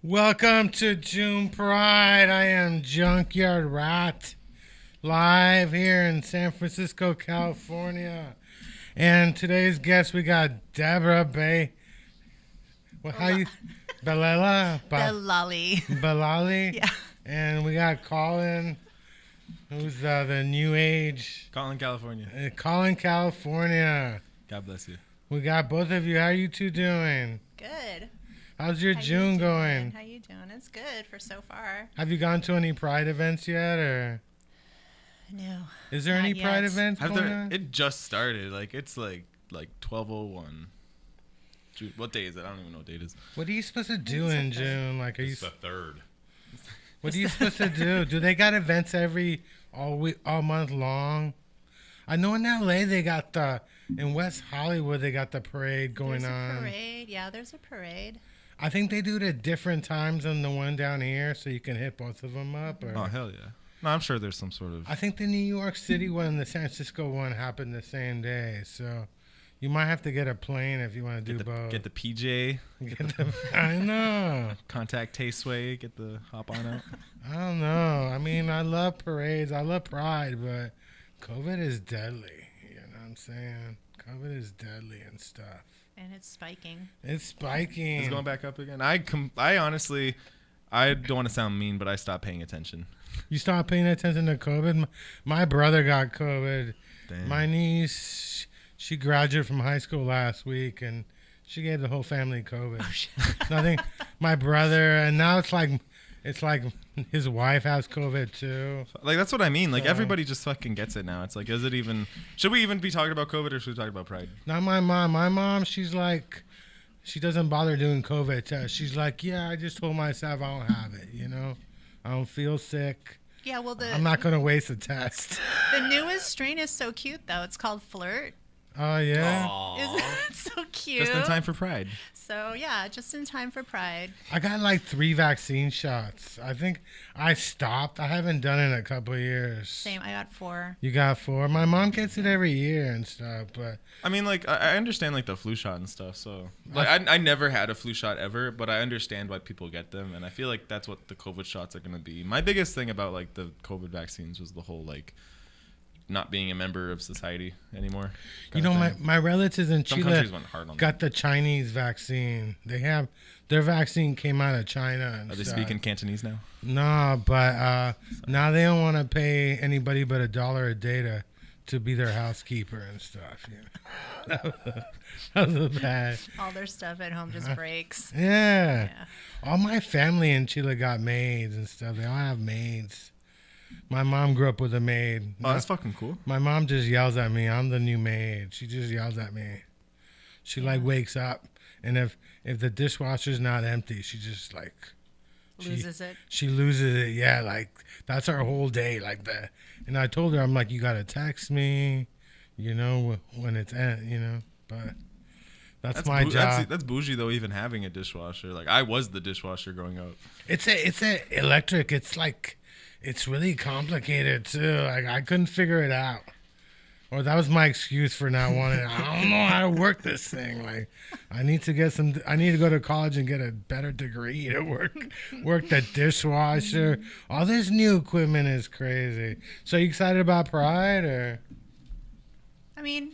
Welcome to June Pride. I am JunkYard Rat, live here in San Francisco, California. And today's guest, we got Deborah Bay. Well, how you? Belela? Belali. Belali? Yeah. And we got Colin, who's the new age. Colin, California. Colin, California. God bless you. We got both of you. How are you two doing? Good. How's your How you June doing? going? How you doing? It's good for so far. Have you gone to any Pride events yet, or No. is there Not any Pride yet. events going on? It just started. It's like 12:01. What day is it? I don't even know what day it is. What are you supposed to do in June? Like, are you? It's the third. What are you supposed to do? Do they got events all month long? I know in LA they got in West Hollywood they got the parade going There's on. a parade. Yeah, there's a parade. I think they do it at different times than the one down here, so you can hit both of them up. Or, Oh hell yeah! No, I'm sure there's some sort of. I think the New York City one and the San Francisco one happened the same day, so you might have to get a plane if you want to do both. Get the PJ. I know. Contact Tasteway. Get the hop on out. I don't know. I mean, I love parades. I love Pride, but COVID is deadly. You know what I'm saying? COVID is deadly and stuff. And it's spiking. It's spiking. It's going back up again. I honestly, I don't want to sound mean, but I stopped paying attention. You stop paying attention to COVID? My brother got COVID. Damn. My niece, she graduated from high school last week, and she gave the whole family COVID. Oh, shit. Nothing. My brother, and now it's like his wife has COVID too. Like that's what I mean. Like So- everybody just fucking gets it now. It's like, is it even? Should we even be talking about COVID or should we talk about Pride? Not my mom. My mom, she's like, she doesn't bother doing COVID tests. She's like, yeah, I just told myself I don't have it. You know, I don't feel sick. Yeah, well, I'm not gonna waste a test. the newest strain is so cute, though. It's called Flirt. Oh yeah. Isn't it so cute? Just in time for Pride. So, yeah, just in time for Pride. I got like 3 vaccine shots. I think I stopped. I haven't done it in a couple of years. Same. I got 4. You got 4. My mom gets it every year and stuff, but I mean, like, I understand, like, the flu shot and stuff, so... Like, I never had a flu shot ever, but I understand why people get them, and I feel like that's what the COVID shots are going to be. My biggest thing about, like, the COVID vaccines was the whole, like, not being a member of society anymore. you know, my relatives in Some Chile countries went hard on got the Chinese vaccine. They have their vaccine came out of China and Are they stuff. speaking Cantonese now? No, but now they don't want to pay anybody but $1 a day to be their housekeeper and stuff. You know? that was bad. All their stuff at home just breaks. Yeah. Yeah. All my family in Chile got maids and stuff. They all have maids. My mom grew up with a maid. Oh, that's fucking cool. My mom just yells at me. I'm the new maid. She just yells at me. She like wakes up, and if the dishwasher's not empty, she just like Loses it. She loses it. Yeah, like that's our whole day like that. And I told her, I'm like, you gotta text me, you know, when it's you know. But that's my job. That's bougie though. Even having a dishwasher, like I was the dishwasher growing up. It's a electric. It's like it's really complicated too. Like I couldn't figure it out. Or that was my excuse for not wanting. I don't know how to work this thing. Like, I need to go to college and get a better degree to work the dishwasher. All this new equipment is crazy. So you excited about Pride or? I mean,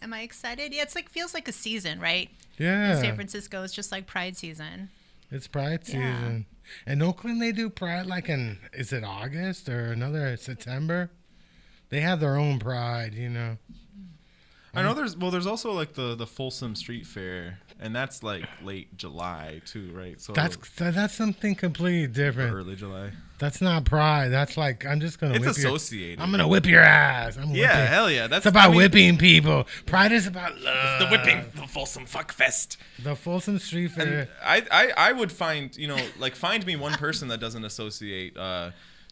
am I excited? Yeah, it's like feels like a season, right? Yeah. In San Francisco, it's just like Pride season. It's Pride Yeah. season. In Oakland, they do Pride like is it August or another September? They have their own Pride, you know. I know there's also like the Folsom Street Fair, and that's like late July too, right? So That's something completely different. early July. That's not Pride. That's like I'm just gonna. It's whip associated. I'm gonna whip your ass. Yeah, hell yeah. That's It's about I mean, whipping people. Pride is about love. the whipping, the Folsom Fuck Fest. The Folsom Street Fair. And I would find find me one person that doesn't associate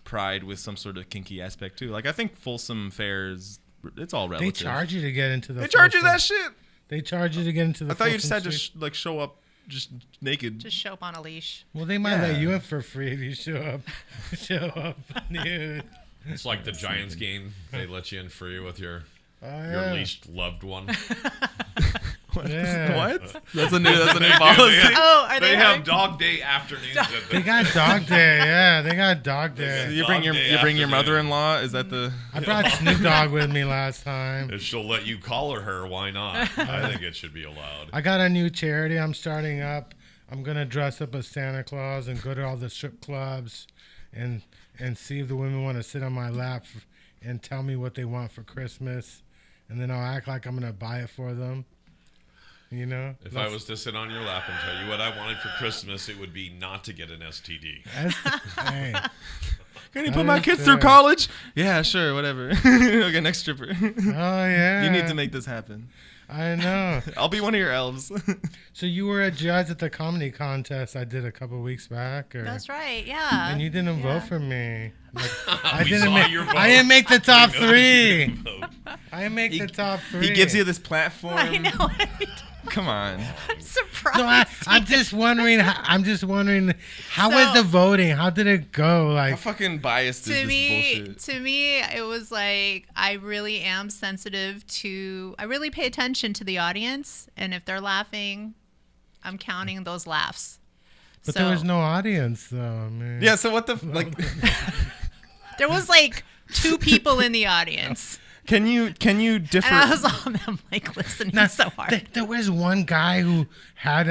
Pride with some sort of kinky aspect too. Like I think Folsom Fairs, it's all They relative. charge you to get into the. They charge you Folsom. that shit. They charge you to get into the. I thought you just Folsom had to Street- show up just naked. Just show up on a leash. Well, they might Yeah. let you in for free if you show up. Nude. It's like the Giants game. They let you in free with your Oh, yeah. least loved one. Yeah. What? That's a new policy. Oh, are They they? have dog day afternoons. At the, They got dog day. Yeah, they got dog day. You bring your afternoon. mother-in-law. Is that the? I brought Snoop Dogg with me last time. If she'll let you collar her, why not? I think it should be allowed. I got a new charity I'm starting up. I'm gonna dress up as Santa Claus and go to all the strip clubs, and see if the women want to sit on my lap and tell me what they want for Christmas, and then I'll act like I'm gonna buy it for them. You know. If I was to sit on your lap and tell you what I wanted for Christmas, it would be not to get an STD. Hey, Can you put my kids through college? Yeah, sure, whatever. Okay, next stripper. oh yeah. You need to make this happen. I know. I'll be one of your elves. So you were a judge at the comedy contest I did a couple weeks back, or? That's right. Yeah. And you didn't Yeah. vote for me. Like, We saw your vote. I didn't make the top We know you three. didn't vote. I didn't make the top three. He gives you this platform. I know. Come on. I'm surprised. No, I'm just wondering. How So- was the voting? How did it go? How Like, fucking biased is to this me, bullshit? to me, it was like I really am sensitive to. I really pay attention to the audience, and if they're laughing, I'm counting those laughs. but So, there was no audience, though. I mean, Yeah. So what the like? there was like 2 people in the audience, Can you differ? and I was on them like listening Now, so hard. there was one guy who had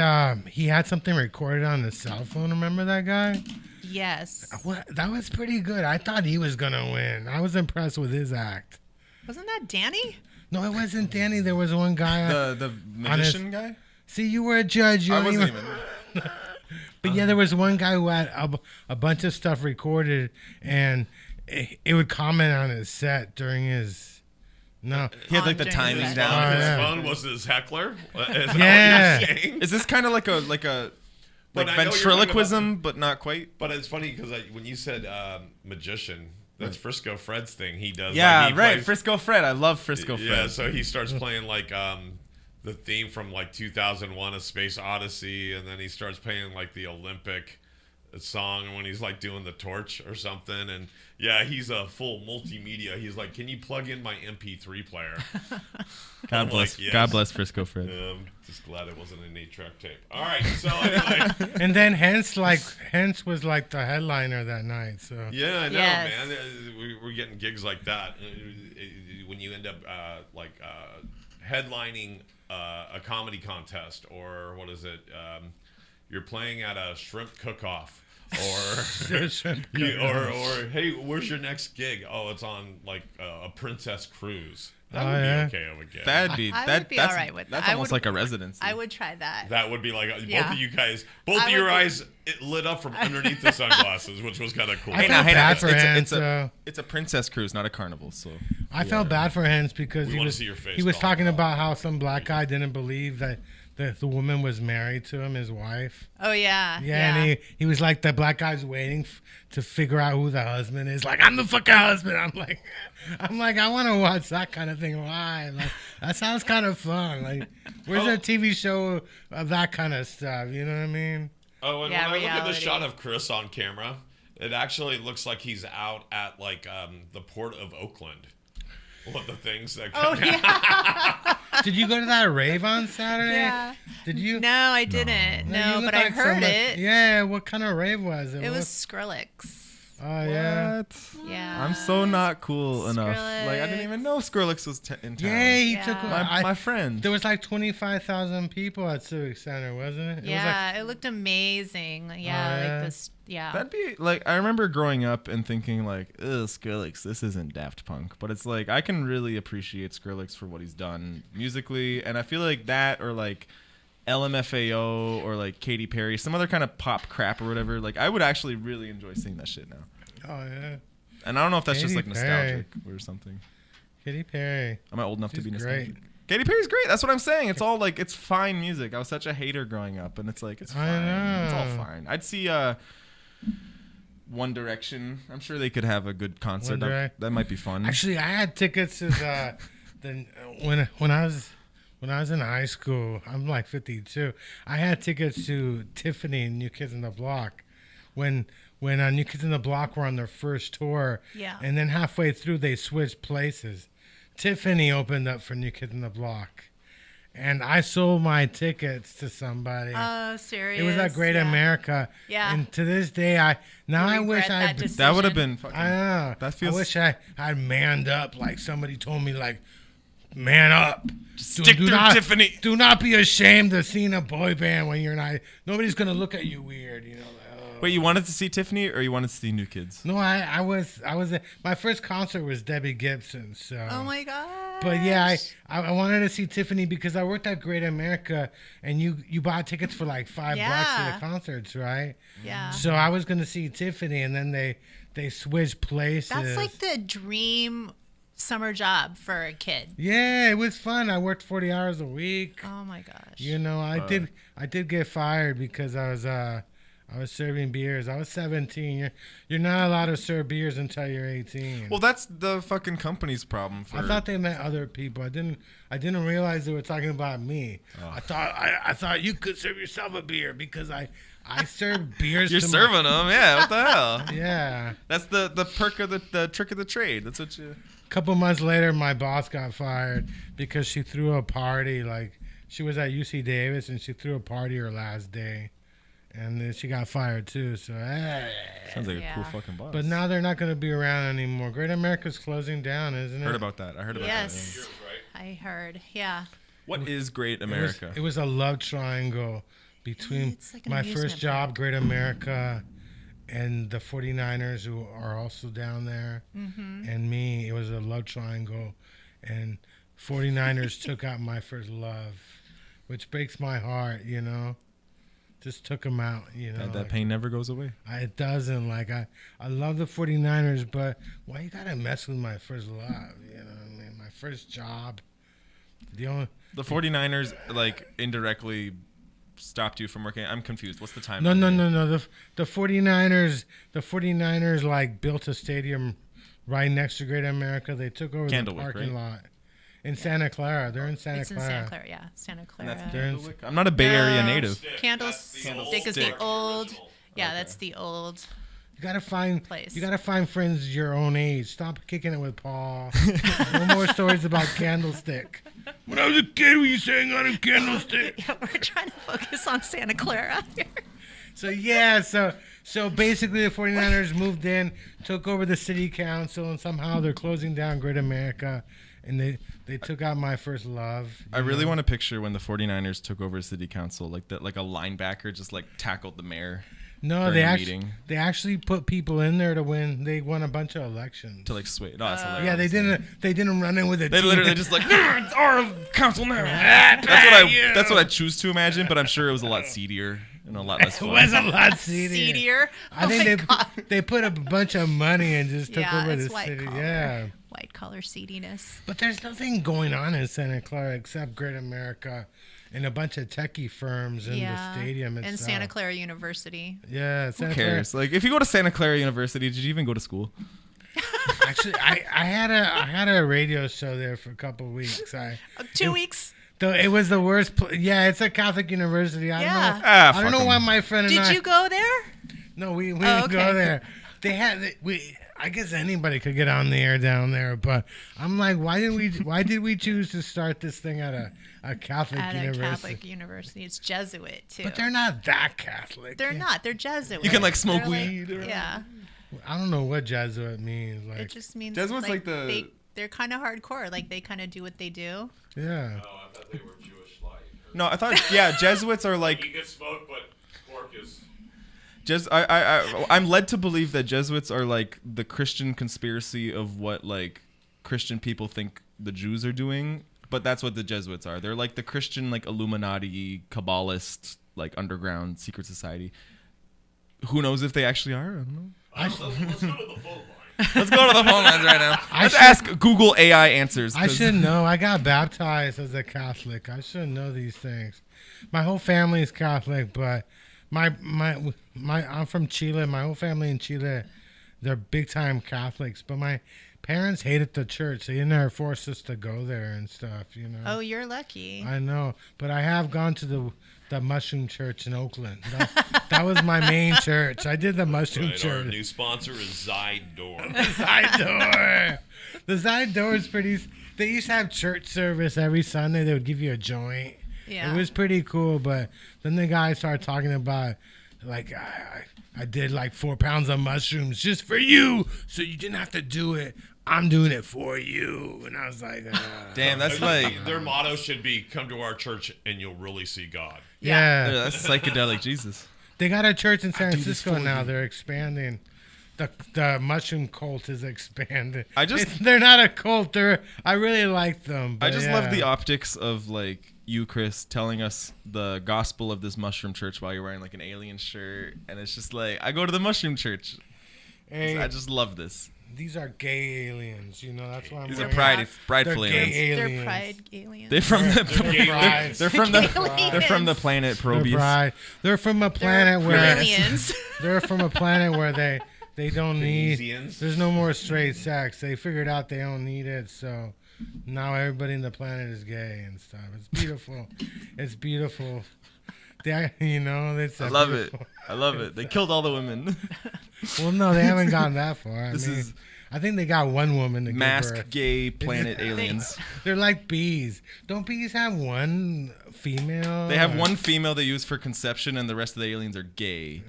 he had something recorded on his cell phone. Remember that guy? Yes, What? That was pretty good. I thought he was gonna win. I was impressed with his act. wasn't that Danny? No, it wasn't Danny. There was one guy. the magician guy? See, you were a judge. You I don't wasn't even. even. But yeah, there was one guy who had a bunch of stuff recorded, and it would comment on his set during his. No. He had like the During timing his down. His yeah. phone was his heckler. Is that Yeah. what you're saying? Is this kind of like a But I know like what you're talking ventriloquism, but not quite? But it's funny because when you said magician, that's Frisco Fred's thing. He does. Yeah, like, he right. plays- Frisco Fred. I love Frisco Fred. Yeah, so he starts playing like the theme from like 2001: A Space Odyssey, and then he starts playing like the Olympic song when he's like doing the torch or something. And yeah, he's a full multimedia. He's like, "Can you plug in my MP3 player?" God I'm bless. like, yes. God bless Frisco Fred. I'm just glad it wasn't an 8-track tape. All right, so anyway. And then Hence was like the headliner that night. So Yeah, I know, Yes. man. We're getting gigs like that. When you end up headlining a comedy contest, or what is it? You're playing at a shrimp cook-off, or or hey, where's your next gig? Oh, it's on like a Princess Cruise. That would yeah. be okay, I would guess. That'd be I that. would be that's all right with that's that. I almost would- like a residency. I would try that. That would be like both Yeah. of you guys, both I of your would be- eyes it lit up from underneath the sunglasses, which was kind of cool. I Hey, felt now, bad it's, for it's, him. it's, So it's a princess cruise, not a carnival. So I felt bad for Hens because We he wanna was see your face, he was Colin. talking about how some black guy didn't believe that the woman was married to him, his wife. Oh yeah. Yeah, and he was like, the black guy's waiting to figure out who the husband is. Like, I'm the fucking husband. I'm like, I want to watch that kind of thing live. Like, that sounds kind of fun. Like, where's a TV show of that kind of stuff? You know what I mean? Oh, and Yeah, when I look at the reality. shot of Chris on camera, it actually looks like he's out at like the port of Oakland. One of the things that. Oh yeah. Did you go to that rave on Saturday? Yeah. Did you? No, I didn't. You No, look but I like heard somebody- it. Yeah, what kind of rave was it? It was Skrillex. Oh, yeah. what? Yeah. I'm so not cool enough. Like I didn't Skrillex. even know Skrillex was in town. Yeah, he Yeah. took my friend. There was like 25,000 people at Civic Center, wasn't it? It Yeah, it looked amazing. Yeah, Oh, yeah. like this. Yeah. That'd be like I remember growing up and thinking like, ugh, Skrillex, this isn't Daft Punk, but it's like I can really appreciate Skrillex for what he's done musically, and I feel like that or like LMFAO or like Katy Perry, some other kind of pop crap or whatever. Like I would actually really enjoy seeing that shit now, oh, yeah. and I don't know if that's just Katy like Perry. nostalgic or something. Katy Perry. Am I old enough to She's be great. nostalgic? Katy Perry's great. That's what I'm saying. It's all like it's fine music. I was such a hater growing up, and it's like it's I fine. It's all know. fine. I'd see One Direction. I'm sure they could have a good concert. One Direc- That might be fun. Actually, I had tickets to when I was in high school. I'm like 52. I had tickets to Tiffany and New Kids on the Block when New Kids on the Block were on their first tour. Yeah. And then halfway through, they switched places. Tiffany opened up for New Kids on the Block, and I sold my tickets to somebody. Oh, serious. It was at Great America. Yeah. And to this day, I wish I. That would have been fucking. I know. That feels. I wish I'd manned up like somebody told me, like, man up. Stick through Tiffany. Do not be ashamed of seeing a boy band when you're not. Nobody's gonna look at you weird, you know. Wait, you wanted to see Tiffany or you wanted to see New Kids? No, I was my first concert was Debbie Gibson. So. Oh my god. But yeah, I wanted to see Tiffany because I worked at Great America, and you bought tickets for like $5 for the concerts, right? Yeah. So I was gonna see Tiffany, and then they switched places. That's like the dream summer job for a kid. Yeah, it was fun. I worked 40 hours a week. Oh my gosh. You know, I did get fired because I was serving beers. I was 17. You're not allowed to serve beers until you're 18. Well, that's the fucking company's problem. I thought they meant other people. I didn't realize they were talking about me. Oh. I thought you could serve yourself a beer because I served beers. You're serving them, yeah. What the hell? Yeah. That's the perk of the trick of the trade. That's what you. A couple months later, my boss got fired because she threw a party. Like, she was at UC Davis and she threw a party her last day. And then she got fired too. So sounds like a cool fucking boss. But now they're not going to be around anymore. Great America's closing down, isn't it? Heard about that. I heard about that. Yes, I heard. Yeah. What is Great America? It was a love triangle between like my first job, Great America, and the 49ers, who are also down there, and me. It was a love triangle, and 49ers took out my first love, which breaks my heart, you know. Just took them out, you know. That pain never goes away. It doesn't. Like, I love the 49ers, but why you gotta mess with my first love? You know what I mean? My first job. The 49ers, like, indirectly stopped you from working. I'm confused. What's the time? No. The 49ers, like, built a stadium right next to Great America. They took over the parking lot. In Santa Clara. They're in Santa Clara. It's in Santa Clara, yeah. Santa Clara. I'm not a Bay Area native. Candlestick is the old. Yeah, that's the old. You gotta find place. You gotta find friends your own age. Stop kicking it with Paul. No more stories about Candlestick. When I was a kid, we used to hang out in Candlestick. Yeah, we're trying to focus on Santa Clara here. So basically the 49ers moved in, took over the city council, and somehow they're closing down Great America. And they took out my first love. I really want to picture when the 49ers took over city council, like a linebacker just like tackled the mayor. No, they actually put people in there to win. They won a bunch of elections to like sway. No, that's hilarious. Yeah, they didn't run in with it. They literally just like, it's our council now. That's what I choose to imagine, but I'm sure it was a lot seedier and a lot less fun. It was a lot seedier. I think they put a bunch of money and just took over the city. Yeah. White collar seediness. But there's nothing going on in Santa Clara except Great America and a bunch of techie firms in the stadium itself. And Santa Clara University. Yeah, Who cares? Like, if you go to Santa Clara University, did you even go to school? Actually, I had a radio show there for a couple of weeks. 2 weeks. It was the worst. Yeah, it's a Catholic university. I don't know why my friend and Did you go there? No, we didn't go there. I guess anybody could get on the air down there, but I'm like, why did we choose to start this thing at a Catholic university? At a Catholic university. It's Jesuit too. But they're not that Catholic. They're not. They're Jesuit. You can like smoke weed. Yeah. I don't know what Jesuit means. Like, it just means Jesuits like they're kind of hardcore. Like they kind of do what they do. Yeah. Oh, I thought they were Jewish light. No, I thought Jesuits are like. You can smoke, but pork is. I'm led to believe that Jesuits are like the Christian conspiracy of what like Christian people think the Jews are doing, but that's what the Jesuits are. They're like the Christian like Illuminati, Kabbalist, like underground secret society. Who knows if they actually are? I don't know. Let's go to the phone line. Let's go to the phone lines right now. Let's ask Google AI answers. I should know. I got baptized as a Catholic. I should know these things. My whole family is Catholic, but I'm from Chile. My whole family in Chile, they're big time Catholics. But my parents hated the church. They never forced us to go there and stuff. You know. Oh, you're lucky. I know, but I have gone to the Mushroom Church in Oakland. That was my main church. I did the Mushroom Right, our Church. new sponsor is Zydor. Zydor. The Zydor is pretty. They used to have church service every Sunday. They would give you a joint. Yeah. It was pretty cool, but then the guy started talking about, like, I did like 4 pounds of mushrooms just for you, so you didn't have to do it. I'm doing it for you. And I was like, Damn, that's like Their motto should be, come to our church and you'll really see God. yeah. that's psychedelic Jesus. They got a church in San do this Francisco for now. you. They're expanding. The mushroom cult is expanding. They're They're not a cult. I really like them. I but just yeah. love the optics of like you, Chris, telling us the gospel of this mushroom church while you're wearing like an alien shirt, and it's just like I go to the mushroom church. Hey, I just love this. these are gay aliens. You know, that's why I'm These are wearing- prideful They're gay aliens. aliens. They're pride aliens. They're from the Pride. they're from the Aliens. they're from the planet They're Probius. pride. They're from a planet where aliens. they're from a planet where they don't need. Venusians. There's no more straight sex. They figured out they don't need it, so now everybody in the planet is gay and stuff. It's beautiful. It's beautiful. You know, it's I love beautiful. it. I love it. They killed all the women. Well, no, they haven't gone that far. This is I think they got one woman to give masked birth. gay planet aliens. They're like bees. Don't bees have one female? They have one female they use for conception, and the rest of the aliens are gay.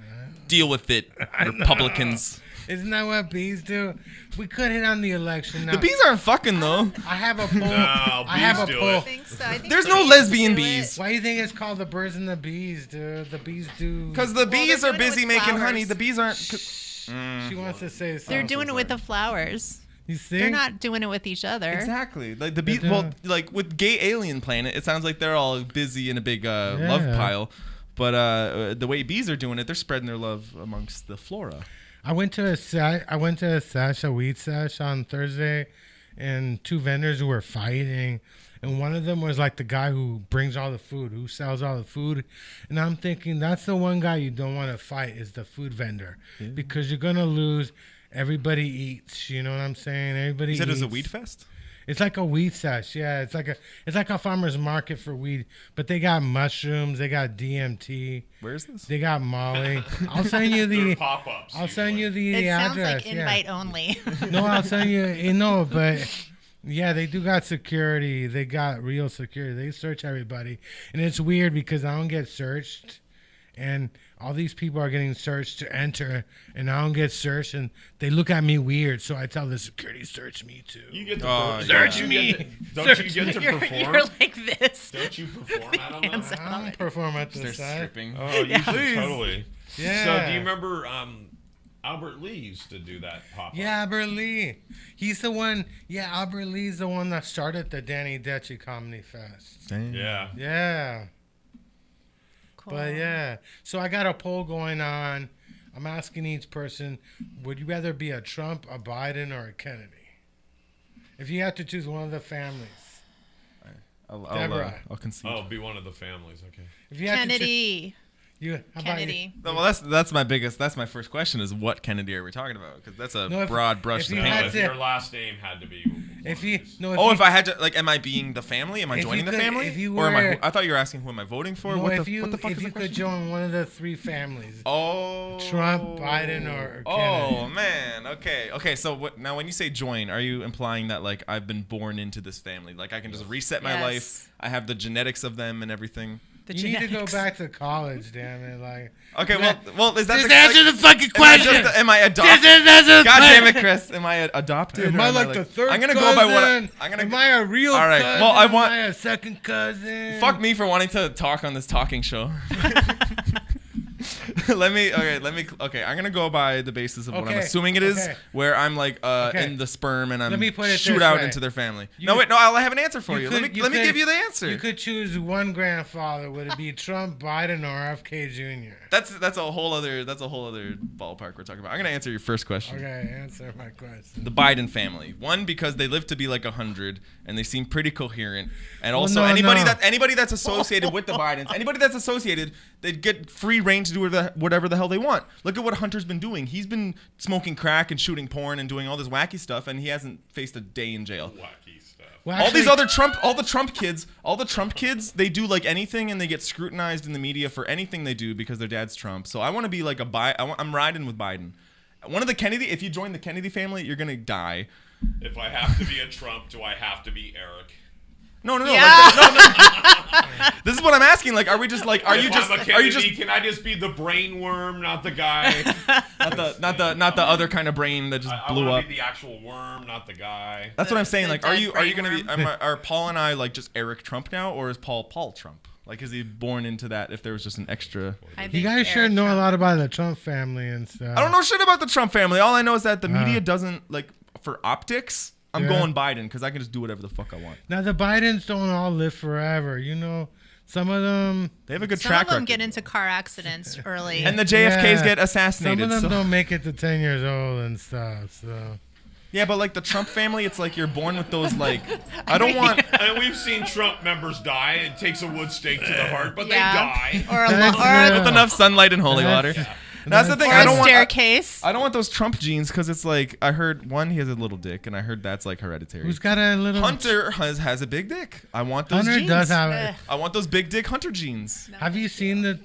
Deal with it, Republicans. Isn't that what bees do? We could hit on the election now. The bees aren't fucking though. I have a poll. No, I have a bees do poll. I it. think so. I think There's the no bees lesbian do it. bees. Why do you think it's called the birds and the bees, dude? The bees do. Because the bees they're are doing it busy with making honey. flowers. The bees aren't. She wants to say something. They're doing it with the flowers. You see? They're not doing it with each other. Exactly. Like the bees. They're Well, doing- like with gay alien planet, it sounds like they're all busy in a big love Yeah. pile. But the way bees are doing it, they're spreading their love amongst the flora. I went to a sesh, a weed sesh on Thursday, and 2 vendors who were fighting, and one of them was like the guy who brings all the food, who sells all the food, and I'm thinking that's the one guy you don't want to fight is the food vendor, because you're gonna lose. Everybody eats, you know what I'm saying? Everybody. You said it was a eats. weed fest? It's like a weed sesh, yeah. It's like a farmer's market for weed, but they got mushrooms, they got DMT, Where is this? they got Molly. I'll send you They're the. pop-ups. I'll send you the It sounds address. like invite only. No, I'll send you. No, but yeah, they do got security. They got real security. They search everybody, and it's weird because I don't get searched, and all these people are getting searched to enter, and I don't get searched, and they look at me weird. So I tell the security, search me too. You get to Oh, Search yeah. me. Don't you get to you're, perform? you're like this. Don't you perform out on Hands that? up. I don't perform at They're the side. stripping. Oh, you should Please. totally. Yeah. So do you remember Albert Lee used to do that pop-up? Yeah, Albert Lee. He's the one. Yeah, Albert Lee's the one that started the Danny Detchi Comedy Fest. Damn. Yeah. Yeah. Cool. But yeah, so I got a poll going on. I'm asking each person, would you rather be a Trump, a Biden, or a Kennedy? If you had to choose one of the families. Deborah. I'll concede. Oh, be one of the families. Okay. If you had to Kennedy. how about you? Kennedy. No, well, that's my first question is what Kennedy are we talking about? Because that's a No, if- broad brush. if to you paint had with. to- Your last name had to be. If you no, Oh, you, if I had to, like, am I being the family? Am I If joining you the could- family? if you or am were- I thought you were asking who am I voting for? no, what if the you fuck if is you the could question? join one of the 3 families, Oh, Trump, Biden, or Oh Kennedy. man, okay. So now, when you say join, are you implying that like I've been born into this family? Like I can just reset my Yes. life? I have the genetics of them and everything. The you need to go genetics. back to college, damn it! Like, Okay, well, is that just the, answer the fucking question. Am I adopted? Just answer the God damn question. it, Chris! Am I adopted? Am or I like the third I'm gonna cousin? go by what I'm gonna. Am I a real All right, cousin? well, I want- Am I a second cousin? Fuck me for wanting to talk on this talking show. Okay, I'm gonna go by the basis of what I'm Okay, assuming it is, okay. where I'm like Okay. in the sperm and I'm Let me put it shoot this out way. into their family. You No, could- wait, no, I have an answer for you. could- Let me could- give you the answer. You could choose one grandfather. Would it be Trump, Biden, or FK Jr.? That's a whole other ballpark we're talking about. I'm gonna answer your first question. Okay, answer my question. The Biden family. One, because they live to be like 100 and they seem pretty coherent. And Well, also no, anybody that's associated with the Bidens, anybody that's associated, they'd get free reign to do whatever the hell they want. Look at what Hunter's been doing. He's been smoking crack and shooting porn and doing all this wacky stuff, and he hasn't faced a day in jail. Wacky stuff. Well, all these actually- all the Trump kids, they do like anything and they get scrutinized in the media for anything they do because their dad's Trump. So I want to be like I'm riding with Biden. One of the Kennedy, if you join the Kennedy family, you're gonna die. If I have to be a Trump, do I have to be Eric? No. Yeah. No. This is what I'm asking. Like, are we just like, If I'm a Kennedy, can I just be the brain worm, not the guy? not the other kind of brain that just I blew want up? to be the actual worm, not the guy. That's what I'm saying. the Like, are dead you brain gonna be? worm. Are Paul and I like just Eric Trump now, or is Paul Trump? Like, is he born into that? If there was just an extra. I You think guys should Eric know a Trump- lot about the Trump family and stuff. I don't know shit about the Trump family. All I know is that the media doesn't like for optics. I'm Yeah. going Biden because I can just do whatever the fuck I want. Now the Bidens don't all live forever. You know, some of them. They have a good Some track of them record. get into car accidents early. And the JFKs Yeah. get Some assassinated. of them so- don't make it to 10 years old and stuff. So Yeah, but like the Trump family, it's like you're born with those like. I don't want. And we've seen Trump members die. It takes a wood stake to the heart, but Yeah. they die. or a, That's or, real. With enough sunlight and holy water. That's the thing. or I a don't want. staircase. I don't want those Trump genes because it's like I heard one he has a little dick and I heard that's like hereditary. who's got a little? Hunter has a big dick. I want those Hunter genes. does have Ugh. it. I want those big dick Hunter genes. Have you seen the?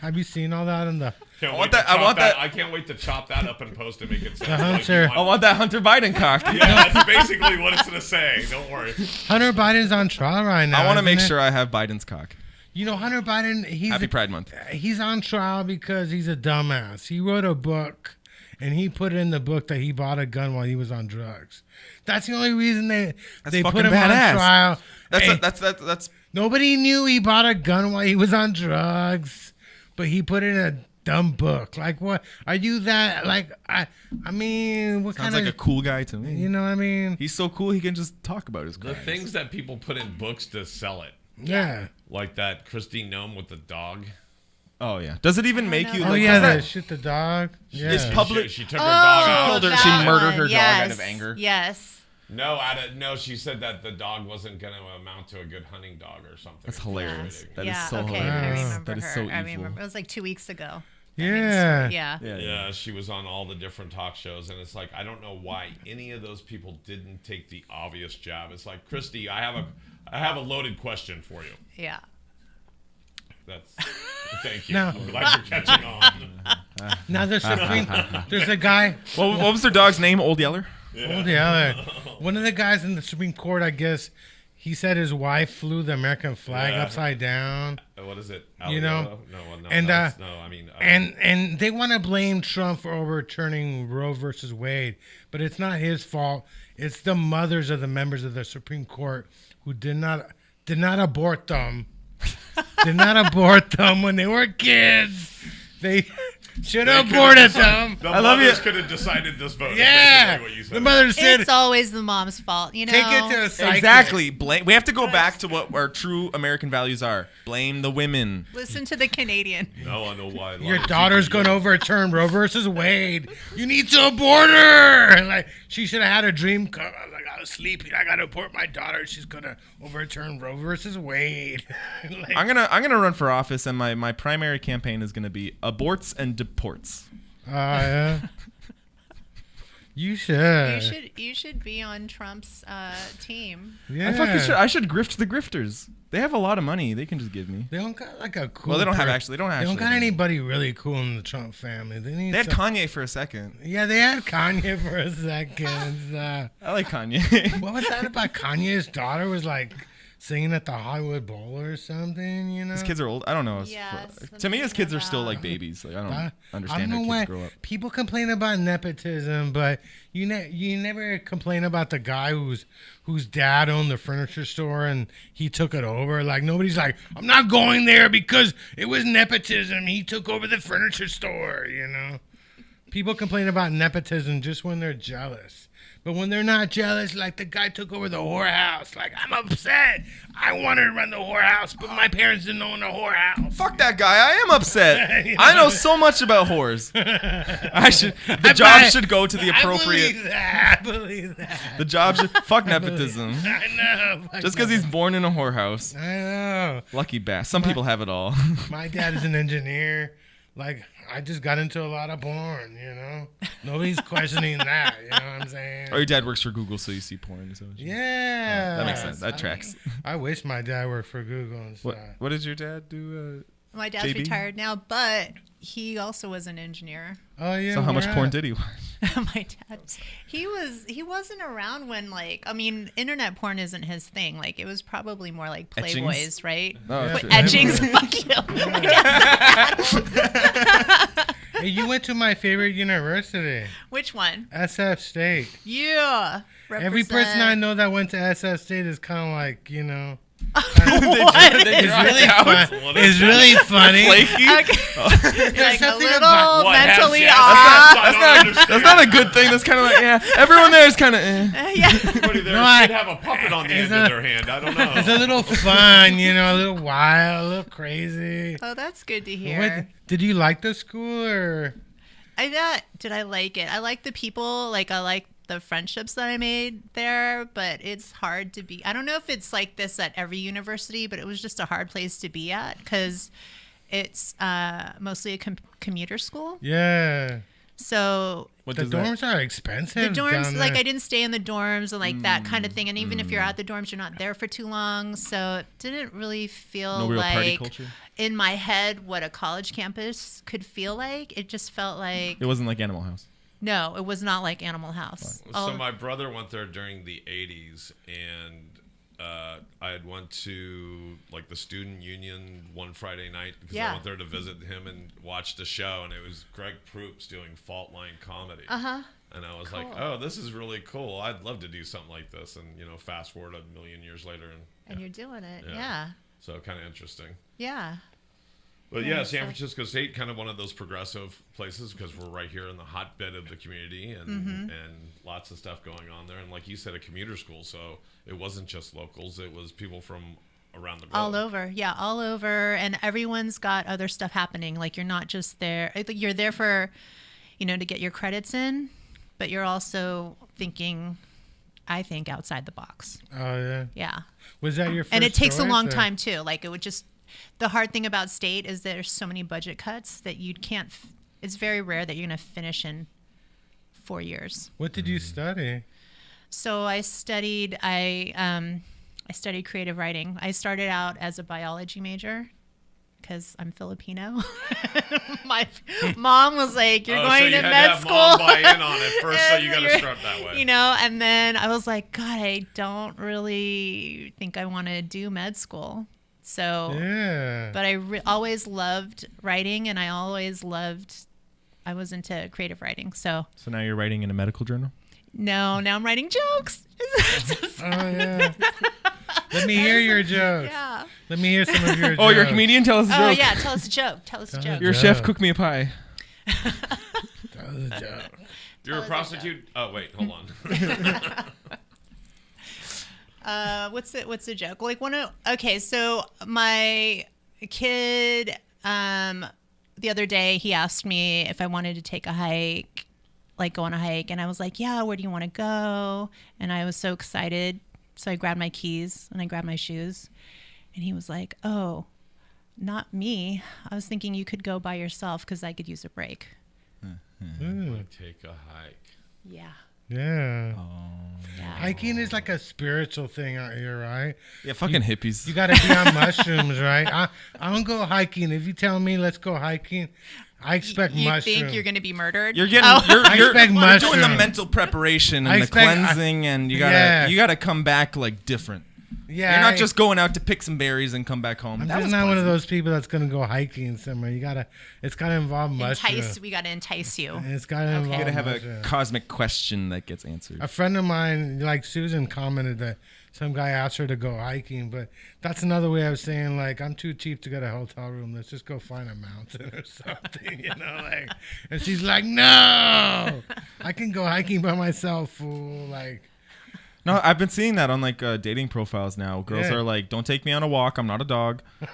Have you seen all that in the? Can't I want wait to that- I chop want that- I can't wait to chop that up and post and make it sound The like Hunter. you I want that Hunter Biden cock. Yeah, that's basically what it's gonna say. Don't worry. Hunter Biden's on trial right now. I want to isn't make it? sure I have Biden's cock. You know, Hunter Biden. Happy Pride Month. He's on trial because he's a dumbass. He wrote a book, and he put in the book that he bought a gun while he was on drugs. That's the only reason they put fucking him badass. on trial. That's Hey, that's nobody knew he bought a gun while he was on drugs, but he put in a dumb book. Like, what are you that? Like, I mean, what sounds kind like of a cool guy to me. You know what I mean? He's so cool he can just talk about his The crimes. things that people put in books to sell it, Yeah. like that Christine Gnome with the dog. Oh yeah. Does it even make know. you? Oh like, yeah, is that- the shit the dog. Yeah. It's public. She took her dog out. killed her- that she murdered her one. dog out Yes. of anger. Yes. No, she said that the dog wasn't going to amount to a good hunting dog or something. That's hilarious. That is yeah. so okay. hilarious. I remember That is her. so I evil. remember. It was like 2 weeks ago. Yeah. Yeah. Yeah, she was on all the different talk shows, and it's like I don't know why any of those people didn't take the obvious jab. It's like, Christy, I have a loaded question for you. Yeah. That's thank you. No. I'm glad you're catching on. Now there's there's a guy. What was their dog's name? Old Yeller. Oh, the other. One of the guys in the Supreme Court, I guess, he said his wife flew the American flag Yeah. upside down. What is it? You know, no, and, that's- no. I mean, And they want to blame Trump for overturning Roe versus Wade, but it's not his fault. It's the mothers of the members of the Supreme Court who did not abort them. Did not abort them when they were kids. They should have aborted them. the I love mothers you. could have decided this vote. is Yeah, basically what you said. the mother said, It's always the mom's fault, you know. "Take it to a psychic." Exactly. We have to go back to what our true American values are. Blame the women. Listen to the Canadian. No, I know why. Your daughter's going to overturn Roe versus Wade. You need to abort her. Like, she should have had a dream come. Like, I was sleeping. I got to abort my daughter. She's going to overturn Roe versus Wade. Like, I'm gonna run for office, and my primary campaign is gonna be aborts and deports. yeah. You should. You should be on Trump's team. Yeah. I fucking should. I should grift the grifters. They have a lot of money. They can just give me. They don't got like a cool. Well, they don't have per- actually. They don't They actually. don't got anybody really cool in the Trump family. They need. They had some- Kanye for a second. Yeah, they had Kanye for a second. I like Kanye. What was that about Kanye's daughter was like singing at the Hollywood Bowl or something? You know. His kids are old. I don't know. Yeah, To me, his something kids are still about- like babies. Like I I don't understand don't know how why kids grow up. people complain about nepotism, but you never complain about the guy whose dad owned the furniture store and he took it over. Like nobody's like, I'm not going there because it was nepotism. He took over the furniture store. You know, people complain about nepotism just when they're jealous. But when they're not jealous, like the guy took over the whorehouse, like I'm upset. I wanted to run the whorehouse, but my parents didn't own the whorehouse. Fuck that guy. I am upset. I know so much about whores. The job I- should go to the appropriate. I believe that. The job should fuck nepotism. I know. Just because he's born in a whorehouse. I know. Lucky bass. Some people have it all. My dad is an engineer. like I just got into a lot of porn, you know. Nobody's questioning that, you know what I'm saying? Or your dad works for Google, so you see porn. So Yeah. that makes sense. That tracks. I wish my dad worked for Google and stuff. What did your dad do? My dad's JB? retired now, but he also was an engineer. Oh yeah. So how much where porn at? did he watch? My dad, he wasn't around when, like, I mean, internet porn isn't his thing. Like, it was probably more like Etchings? Playboys, right? Oh, Yeah. But shit. etchings, fuck you. My dad's- Hey, you went to my favorite university, Which one? SF State. Yeah. Every person I Represent. know that went to SF State is kind of like, you know, What? it's really fun. It's really funny. Flaky? Okay. Like a something little about- What has mentally yes? off. That's not a good thing. That's kind of like, yeah. Everyone there is kind of, Yeah. Somebody there No, I- should have a puppet on the It's end a- of their hand. I don't know. It's a little fun, you know, a little wild, a little crazy. Oh, that's good to hear. What, did you like the school or? Did I like it? I like the people. Like, I like the friendships that I made there, but it's hard to be. I don't know if it's like this at every university, but it was just a hard place to be at because it's mostly a commuter school. Yeah. So what The does that? dorms are expensive. the dorms, down like, there. I didn't stay in the dorms and like that kind of thing. And even if you're at the dorms, you're not there for too long. So it didn't really feel No real party like culture? in my head what a college campus could feel like. It just felt like It wasn't like Animal House. no, it was not like Animal House. So my brother went there during the 80s, and I had went to like the student union one Friday night because Yeah. I went there to visit him and watch the show, and it was Greg Proops doing Fault Line comedy. Uh-huh. And I was Cool. like, oh, this is really cool. I'd love to do something like this. And, you know, fast forward a million years later. And you're doing it. Yeah. Yeah. So kind of interesting. Yeah. But Yeah, yeah, San so- Francisco State, kind of one of those progressive places because we're right here in the hotbed of the community and Mm-hmm. and lots of stuff going on there. And like you said, a commuter school, so it wasn't just locals; it was people from around the globe. All over. Yeah, all over. And everyone's got other stuff happening. Like, you're not just there. I think you're there for, you know, to get your credits in, but you're also thinking, I think, outside the box. Oh yeah. Yeah. Was that your first And it takes a choice, long or- time too. Like, it would just, the hard thing about state is there's so many budget cuts that you can't, it's very rare that you're going to finish in 4 years. What did you study? So I studied creative writing. I started out as a biology major because I'm Filipino. My mom was like, "You're Oh, going so you to had med have school." Mom buy in on it first, so And you got to you're- start that way. You know, and then I was like, God, I don't really think I want to do med school. So, Yeah. but I always loved writing, and I was into creative writing. So So now you're writing in a medical journal? now I'm writing jokes. Oh yeah. Let me hear your jokes. Yeah. Let me hear some of your jokes. Oh, you're a comedian? Tell us a joke. Oh yeah, tell us a joke. Tell us a Tell joke. us You're a Yeah. chef, cook me a pie. That was a joke. You're a Tell us a prostitute. Oh wait, hold on. What's the joke? Like okay, so my kid the other day he asked me if I wanted to take a hike, like go on a hike, and I was like, yeah, where do you want to go? And I was so excited. So I grabbed my keys and I grabbed my shoes, and he was like, oh, not me. I was thinking you could go by yourself because I could use a break. Ooh, Take a hike. Yeah. yeah. Yeah. Hiking is like a spiritual thing out here, right? Yeah, fucking hippies. You got to be on mushrooms, right? I don't go hiking. If you tell me let's go hiking, I expect You mushrooms. think you're going to be murdered? You're getting Oh. you're, I you're, expect you're doing the mushrooms. mental preparation I and the expect- cleansing, and you Yeah. gotta come back like different. Yeah, You're not just going out to pick some berries and come back home. I'm That just was not one of pleasant. those people that's gonna go hiking somewhere. It's gotta involve mushrooms. We got to entice you. It's gotta Okay. involve. You gotta have a mushrooms. cosmic question that gets answered. A friend of mine, like Susan, commented that some guy asked her to go hiking, but that's another way of saying like I'm too cheap to get a hotel room. Let's just go find a mountain or something, you know, like. And she's like, no, I can go hiking by myself, fool. Like, No, I've been seeing that on like dating profiles now. Girls Yeah. are like, "Don't take me on a walk. I'm not a dog." yeah.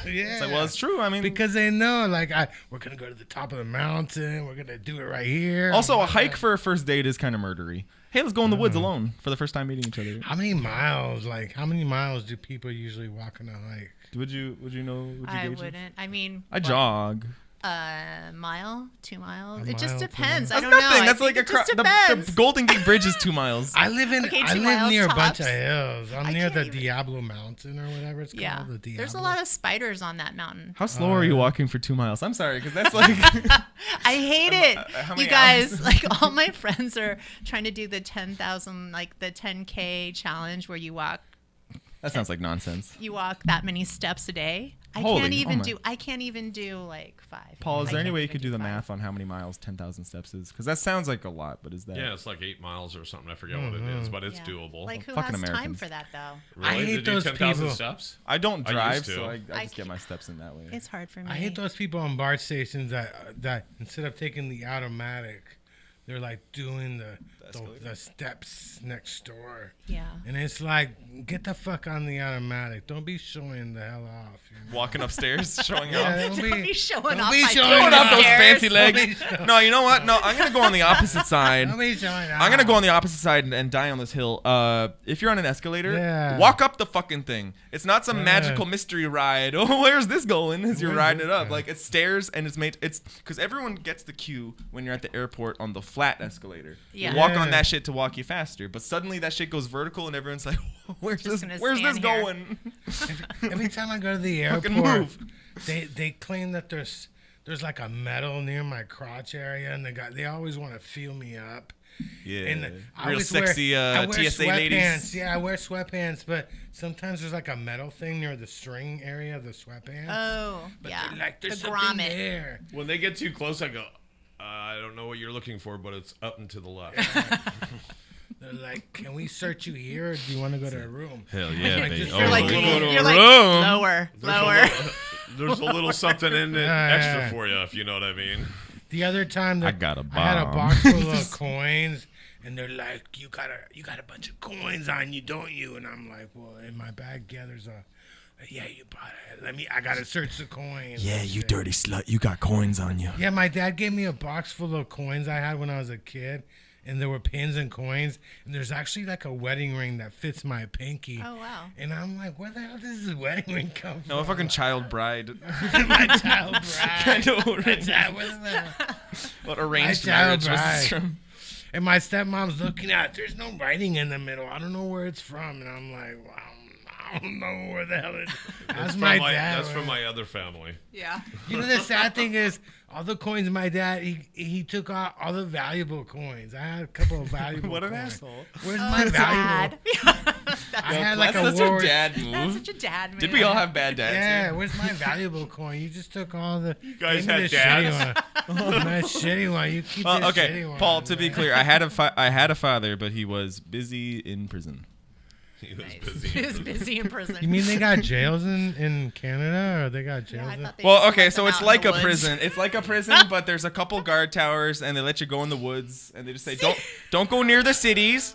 It's like, well, it's true. I mean, because they know, like, we're gonna go to the top of the mountain. We're gonna do it right here. also a hike for a first date is kind of murdery. Hey, let's go in the woods alone for the first time meeting each other. How many miles? Like, how many miles do people usually walk on a hike? Would you know? Would you I gauge it? wouldn't. I mean, I jog. A mile, 2 miles. A It just mile, 2 depends. I miles. don't That's know. nothing. I That's think like it just the depends. Golden Gate Bridge is 2 miles. I live Okay, 2 near a miles bunch tops. of hills. I'm I near can't the even- Diablo Mountain or whatever it's Yeah. called. The Diablo. There's a lot of spiders on that mountain. How slow are you walking for 2 miles? I'm sorry, because that's like I hate it. how You many guys, hours? like all my friends are trying to do the 10,000, like the 10K challenge where you walk that sounds like nonsense. that many steps a day. I Holy- can't even oh my- do. I can't even do like 5. Paul, is I there any can't way you even could do the 5. math on how many miles 10,000 steps is? Because that sounds like a lot, but is that? Yeah, it's like 8 miles or something. I forget what it is, but it's Yeah. doable. Like who Fucking has time Americans. for that though? really? I hate to do those 10,000 people. steps? I don't I drive, used to. so I I just get can't- my steps in that way. It's hard for me. I hate those people on BART stations that instead of taking the automatic, they're like doing the steps next door. Yeah. And it's like, get the fuck on the automatic. Don't be showing the hell off. You know? Walking upstairs, showing Yeah, off. don't Don't be showing don't off be my showing Showing off those stairs. fancy Don't legs. be showing- No, you know what? No, I'm gonna go on the opposite side. Don't be showing off. I'm gonna go on the opposite side and die on this hill. If you're on an escalator, Yeah. walk up the fucking thing. It's not some Yeah. magical mystery ride. Oh, where's this going? As you're Where's riding this it up, going? like it's stairs and it's made. It's because everyone gets the cue when you're at the airport on the flat escalator. Yeah. You walk Yeah. on that shit to walk you faster, but suddenly that shit goes vertical and everyone's like, "Where's Just this? gonna Where's this stand here. going?" Every time I go to the Fucking airport, move. they claim that there's like a metal near my crotch area, and they always want to feel me up. Yeah, And I real always sexy I wear TSA sweatpants. ladies. Yeah, I wear sweatpants, but sometimes there's like a metal thing near the string area of the sweatpants. Oh, but yeah. they're like, there's the something grommet. there. When they get too close, I go, I don't know what you're looking for, but it's up and to the left. They're like, can we search you here, or do you want to go to a room? Hell yeah, Like, baby. just Oh, You're like, we'll go to a you're like room. lower. There's a little something in it Yeah, extra yeah. for you, if you know what I mean. The other time, I got a I had a bomb. box full of coins, and they're like, you got a bunch of coins on you, don't you? And I'm like, well, in my bag, yeah, there's a. Yeah, you bought it. I gotta search the coins. Yeah, and you shit. dirty slut. You got coins on you. Yeah, my dad gave me a box full of coins I had when I was a kid, and there were pins and coins, and there's actually like a wedding ring that fits my pinky. Oh, wow. And I'm like, where the hell does this wedding ring come from? No, a fucking child bride. My child bride. Kind of My arranged. child- what is that? What arranged My child marriage was bride. this from? And my stepmom's looking at it. There's no writing in the middle. I don't know where it's from. And I'm like, wow, I don't know where the hell it is. That's my dad. That's from my other family. Yeah. You know, the sad thing is, all the coins my dad, he took out all the valuable coins. I had a couple of valuable What an coins. asshole. Where's my valuable? Dad. I had like That's a your war. dad That's move. such a dad move. Did we all have bad dads? Yeah, here? where's my valuable coin? You just took all the. You guys gave me had the dads? shitty one. My shitty one. You keep Well, this okay, shitty one. Paul. To be man. clear, I had a father, but he was busy in prison. He was Nice. busy. He was busy in prison. You mean they got jails in Canada, or they got Yeah, jails? I thought they Well, just okay, let so them it's out in like the a woods. prison. It's like a prison, but there's a couple guard towers, and they let you go in the woods, and they just say, don't go near the cities.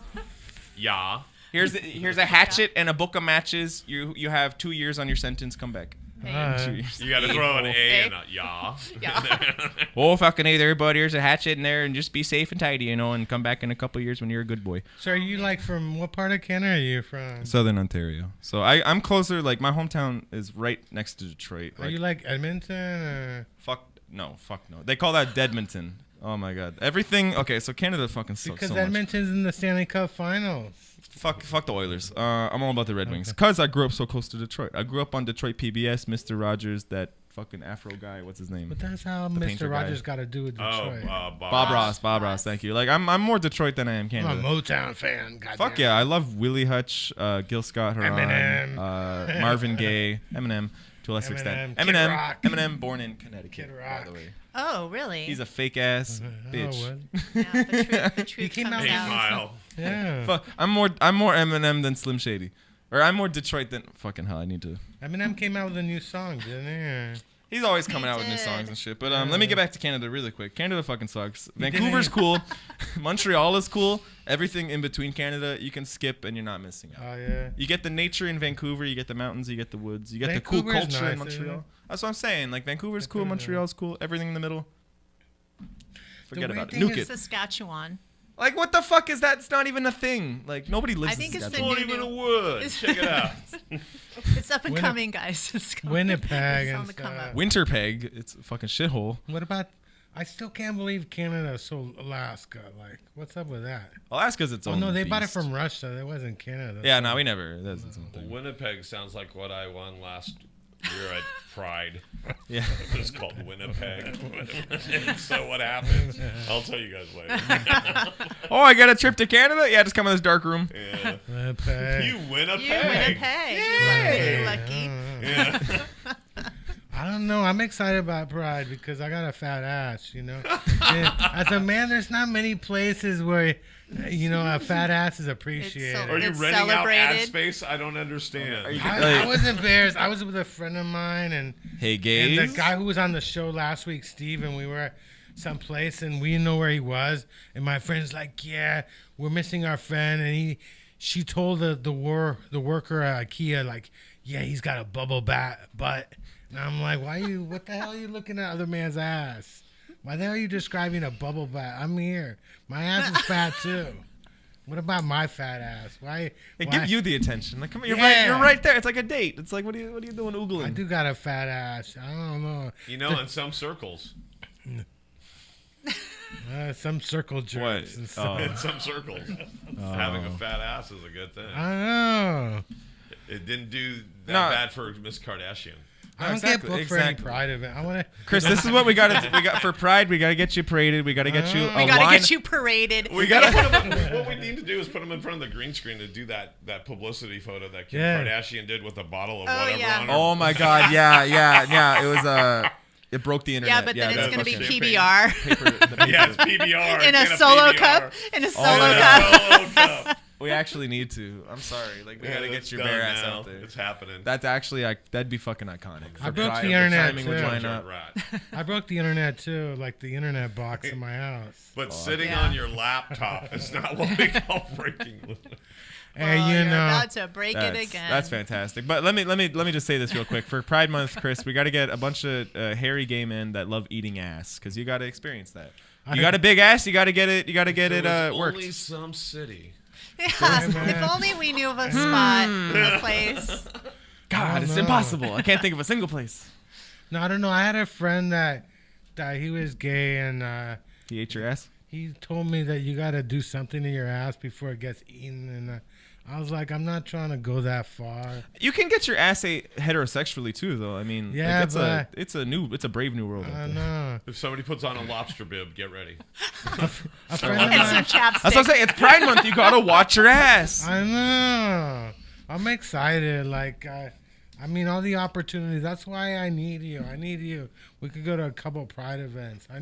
Yeah. Here's a hatchet and a book of matches. You have 2 years on your sentence. Come back. 2 years. You got to throw an A A. and a yeah. Yeah. Oh, fucking A there, bud. Here's a hatchet in there, and just be safe and tidy, and come back in a couple years when you're a good boy. So are you like from what part of Canada are you from? Southern Ontario. So I'm closer. Like my hometown is right next to Detroit. Are you like Edmonton? Or? fuck no. They call that Deadmonton. Oh my god. Everything. Okay, so Canada fucking sucks Because so much. Edmonton's in the Stanley Cup Finals. Fuck the Oilers. I'm all about the Red Wings. Cause I grew up so close to Detroit. I grew up on Detroit PBS. Mr. Rogers, that fucking Afro guy. What's his name? But that's how painter Mr. guy. Rogers got to do with Oh, Detroit. Bob Ross. Bob Ross. Thank you. Like I'm more Detroit than I am I'm Canada. a Motown fan. Goddamn. Fuck yeah, I love Willie Hutch, Gil Scott Heron, Eminem. Marvin Gaye, Eminem to a lesser extent. Eminem, Kid Eminem, Rock. Eminem, born in Connecticut. Kid By Rock. the way, Oh, really? he's a fake ass Oh, bitch. what? yeah, the truth came comes out 8 out. Mile. Yeah. Fuck, I'm more Eminem than Slim Shady, or I'm more Detroit than fucking hell. I need to. Eminem came out with a new song, didn't he? Or- He's always coming He out with new did. songs and shit. But let me get back to Canada really quick. Canada fucking sucks. Vancouver's didn't- cool. Montreal is cool. Everything in between Canada you can skip and you're not missing out. Oh yeah. You get the nature in Vancouver, you get the mountains, you get the woods, you get the cool Vancouver's culture in nice, isn't Montreal. it? That's what I'm saying. Like Vancouver's cool, Vancouver's Montreal's cool, everything in the middle. Forget weird about it. thing Nuke is it. Saskatchewan. Like, what the fuck is that? It's not even a thing. Like, nobody I listens think to it's that. the thing. Not even a word. Check it out. It's up and coming, guys. It's coming. Winnipeg It's on and the come stuff. up. Winterpeg, it's a fucking shithole. What about? I still can't believe Canada sold Alaska. Like, what's up with that? Alaska's its Oh own no, they bought it beast. from Russia. That wasn't Canada. Yeah, no, we never. That's its own thing. Winnipeg sounds like what I won last year at Pride. Yeah. It was called Winnipeg. So what happened? I'll tell you guys later. Oh, I got a trip to Canada? Yeah, just come in this dark room. Yeah. Winnipeg. You Winnipeg. You Winnipeg. Yay. You lucky. Yeah. I don't know. I'm excited about Pride because I got a fat ass, you know. And as a man, there's not many places where, you know, a fat ass is appreciated. Are you It's renting out ad celebrated. space? I don't understand. I was embarrassed. I was with a friend of mine, and Hey, gays. the guy who was on the show last week, Steve, and we were at some place, and we didn't know where he was. And my friend's like, "Yeah, we're missing our friend," and she told the worker at IKEA, like, "Yeah, he's got a bubble butt." And I'm like, what the hell are you looking at other man's ass? Why the hell are you describing a bubble butt? I'm here. My ass is fat too. What about my fat ass? Why? Give you the attention. Like, come on, Yeah. you're right there. It's like a date. It's like, what are you doing oogling? I do got a fat ass. I don't know. You know, in some circles. Some circle jerks What? and stuff. In some circles. Having a fat ass is a good thing. I know. It didn't do that No. bad for Miss Kardashian. I don't exactly, get booked for any exactly. Pride event. I want to. Chris, this is what we got for Pride. We got to get you paraded. We got to get you a We gotta line. get you paraded. We gotta put him, what we need to do is put him in front of the green screen to do that publicity photo that Kim Yeah. Kardashian did with a bottle of Oh, whatever yeah. on her. Oh my God! Yeah. It was it broke the internet. Yeah, but then it's that's gonna be fucking PBR Yeah, it's PBR. in a Get solo PBR. cup. In a solo yeah. cup. Solo cup. We actually need to. I'm sorry. Like, we Yeah, got to it's get your done bare ass now. out there. It's happening. That's actually that'd be fucking iconic. I For broke Pride, the internet, timing would too. line JunkYard up. Rat. I broke the internet too, like the internet box in my house. But sitting Yeah. on your laptop is not what we call breaking. Hey, Well, you you're know. about to break it again. That's fantastic. But let me just say this real quick. For Pride Month, Chris, we got to get a bunch of hairy gay men that love eating ass, because you got to experience that. You got a big ass, you got to get it. You got to get it worked. Only some city. Yeah, if only we knew of a spot, a place. God, it's know. impossible. I can't think of a single place. No, I don't know. I had a friend that he was gay, and He ate your ass. he told me that you got to do something to your ass before it gets eaten, and I was like, I'm not trying to go that far. You can get your ass ate heterosexually too, though. I mean, Yeah, like, it's a brave new world. I out there. know. If somebody puts on a lobster bib, get ready. A friend of And some mine. chapstick. That's what I'm saying. It's Pride Month. You gotta watch your ass. I know. I'm excited. Like, I mean, all the opportunities. That's why I need you. I need you. We could go to a couple Pride events. I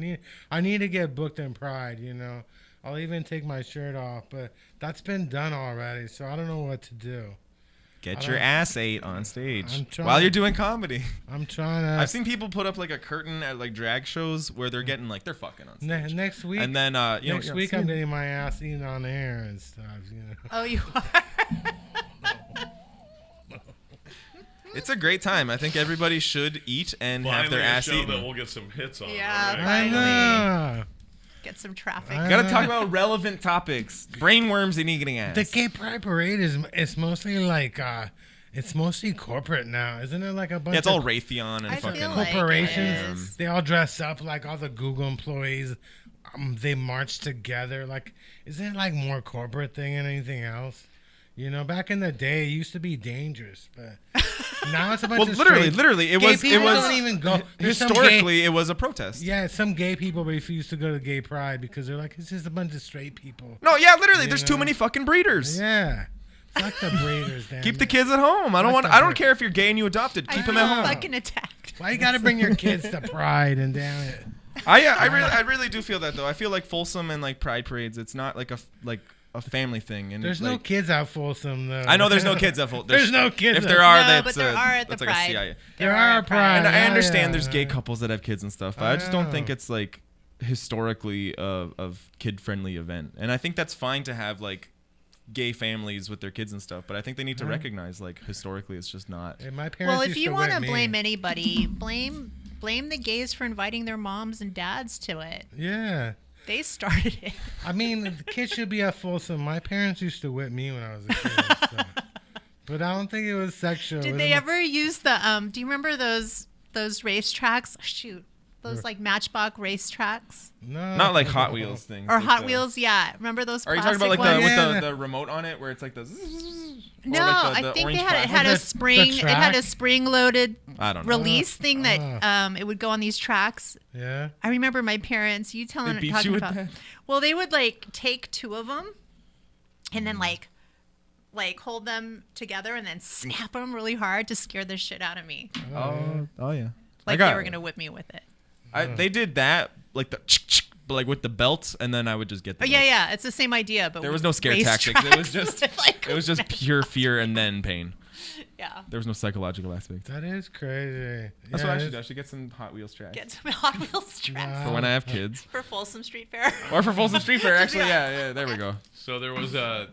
need to get booked in Pride. You know, I'll even take my shirt off, but that's been done already. So I don't know what to do. Get your ass ate on stage I'm trying. while you're doing comedy. I'm trying to. I've seen people put up like a curtain at like drag shows where they're getting like they're fucking on stage. Next week. And then next week I'm getting my ass eaten on air and stuff. You know. Oh, you are. It's a great time. I think everybody should eat and have their Finally, a ass show eaten. that we'll get some hits on. Yeah, all right? I know. Get some traffic. Gotta talk about relevant topics. Brainworms and eating ass. The Gay Pride Parade is mostly like it's mostly corporate now, isn't it? Like a bunch Yeah, it's all of Raytheon and I fucking. feel like corporations. it is. They all dress up like all the Google employees. They march together. Like, isn't it like more corporate thing than anything else? You know, back in the day, it used to be dangerous, but now it's a bunch Well, of literally, straight- literally, it gay was. It people was don't even go. There's some gay- historically, it was a protest. Yeah, some gay people refuse to go to Gay Pride because they're like, it's just a bunch of straight people. No, yeah, literally, there's You too know? many fucking breeders. Yeah. Fuck the breeders, damn Keep the it. kids at home. I don't What want. the I don't heck? care if you're gay and you adopted. I Keep feel them at home. fucking attacked. Why you gotta bring your kids to Pride and damn it? I really do feel that though. I feel like Folsom and like Pride parades. It's not like a family thing. And There's like, no kids out Folsom though. I know there's no kids at Folsom. There's no kids. If there are, No, that's but there are at the that's like a Pride. CIA. There are Pride. And I Yeah, understand yeah, there's gay yeah. couples that have kids and stuff, but I I just don't think know. it's like historically of kid friendly event. And I think that's fine to have like gay families with their kids and stuff, but I think they need to recognize like historically it's just not. And my parents Well, if used you to want whip to me. blame anybody, blame the gays for inviting their moms and dads to it. Yeah. They started it. I mean, the kids should be at Folsom. My parents used to whip me when I was a kid. So. But I don't think it was sexual. Did they ever use the do you remember those racetracks? Shoot. Those like Matchbox racetracks No. Not like Hot Wheels things. or like Hot the- Wheels, yeah. Remember those Are you plastic talking about like ones? with Yeah. the remote on it where it's like the No, like the I think orange they had it plastic? had Oh, a the spring. It had a track? spring-loaded I don't know. release thing that it would go on these tracks. Yeah. I remember my parents. You telling They beat talking you with about. that? Well, they would like take two of them, and then like hold them together and then snap them really hard to scare the shit out of me. Oh yeah. Like they were gonna whip me with it. They did that like but like with the belts, and then I would just get. Oh The yeah, belts. yeah. It's the same idea, but There was with no scare race tactics. It was tracks. just Like, it was just pure fear and then pain. yeah. There was no psychological aspect. That is crazy. That's Yeah, what I should it's- do. I should get some Hot Wheels tracks Get some Hot Wheels tracks for when I have kids, for Folsom Street Fair. or for Folsom Street Fair. Actually, yeah. There we go. So there was a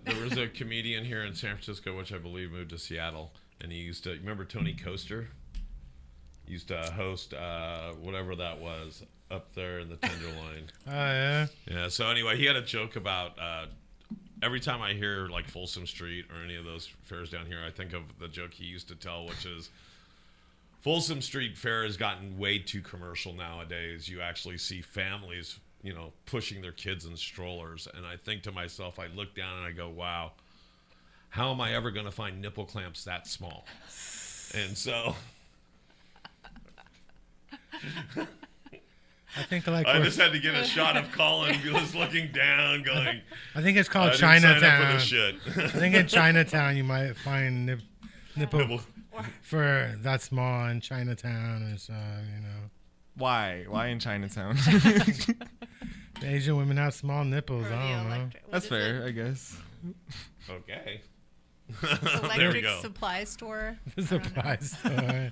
comedian here in San Francisco, which I believe moved to Seattle, and he used to remember Tony Coaster. He used to host whatever that was up there in the Tenderloin. Oh, yeah. Yeah. So anyway, he had a joke about every time I hear like Folsom Street or any of those fairs down here, I think of the joke he used to tell, which is Folsom Street Fair has gotten way too commercial nowadays. You actually see families, pushing their kids in strollers, and I think to myself, I look down and I go, wow, how am I ever going to find nipple clamps that small? And so I think like I just had to get a shot of Colin just looking down, going, I think it's I called didn't sign up for Chinatown. this shit. I think in Chinatown you might find nipple Nipple. for that small in Chinatown or so. Why? Why in Chinatown? The Asian women have small nipples. Or I the don't know. electric, what That's is fair, I guess. Okay. it? There we Electric go. supply store. The surprise store.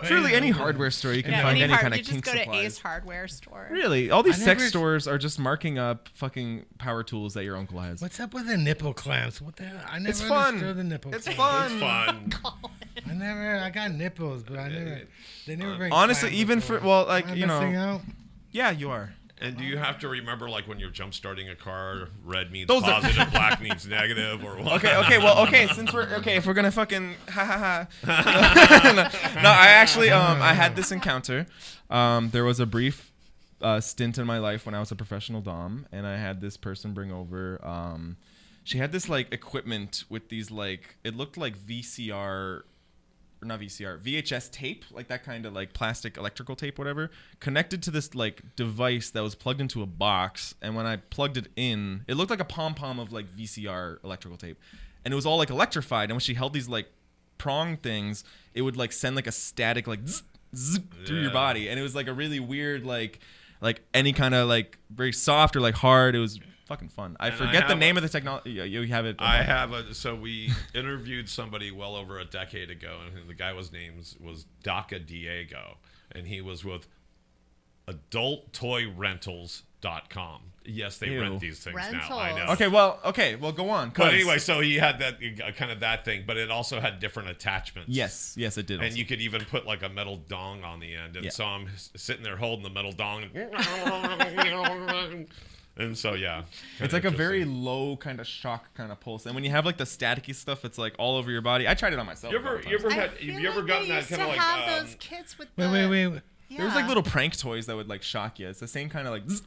Surely any hardware store you can Yeah, find any hard- kind of you just kink go to supplies. Ace Hardware store. Really, all these I sex never- stores are just marking up fucking power tools that your uncle has. What's up with the nipple clamps? What the hell? I never It's fun. understood the nipple It's clamps. fun. Fun. I got nipples, but they never bring Honestly, clamps even before. for well, Am like I you missing know, out? yeah, you are. And do you have to remember, like, when you're jump starting a car, red means Those are- positive, black means negative, or what? Okay. Since if we're gonna fucking ha. No, I actually I had this encounter. There was a brief stint in my life when I was a professional dom, and I had this person bring over. She had this like equipment with these like it looked like VHS tape, like that kind of like plastic electrical tape, whatever, connected to this like device that was plugged into a box. And when I plugged it in, it looked like a pom-pom of like VCR electrical tape. And it was all like electrified. And when she held these like prong things, it would like send like a static like zzz, zzz, through your body. And it was like a really weird like any kind of like very soft or like hard. It was fucking fun. I And I forget the have name a- of the technology. Yeah, you have it. I have so we interviewed somebody well over a decade ago, and the guy was Daca Diego, and he was with adulttoyrentals.com. Yes, they Ew. rent these things now. I know. Rentals. Okay, well, go on. But 'cause- anyway, so he had that kind of that thing, but it also had different attachments. Yes, it did. And also. you could even put like a metal dong on the end. And Yeah. so I'm sitting there holding the metal dong. And so, yeah. It's like a very interesting. low kind of shock kind of pulse. And when you have like the staticky stuff, it's like all over your body. I tried it on myself. You a couple ever times. had, I feel have you ever like gotten they that used kind of to like have those kits with Wait. Yeah. There was like little prank toys that would like shock you. It's the same kind of like, zzz.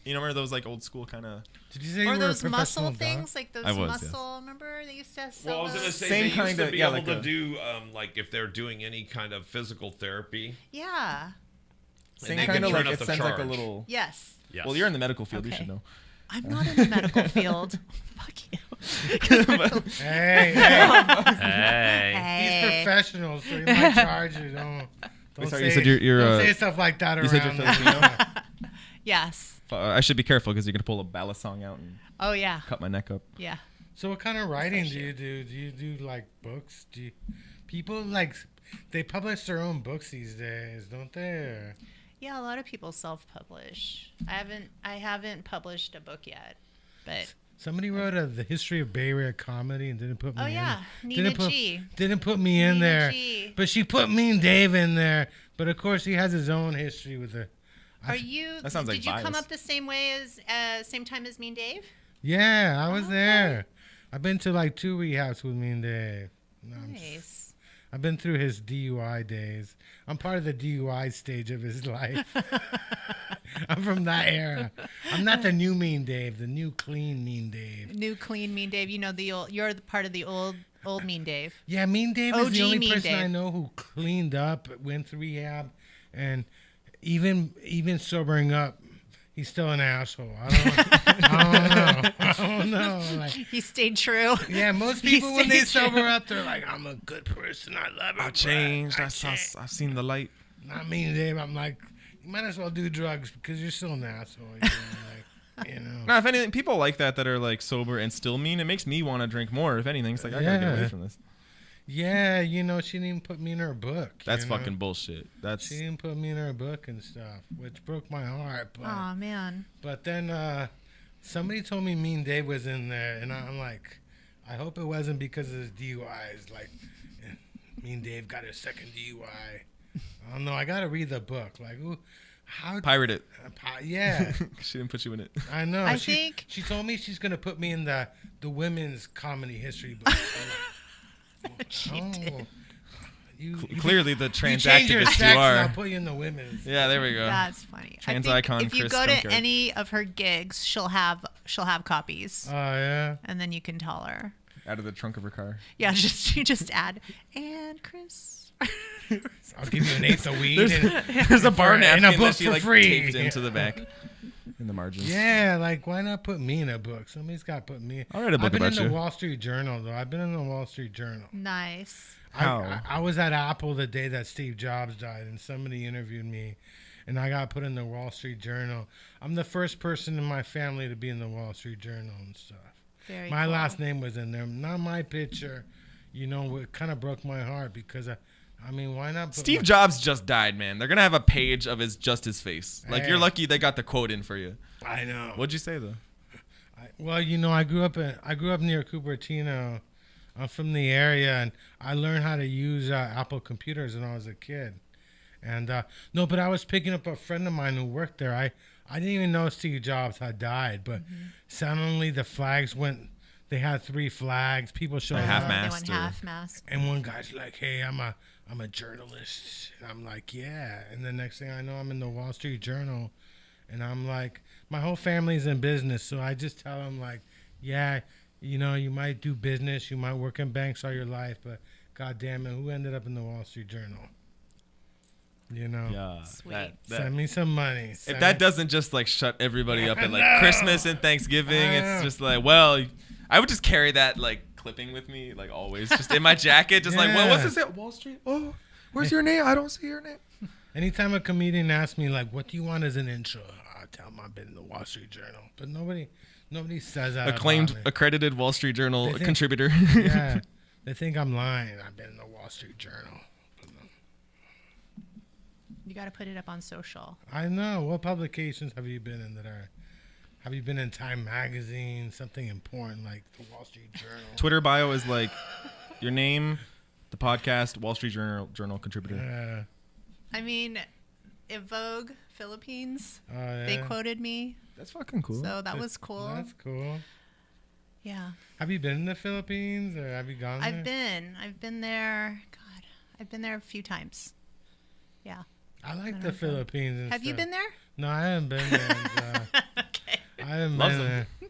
You know, remember those like old school kind of. Did you say you Or were those a muscle professional things, like those I was, muscle. Remember they used to sell Well, I was going to those? say, Same they used kinda- to be yeah, able like to a- do, like, if they're doing any kind of physical therapy. Yeah. Same they can kind of turn like up it the sends like a charge. little. Yes. Yes. Well, you're in the medical field. You Okay. should know. I'm not in the medical field. Fuck you. Hey, Hey. he's Hey. professional, so he might charge you. Don't Wait, sorry, say, you said you're, don't say stuff like that you around. said you're Filipino? Yes. I should be careful because you're gonna pull a ballad song out and Oh yeah. cut my neck up. Yeah. So what kind of writing do you do? Do you do like books? People like they publish their own books these days, don't they? Or? Yeah, a lot of people self-publish. I haven't published a book yet, but Somebody wrote the history of Bay Area comedy and didn't put me oh in. yeah, Nina Didn't put, G. Didn't put me in Nina there. G. But she put Mean Dave in there. But of course he has his own history with Are you? That sounds like Did you come bias. up the same way as same time as Mean Dave? Yeah, I was Okay. there. I've been to like 2 rehabs with me and Dave. Nice. I've been through his DUI days. I'm part of the DUI stage of his life. I'm from that era. I'm not the new Mean Dave, the new clean Mean Dave. New clean Mean Dave. You know the old. You're the part of the old Mean Dave. Yeah, Mean Dave is the OG only Mean person I Dave. know who cleaned up, went through rehab, and even sobering up, he's still an asshole. I don't know. Like, He stayed true. yeah, most He people when they stayed sober true. up, they're like, "I'm a good person. I love it. I but changed. I I've can't." seen the light. Not Mean Dave. I'm like, you might as well do drugs because you're still an asshole. You know. No, if anything, people like that are like sober and still mean. It makes me want to drink more. If anything, it's like I gotta get away Yeah. from this. Yeah, she didn't even put me in her book. That's you know? fucking bullshit. That's She didn't put me in her book and stuff, which broke my heart. But Oh man. But then somebody told me Mean Dave was in there, and I'm like, I hope it wasn't because of his DUIs. Like, Mean Dave got his second DUI. I don't know. I got to read the book. Like, ooh, how? pirate it. Yeah, She didn't put you in it. I know. I think- she told me she's gonna put me in the women's comedy history book. She Oh, did. you Clearly, the you trans change your activist sex, you and are. I'll put you in the women's. Yeah, there we go. That's funny. Trans I think icon if you Chris go to Junkyard. any of her gigs, she'll have copies, Oh yeah. and then you can tell her. Out of the trunk of her car. Yeah, you just add and Chris. I'll give you an eighth of weed. There's a bar and a napkin book that she for like free. taped into the back, in the margins. Yeah, like why not put me in a book? Somebody's got to put me. I'll write a book I've been about in you. the Wall Street Journal though. I've been in the Wall Street Journal. Nice. How? I was at Apple the day that Steve Jobs died, and somebody interviewed me, and I got put in the Wall Street Journal. I'm the first person in my family to be in the Wall Street Journal and stuff. Very My cool. last name was in there, not my picture. You know, it kind of broke my heart because I mean, why not? Put Steve Jobs just died, man. They're gonna have a page of his face. Like Hey. you're lucky they got the quote in for you. I know. What'd you say though? Well, I grew up near Cupertino. I'm from the area, and I learned how to use Apple computers when I was a kid. And no, but I was picking up a friend of mine who worked there. I didn't even know Steve Jobs had died, but suddenly the flags went. They had 3 flags. People showed half up, mast. They went Master. half mask. and one guy's like, "Hey, I'm a journalist." And I'm like, "Yeah." And the next thing I know, I'm in the Wall Street Journal, and I'm like, my whole family's in business, so I just tell them like, "Yeah, you might do business, you might work in banks all your life, but God damn it, who ended up in the Wall Street Journal? Yeah. Sweet. Send me some money." If that doesn't just like shut everybody up at like know. Christmas and Thanksgiving, I it's know. just like, well, I would just carry that like clipping with me like always, just in my jacket, just like, well, what's Yeah. this at Wall Street? Oh, where's your name? I don't see your name. Anytime a comedian asks me like, "What do you want as an intro?" I tell them I've been in the Wall Street Journal, but nobody says that. Acclaimed, about me. accredited Wall Street Journal They think- contributor. Yeah, they think I'm lying. I've been in the Wall Street Journal. You got to put it up on social. I know. What publications have you been in that are? Have you been in Time Magazine? Something important like the Wall Street Journal? Twitter bio is like your name, the podcast, Wall Street Journal contributor. Yeah. I mean, in Vogue Philippines, Oh yeah. they quoted me, That's fucking cool. so that was cool. That's cool. Yeah, Have you been in the Philippines or have you gone there? I've been there. God, I've been there a few times. Yeah. I like I the don't know. Philippines. And Have you stuff. been there? No, I haven't been there. Okay. I haven't Loves been them. there.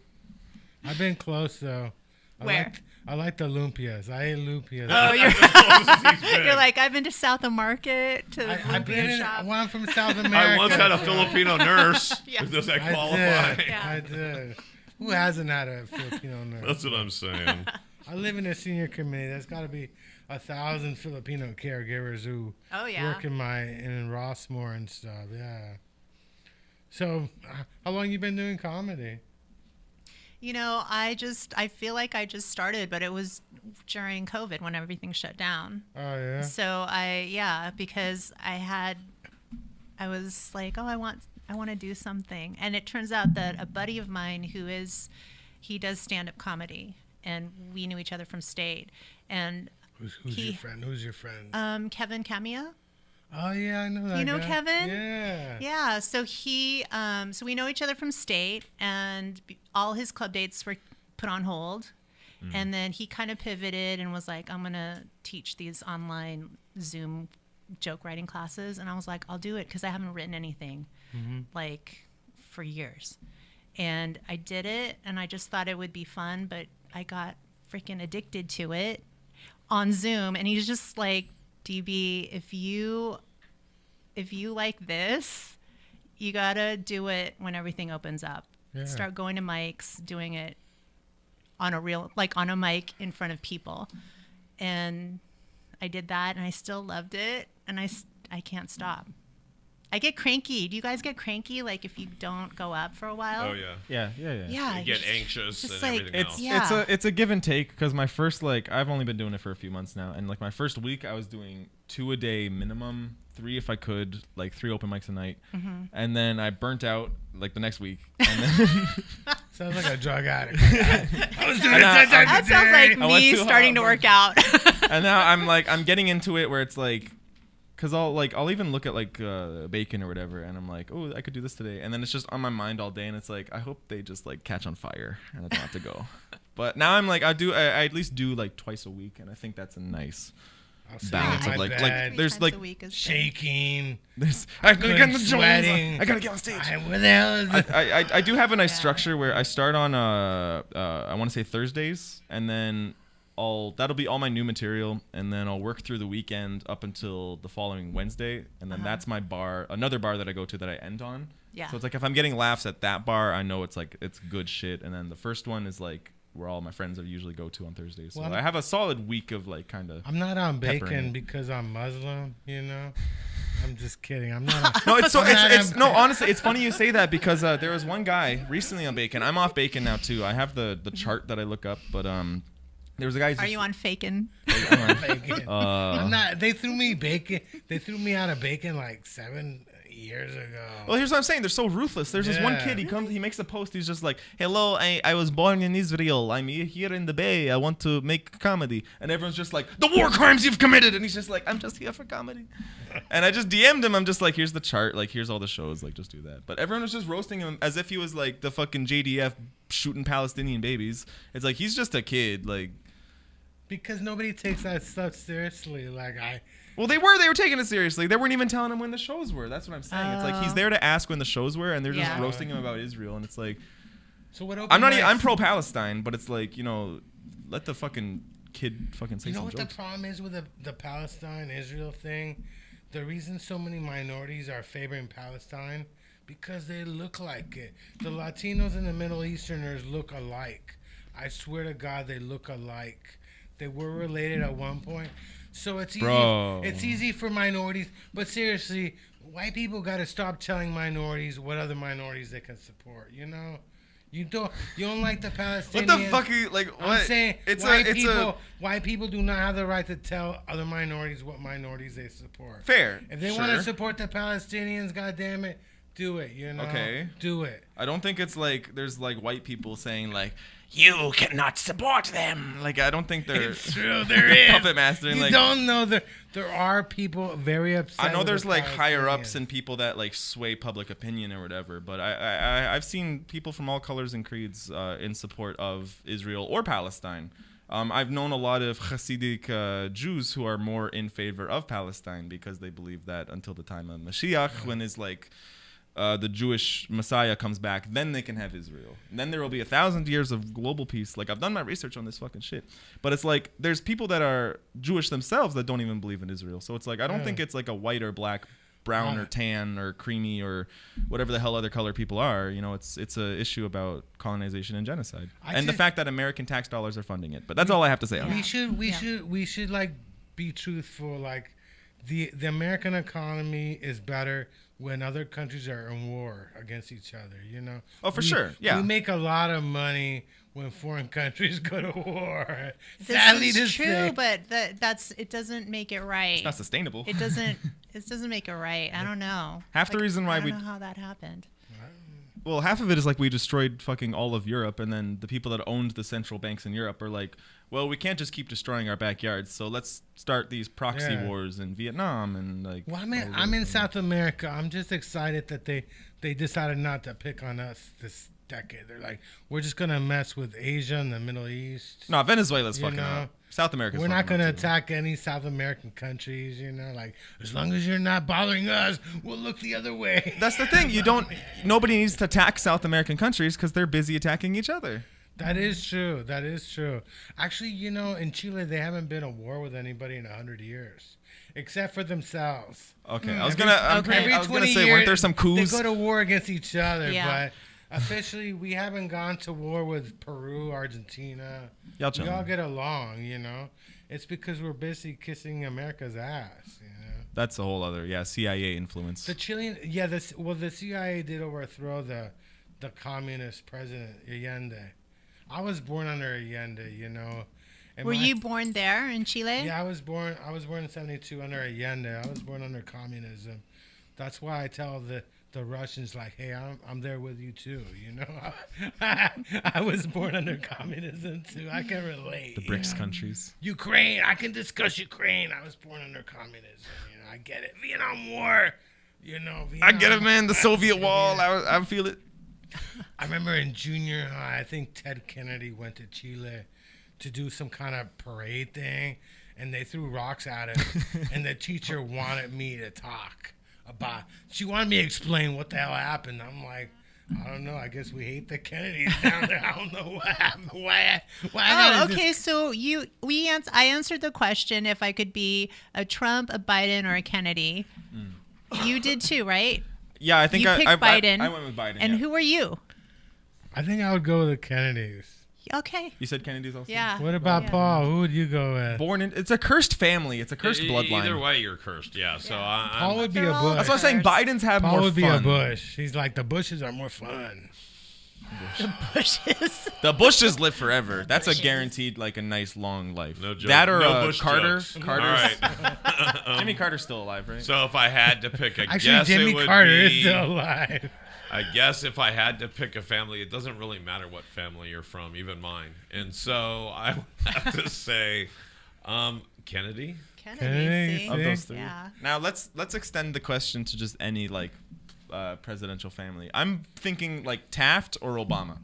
I've been close though. Where? I like the lumpias. I ate lumpias. Oh, you're, Closest he's been. you're like, I've been to South of Market, to the I've been lumpia in. shop. Well, I'm from South America. I once had a so- Filipino nurse. Yeah. Does that I qualify? did. Yeah. I did. Who hasn't had a Filipino nurse? That's what I'm saying. I live in a senior community. There's got to be 1,000 Filipino caregivers who Oh, yeah. work in Rossmore and stuff. Yeah. So, how long you been doing comedy? You know, I feel like I just started, but it was during COVID when everything shut down. Oh yeah. So because I was like, oh, I want to do something. And it turns out that a buddy of mine he does stand-up comedy, and we knew each other from state. And Who's your friend? Who's your friend? Kevin Camia. Oh yeah, I know that. You know guy. Kevin? Yeah. Yeah, so so we know each other from state, and all his club dates were put on hold. And then he kind of pivoted and was like, I'm going to teach these online Zoom joke writing classes. And I was like, I'll do it because I haven't written anything like for years. And I did it, and I just thought it would be fun, but I got freaking addicted to it on Zoom. And he's just like, DB, if you like this, you got to do it when everything opens up. Yeah. Start going to mics, doing it on a mic in front of people. And I did that, and I still loved it, and I can't stop. I get cranky. Do you guys get cranky like if you don't go up for a while? Oh yeah. Yeah. You get anxious just and like- everything else. Yeah. It's a give and take because my first I've only been doing it for a few months now, and like my first week I was doing 2 a day minimum, 3 if I could, like 3 open mics a night, and then I burnt out like the next week, and then Sounds like a drug addict. I was doing it 10 times a That sounds like I went me too starting to hard. work out. and now I'm getting into it where it's like, cause I'll even look at like bacon or whatever, and I'm like, oh, I could do this today, and then it's just on my mind all day, and it's like I hope they just like catch on fire and I don't have to go. But now I'm like I at least do like twice a week, and I think that's a nice I'll sit balance in of my like bed, 3 there's times like a week is good. shaking. I gotta get in the sweating. Jones. I gotta get on stage. Where the hell is it? I do have a nice Yeah. structure where I start on I want to say Thursdays, and then that'll be all my new material, and then I'll work through the weekend up until the following Wednesday, and then that's my another bar that I go to that I end on. Yeah. So it's like if I'm getting laughs at that bar, I know it's good shit, and then the first one is like where all my friends usually go to on Thursdays. So Well, I have a solid week of like kind of. I'm not on peppering bacon it. because I'm Muslim, you know? I'm just kidding. I'm not. No, it's I'm not- honestly, it's funny you say that because there was one guy recently on bacon. I'm off bacon now too. I have the chart that I look up, but there was a guy. Are you on Fakin? Bacon. I'm not. They threw me bacon. They threw me out of bacon like 7 years ago. Well, here's what I'm saying. They're so ruthless. There's this one Yeah. kid. He makes a post. He's just like, "Hello, I was born in Israel. I'm here in the Bay. I want to make comedy." And everyone's just like, "The war crimes you've committed." And he's just like, "I'm just here for comedy." And I just DM'd him. I'm just like, "Here's the chart. Like, here's all the shows. Like, just do that." But everyone was just roasting him as if he was like the fucking JDF shooting Palestinian babies. It's like he's just a kid. Like, Because nobody takes that stuff seriously. well, they were taking it seriously. They weren't even telling him when the shows were. That's what I'm saying. It's like he's there to ask when the shows were, and they're just Yeah. roasting him about Israel. And it's like, So what? I'm pro-Palestine, but it's like, let the fucking kid fucking say You know some what jokes. the problem is with the Palestine-Israel thing? The reason so many minorities are favoring Palestine because they look like it. The Latinos and the Middle Easterners look alike. I swear to God, they look alike. They were related at one point. So it's easy. Bro. It's easy for minorities. But seriously, white people got to stop telling minorities what other minorities they can support. You know, you don't like the Palestinians. What the fuck are you, like, what? I'm saying it's white people do not have the right to tell other minorities what minorities they support. fair. If they want to support the Palestinians, goddamn it, do it. You know. Okay. Do it. I don't think it's like, there's like white people saying like, you cannot support them. Like, I don't think they're It's true. There is. puppet mastering. You Like, don't know there are people very upset. I know with there's the like higher ups Palestinians. and people that like sway public opinion or whatever, but I've seen people from all colors and creeds in support of Israel or Palestine. I've known a lot of Hasidic Jews who are more in favor of Palestine because they believe that until the time of Mashiach, when is like the Jewish Messiah comes back, then they can have Israel. And then there will be 1,000 years of global peace. Like, I've done my research on this fucking shit. But it's like, there's people that are Jewish themselves that don't even believe in Israel. So it's like, I don't think it's like a white or black, brown or tan or creamy or whatever the hell other color people are. You know, it's a issue about colonization and genocide. And the fact that American tax dollars are funding it. But that's all I have to say on it. We should like be truthful. Like the American economy is better when other countries are in war against each other, you know. Oh, for sure. Yeah. We make a lot of money when foreign countries go to war. This Sadly is to true, say. but it doesn't make it right. It's not sustainable. It doesn't make it right. I don't know. Half the reason why I don't we- know how that happened. well, half of it is like we destroyed fucking all of Europe, and then the people that owned the central banks in Europe are like, well, we can't just keep destroying our backyards, so let's start these proxy wars in Vietnam and like. Well, I'm in South America. I'm just excited that they decided not to pick on us this decade. They're like, we're just gonna mess with Asia and the Middle East. No, Venezuela's fucking up. South America's We're not fucking gonna up too. attack any South American countries. Like as long as you're not bothering us, we'll look the other way. That's the thing. Nobody needs to attack South American countries because they're busy attacking each other. That is true. That is true. Actually, in Chile, they haven't been at war with anybody in 100 years, except for themselves. Okay, Every I was gonna 20 say, weren't there some coups? They go to war against each other, Yeah. but officially, we haven't gone to war with Peru, Argentina. Y'all We chilling. all get along, It's because we're busy kissing America's ass, That's a whole other CIA influence. The Chilean, the CIA did overthrow the communist president Allende. I was born under Allende, And Were you born there in Chile? Yeah, I was born in 72 under Allende. I was born under communism. That's why I tell the Russians, like, hey, I'm there with you too, I was born under communism too. I can relate. The BRICS countries. Ukraine, I can discuss Ukraine. I was born under communism. I get it. Vietnam War, Vietnam. I get it, man. The Soviet wall. I feel it. I remember in junior high, I think Ted Kennedy went to Chile to do some kind of parade thing, and they threw rocks at him, and the teacher wanted me to talk about. She wanted me to explain what the hell happened. I'm like, I don't know. I guess we hate the Kennedys down there. I don't know what happened. Why? Oh, okay. So I answered the question if I could be a Trump, a Biden, or a Kennedy. You did too, right? Yeah, I think You picked Biden. I went with Biden. And yeah. who are you? I think I would go with the Kennedys. Okay. You said Kennedy's also? Yeah. What about Yeah. Paul? Who would you go with? It's a cursed family. It's a cursed bloodline. Either way, you're cursed. Yeah. So Paul would be a They're all Bush. That's what I'm saying. Biden's have Paul more would be fun. a Bush. He's like, the Bushes are more fun. Bushes. The Bushes live forever. That's a guaranteed, like, a nice long life. No joke. That or No Bush Carter. jokes. Carter's. All right. Jimmy Carter's still alive, right? So if I had to pick a Actually, guess, Jimmy it would Carter be. is still alive. I guess if I had to pick a family, it doesn't really matter what family you're from, even mine. And so I would have to say Kennedy. Kennedy, See? see? Of those three. Yeah. Now let's extend the question to just any like presidential family. I'm thinking like Taft or Obama.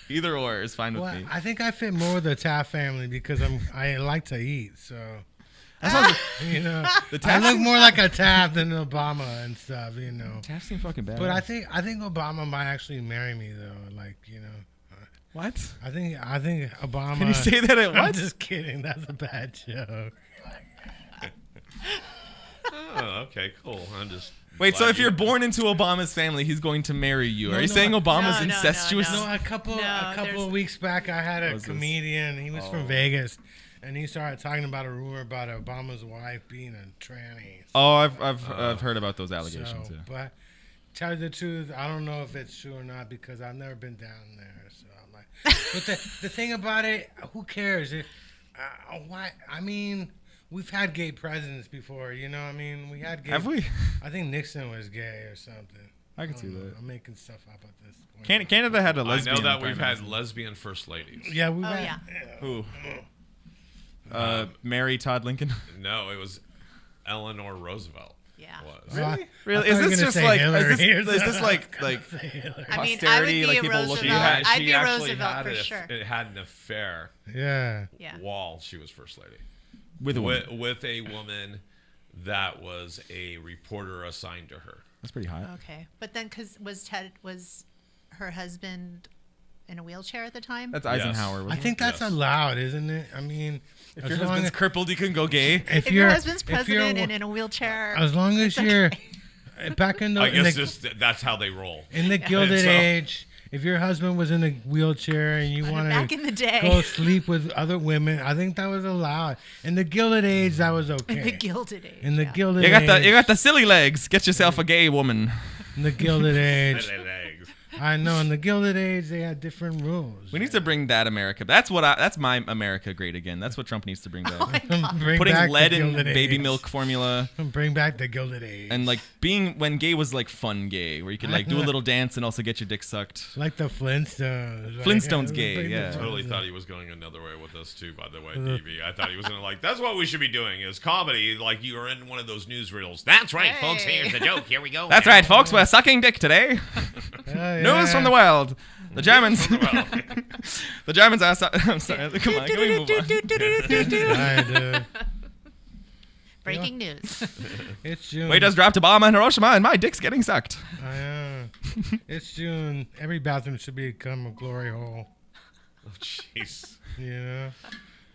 Either or is fine with Well, me. I think I fit more with the Taft family because I like to eat. So, That sounds I Taft look more like a Taft than Obama and stuff. Taft seemed fucking bad. But I think Obama might actually marry me though. Like what? I think Obama. Can you say that at I'm what? just kidding. That's a bad joke. Oh, okay, cool. I'm just. Wait, so glad if you're born into Obama's family, he's going to marry you. No, Are you no, saying Obama's No, no, incestuous? no. No, a couple there's- of weeks back, I had a What's this? comedian. He was Oh. from Vegas, and he started talking about a rumor about Obama's wife being a tranny. Oh, I've heard about those allegations. So, Yeah. but tell you the truth, I don't know if it's true or not because I've never been down there. So I'm like, but the thing about it, who cares? Why? I mean, we've had gay presidents before. We had gay. Have we? I think Nixon was gay or something. I can don't see know. that. I'm making stuff up at this point. Canada had a I lesbian. know that prime we've had minister. lesbian first ladies. Yeah, we. Oh, had, yeah. Who? Mary Todd Lincoln. No, it was Eleanor Roosevelt. Yeah. Was. Really? Really? I Is thought you were this gonna just say like? Hillary Is this or like something. I mean, I would posterity, be like a people Roosevelt. looking at- I'd be a actually Roosevelt had for it, sure. It had an affair Yeah. Yeah. while she was first lady with a woman? with a woman that was a reporter assigned to her. That's pretty hot. Okay. But then, was her husband in a wheelchair at the time? That's Yes. Eisenhower. I wasn't think that's Yes. allowed, isn't it? I mean, it? If your husband's crippled, you can go gay. if your husband's president and in a wheelchair, as long as it's you're okay. back in the I in guess the, just that's how they roll. in the Gilded So- Age, if your husband was in a wheelchair and you wanted back to in the day. go sleep with other women, I think that was allowed. In the Gilded Age, that was okay. in the Gilded Age. In the yeah. Gilded You Age, got the silly legs. Get yourself a gay woman. in the Gilded Age, Legs. things. I know. In the Gilded Age, they had different rules. We need to bring that America. That's my America great again. That's what Trump needs to bring back. Bring Putting back the lead in Gilded baby Age. milk formula. Bring back the Gilded Age. And like being when gay was like fun gay, where you could like do a little dance and also get your dick sucked. like the Flintstones. Like, Flintstones gay, bring the yeah. I totally Flintstones. thought he was going another way with us too. By the way, DB, I thought he was gonna like. That's what we should be doing is comedy. Like you are in one of those newsreels. That's right, folks. Hey. Here's the joke. Here we go. That's right, folks. We're sucking dick today. News from the world. The Germans. The Germans are. I'm sorry. Come on, can we move on? Alright, dude. Breaking news. It's June. We just dropped a bomb on Hiroshima and my dick's getting sucked. It's June. Every bathroom should become a glory hole. Oh, jeez. You know?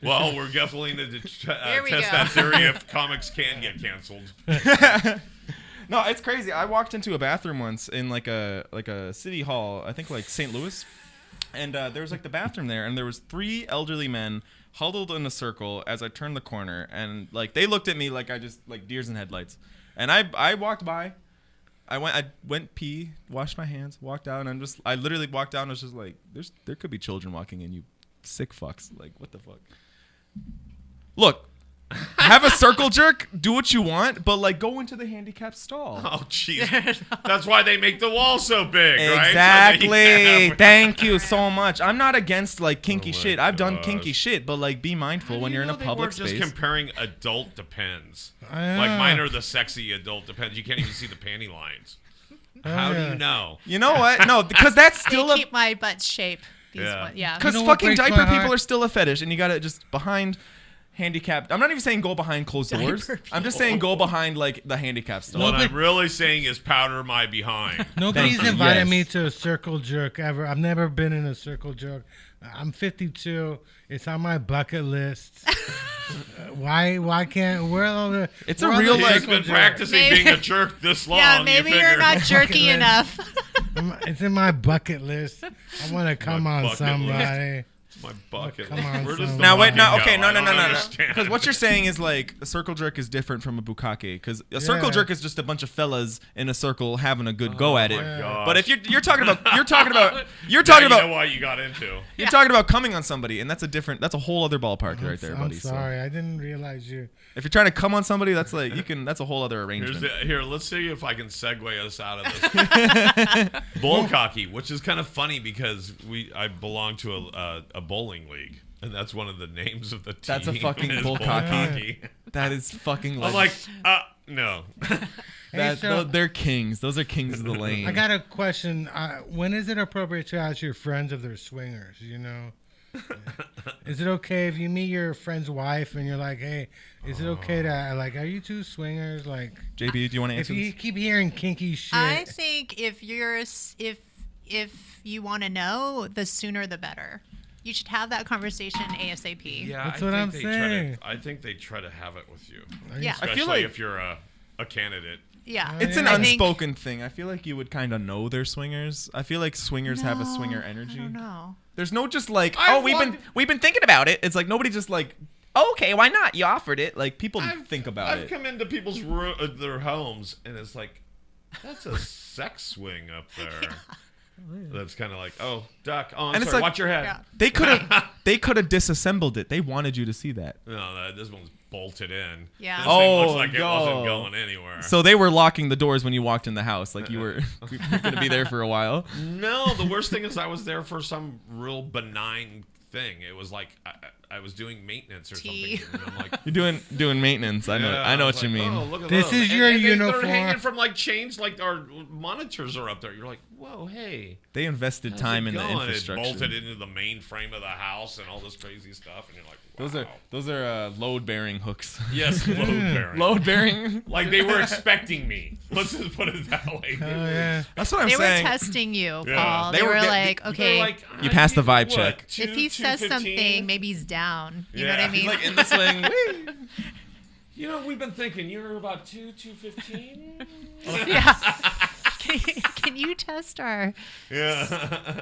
Well, we're definitely going to Here we test go. that theory if comics can get canceled. No, it's crazy. I walked into a bathroom once in like a city hall, I think like St. Louis, and there was like the bathroom there, and there was 3 elderly men huddled in a circle as I turned the corner, and like they looked at me like I just like deers in headlights, and I walked by, I went pee, washed my hands, walked out, and I literally walked down and was just like there could be children walking in, you sick fucks, like what the fuck. Look. Have a circle jerk, do what you want, but like go into the handicapped stall. Oh, jeez. That's why they make the wall so big, right? Exactly. Thank you so much. I'm not against like kinky Oh my shit. I've done gosh. kinky shit, but like be mindful when you're in a public Just space. comparing adult depends. Yeah. Like mine are the sexy adult depends. You can't even see the panty lines. How do yeah. you know? You know what? No, because that's They still keep my butt shape. These Yeah. ones. Yeah. because You know what fucking breaks my diaper heart? people are still a fetish, and you gotta just behind handicapped. I'm not even saying go behind closed doors. Diaper I'm just saying go behind like the handicapped stall. What Nobody- I'm really saying is powder my behind. Nobody's Thank you, invited yes. me to a circle jerk ever. I've never been in a circle jerk. I'm 52. It's on my bucket list. Why can't where all the? It's a where all real the life- He's circle been jerks? practicing Maybe- being a jerk this long. Yeah, maybe you you're figure. not jerky list. enough. It's in my bucket list. I want to come My on bucket somebody. My bucket. Come on, Where does son. the Now wait, bucket no, go? okay, no, I no, don't no, no, no. understand. Because what you're saying is like a circle jerk is different from a bukkake. Because a circle Yeah. jerk is just a bunch of fellas in a circle having a good go at it. Oh my gosh. But if you're talking about Now you know why you got into. you're talking about coming on somebody, and that's a whole other ballpark right there, I'm buddy. So sorry, I didn't realize you. if you're trying to come on somebody, that's like that's a whole other arrangement. Here, let's see if I can segue us out of this. Bullcocky, which is kind of funny because I belong to a bowling league, and that's one of the names of the team. That's a fucking is bullcocky. That is fucking. I'm like, no. Hey, so they're kings. Those are kings of the lane. I got a question. When is it appropriate to ask your friends if they're swingers? You know, is it okay if you meet your friend's wife and you're like, hey, is it okay to like, are you two swingers? Like, JB, do you want to if answer you this? keep hearing kinky shit, I think if you want to know, the sooner the better. You should have that conversation ASAP. Yeah, That's what I'm saying. I think they try to have it with you, Yeah. I especially feel like if you're a candidate. Yeah. it's an I think- unspoken thing. I feel like you would kind of know they're swingers. I feel like swingers have a swinger energy. I don't know. There's no just like, I've we've been thinking about it. It's like nobody just like, okay, why not? You offered it. Like people think about I've it. come into people's their homes, and it's like, that's a sex swing up there. That's kind of like, oh, duck. Oh, I'm And it's sorry. like- Watch your head. Yeah. They could have disassembled it. They wanted you to see that. No, this one's bolted in. Yeah. This Oh, thing looks like it yo. wasn't going anywhere. So they were locking the doors when you walked in the house. Like you were going to be there for a while. No, the worst thing is I was there for some real benign thing. It was like I was doing maintenance or Tea. something. And I'm like, You're doing maintenance. I know. yeah, I know was what you like, mean. Oh, look at This those. is your They're uniform. hanging from like chains, like our monitors are up there. You're like, whoa, hey. They invested how's time it in the going? infrastructure. It bolted into the main frame of the house and all this crazy stuff, and you're like, wow. Those are load bearing hooks. Yes, load bearing. Load bearing. Like they were expecting me. Let's just put it that way. oh yeah, That's what I'm They were saying. testing you, Yeah. Paul. They They were- were they- like, They're okay, like, You passed the vibe what, check. if he says 215? something, maybe he's down. You know what I Yeah. mean? Like in the swing. Whee! You know, we've been thinking you're about 215. yeah. Can you test our? Yeah.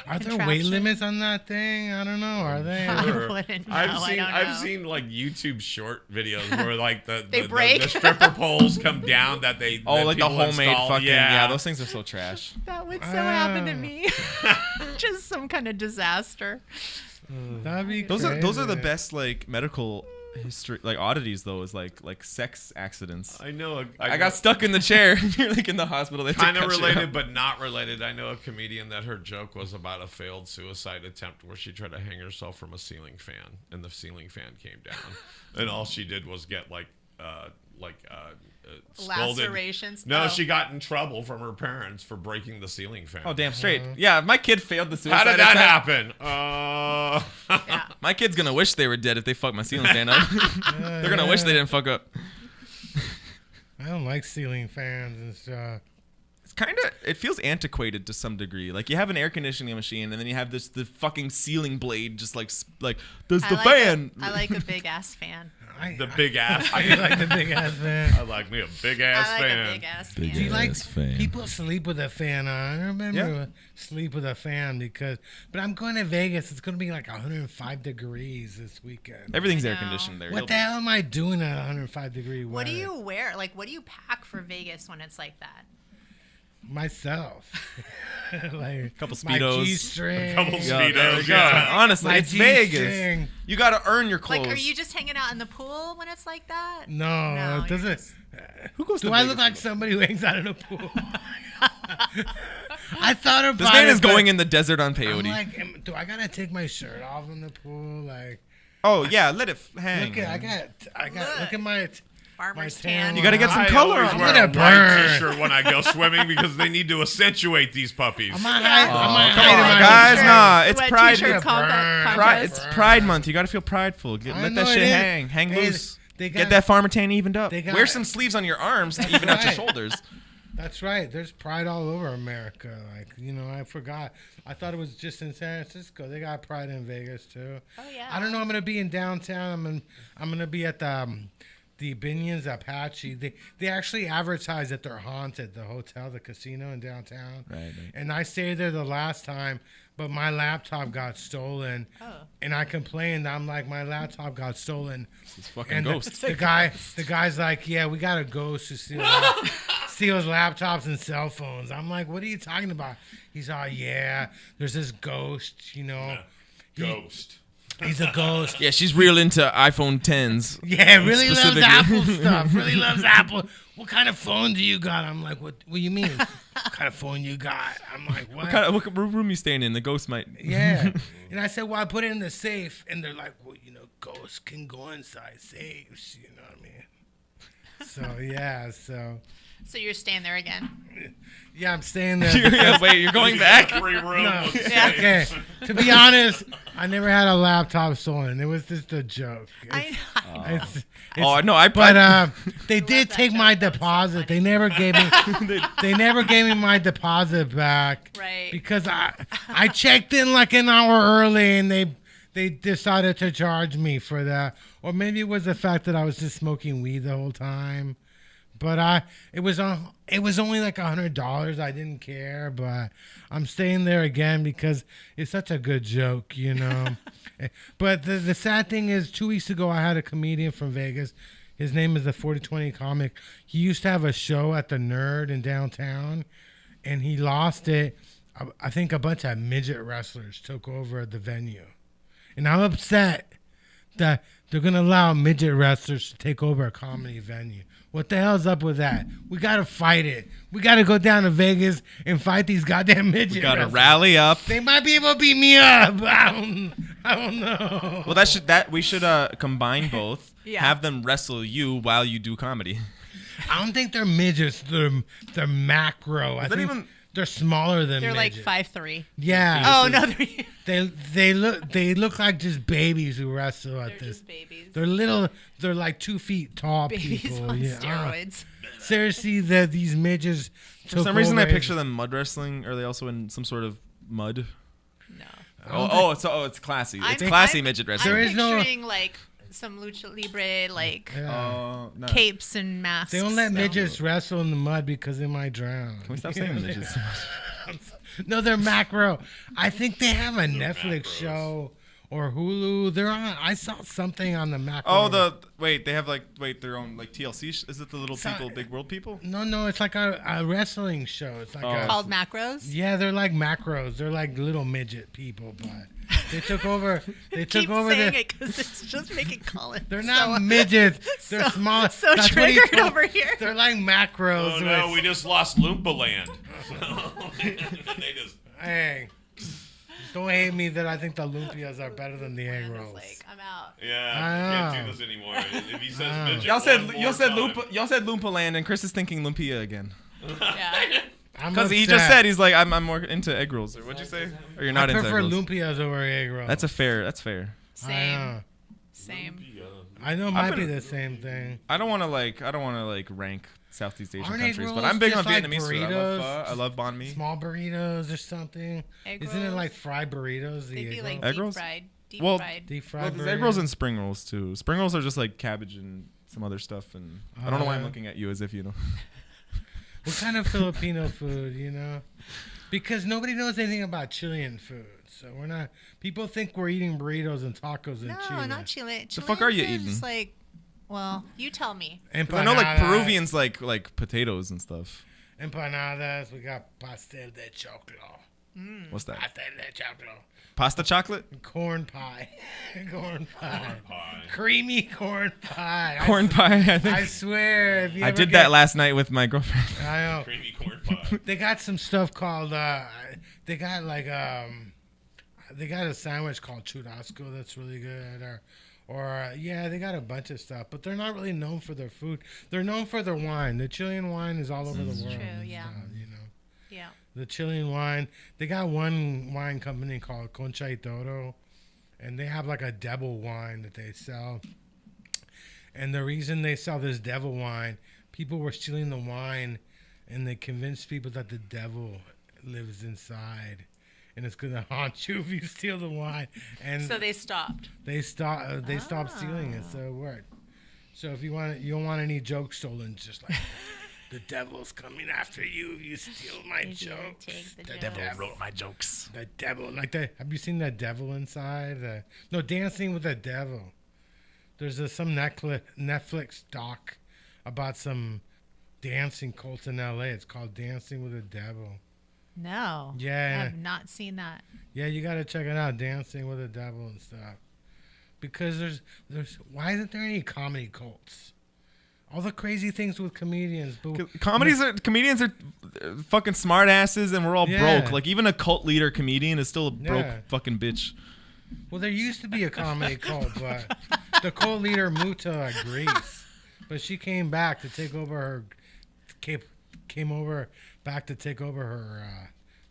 Are there weight Contraption. limits on that thing? I don't know. Are they? I Sure. wouldn't know. I've seen like YouTube short videos where like They break. the stripper poles come down that they Oh, that like the people homemade install. fucking yeah. Those things are so trash. That would so happen to Ah. me. Just some kind of disaster. That'd be Those are the crazy. best like medical history like oddities though is like sex accidents. I know. I got stuck in the chair. You're like in the hospital. They kind of cut you related, out. but not related. I know a comedian that her joke was about a failed suicide attempt where she tried to hang herself from a ceiling fan, and the ceiling fan came down, and all she did was get scolded. Lacerations. No, Oh. she got in trouble from her parents for breaking the ceiling fan. Oh damn straight. Yeah, if my kid failed the suicide How did that attempt, happen? Yeah. my kid's gonna wish they were dead if they fuck my ceiling fan up. They're gonna wish they didn't fuck up. I don't like ceiling fans and stuff. It's kind of it feels antiquated to some degree. Like you have an air conditioning machine and then you have the fucking ceiling blade just like there's the fan. I like a big ass fan. The big ass. I like the big ass fan. I like me a big ass I like fan. a big ass Big fan. Do you like Yes, fan. people sleep with a fan on? I remember Yeah. sleep with a fan but I'm going to Vegas. It's going to be like 105 degrees this weekend. Everything's I air know. conditioned there. What the hell am I doing at 105 degree weather? What do you wear? Like, what do you pack for Vegas when it's like that? Myself. Like Couple my Speedos. G-string. Couple Yeah, there you Speedos, go. yeah. Honestly, My it's Vegas. G-string. You gotta earn your clothes. Like, are you just hanging out in the pool when it's like that? No, No, it you're doesn't. just- Who goes Do to I Vegas look like for somebody who hangs out in a pool? I thought about this man is it, but going in the desert on I'm peyote. like, do I gotta take my shirt off in the pool? Like, Oh yeah, let it hang. look at, look at my. Farmer's My tan. tan You gotta get some I color always on wear I'm a gonna white burn. t-shirt when I go swimming because they need to accentuate these puppies. I'm not hiding. I'm not Come hiding on, my guys, shirt. nah, it's Wet Pride. t-shirt It's burn. Pride. contest. It's Pride Month. You gotta feel prideful. I Let know that shit it is. hang Hey, loose. they Get got- that farmer tan evened up. they got- Wear some sleeves on your arms to even out your right. shoulders. That's right. There's pride all over America. Like, I forgot. I thought it was just in San Francisco. They got pride in Vegas too. Oh, yeah. I don't know. I'm gonna be in downtown. I'm gonna be at the Binions Apache. They actually advertise that they're haunted. The hotel, the casino in downtown. Right. And I stayed there the last time, but my laptop got stolen. Oh. And I complained. I'm like, my laptop got stolen. It's fucking And ghost. the guy's like, yeah, we got a ghost who steals laptops and cell phones. I'm like, what are you talking about? He's all, yeah, there's this ghost, Ghost. He's a ghost. Yeah, she's real into iPhone 10s. Yeah, really loves Specifically. Apple stuff. Really loves Apple. What kind of phone do you got? I'm like, what do you mean? What kind of phone you got? I'm like, what? What room you staying in? The ghost might. Yeah. And I said, well, I put it in the safe. And they're like, well, ghosts can go inside safes. You know what I mean? So, yeah. So you're staying there again. Yeah, I'm staying there. Yeah, wait, you're going back? Free room. No. Yeah. Okay. To be honest, I never had a laptop stolen. It was just a joke. It's- Oh no, But they did that take joke. my That was so deposit. funny. They never gave me. They never gave me my deposit back. Right. Because I checked in like an hour early, and they decided to charge me for that. Or maybe it was the fact that I was just smoking weed the whole time. But it was only like $100. I didn't care, but I'm staying there again because it's such a good joke, But the sad thing is, 2 weeks ago I had a comedian from Vegas. His name is the 4020 comic. He used to have a show at the Nerd in downtown, and he lost it. I think a bunch of midget wrestlers took over the venue, and I'm upset that they're gonna allow midget wrestlers to take over a comedy venue. What the hell's up with that? We gotta fight it. We gotta go down to Vegas and fight these goddamn midget gotta wrestlers. rally up. They might be able to beat me up. I don't know. Well, we should combine both. Yeah. Have them wrestle you while you do comedy. I don't think they're midgets. They're macro. I that think even- they're smaller than They're like midgets. 5'3". Yeah. Oh no, They look like just babies who wrestle at they're this. just babies. They're little. They're like 2 feet tall Babies people. on yeah. steroids. Seriously, these midgets. For some reason, I picture them mud wrestling. Are they also in some sort of mud? No. Oh, it's classy. It's I'm- classy I'm- midget There wrestling. is no- picturing like some lucha libre like Yeah. No. capes and masks. They don't let so- midgets wrestle in the mud because they might drown. Can we stop saying midgets? No, they're macro. I think they have a Netflix show or Hulu. They're on. I saw something on the macro. Oh, they have their own like TLC. Is it the little So- people, big world people? No, it's like a wrestling show. It's like a, Called macros. yeah, they're like macros. They're like little midget people, but they took over. They took Keep over saying the. it because it's just making Colin. They're not so, midgets. They're so- small. so That's what he triggered told- over here. They're like macros. Oh no, with- we just lost Loompa Land. They just Hey, don't hate me that I think the lumpias are better than the egg I'm rolls. like, I'm out. yeah, I can't know. do this anymore. If he says midget, Y'all said one y'all more said time. Loompa, y'all said Loompa Land, and Chris is thinking Lumpia again. Yeah. I'm Because he just said he's like I'm more into egg rolls. Or what'd you say? Or you're not I into egg prefer rolls? lumpias over egg rolls. That's fair. That's fair. Same. Same. I know it might be been- the same thing. I don't want to rank Southeast Asian Aren't egg countries, but rolls I'm big on just like Vietnamese food. I love burritos? pho. I love banh mi. Small burritos or something. Egg Isn't it rolls? like fried burritos? The They'd be like Egg deep rolls? fried. Deep Well, fried. deep Well, fried there's egg rolls burritos? and spring rolls too. Spring rolls are just like cabbage and some other stuff, and I don't know why I'm Uh, looking at you as if you know. What kind of Filipino food, you know? Because nobody knows anything about Chilean food. So we're not. People think we're eating burritos and tacos in No, Chile. not Chile. The fuck are you Chilean food is eating? like, well, you tell me. 'Cause I know like Empanadas. Peruvians like potatoes and stuff. Empanadas. We got pastel de choclo. What's that? Pastel de choclo. Pasta chocolate? Corn pie. corn pie. Pie. Creamy corn pie. Corn pie, I think. I swear. If you I ever did get- that last night with my girlfriend. I know. Creamy corn pie. They got some stuff called they got like they got a sandwich called churrasco that's really good or yeah, they got a bunch of stuff, but they're not really known for their food. They're known for their wine. The Chilean wine is all over the world. true, and yeah. stuff, you know. Yeah. The Chilean wine, they got one wine company called Concha y Toro, and they have like a devil wine that they sell. And the reason they sell this devil wine, people were stealing the wine, and they convinced people that the devil lives inside, and it's gonna haunt you if you steal the wine. And So they stopped. they stopped stealing it, so it worked. So if you don't want any jokes stolen, just like the devil's coming after you if you steal my If you jokes. take the The jokes. devil wrote my jokes. The devil, like that. Have you seen that devil inside? No, Dancing with the Devil. There's some Netflix doc about some dancing cults in LA. It's called Dancing with the Devil. No. Yeah. I have not seen that. Yeah, you gotta check it out, Dancing with the Devil and stuff. Because there's why isn't there any comedy cults? All the crazy things with comedians, but Comedians are fucking smart asses, and we're all Yeah. broke. Like even a cult leader comedian is still a broke Yeah. fucking bitch. well, there used to be a comedy cult, but the cult leader moved to Greece, but she came back to take over her came over back to take over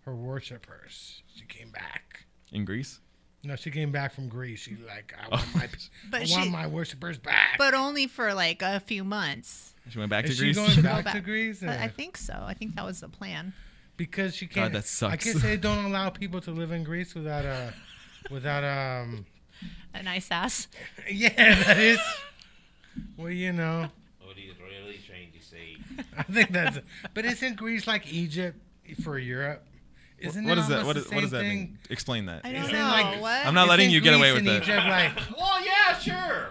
her worshipers. She came back. In Greece. No, she came back from Greece. She like I want my But I want she- my worshipers back. But only for like a few months. She went back Is to she Greece. going Go back to back. Greece? I think so. I think that was the plan. Because she can't. that sucks. I guess they don't allow people to live in Greece without A nice ass. Yeah, that is. Well, you know, What are you really trying to say? I think that's. But isn't Greece like Egypt for Europe? Isn't What it is that? almost What the does same that thing? mean? Explain that. I don't Isn't know. like- what? I'm not letting Isn't you get away Greece with and that. Egypt, like, Well, yeah, sure.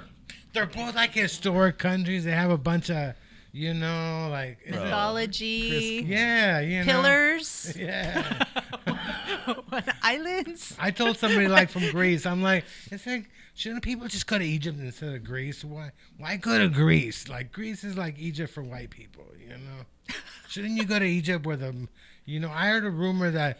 they're both like historic countries. They have a bunch of, you know, like Mythology. yeah, you know, Pillars. Yeah. Islands. I told somebody like from Greece, I'm like, shouldn't people just go to Egypt instead of Greece? Why go to Greece? Like Greece is like Egypt for white people, you know. Shouldn't you go to Egypt where I heard a rumor that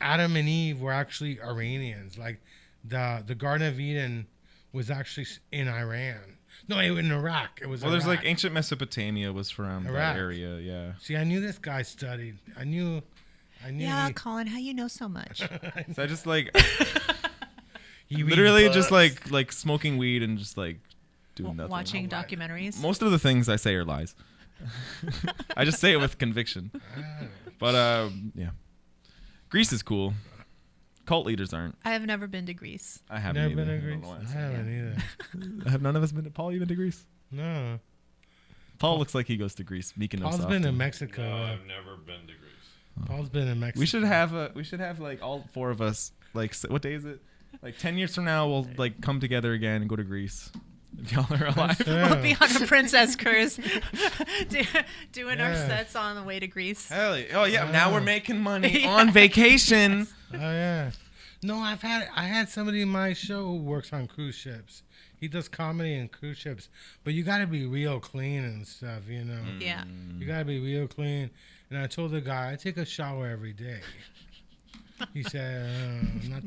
Adam and Eve were actually Iranians. Like the Garden of Eden was actually in Iran. No, it was in Iraq. It was. Well, there's Iraq. like ancient Mesopotamia was from Iraq. that area. Yeah. See, I knew this guy studied. I knew. Yeah, Colin, how you know so much? So I just like he reads literally just books. like smoking weed and just like doing nothing. Watching documentaries. Most of the things I say are lies. I just say it with conviction. But yeah, Greece is cool. Cult leaders aren't. I have never been to Greece. I haven't Never either. been to I don't Greece. know why I I said haven't either. that. Have none of us been to Paul? You been to Greece? No. Paul looks like he goes to Greece. Mykonos Paul's often. been to Mexico. No, I've never been to Greece. Paul's been in Mexico. We should have like all 4 of us. Like what day is it? Like 10 years from now, we'll like come together again and go to Greece. If y'all are alive. We'll be on a princess cruise, doing our Yeah. sets on the way to Greece. Hell yeah. Oh yeah. Now we're making money Yeah. on vacation. Oh yeah. No, I had somebody in my show who works on cruise ships. He does comedy and cruise ships, but you got to be real clean and stuff, you know. Yeah. You got to be real clean. And I told the guy, I take a shower every day. He said,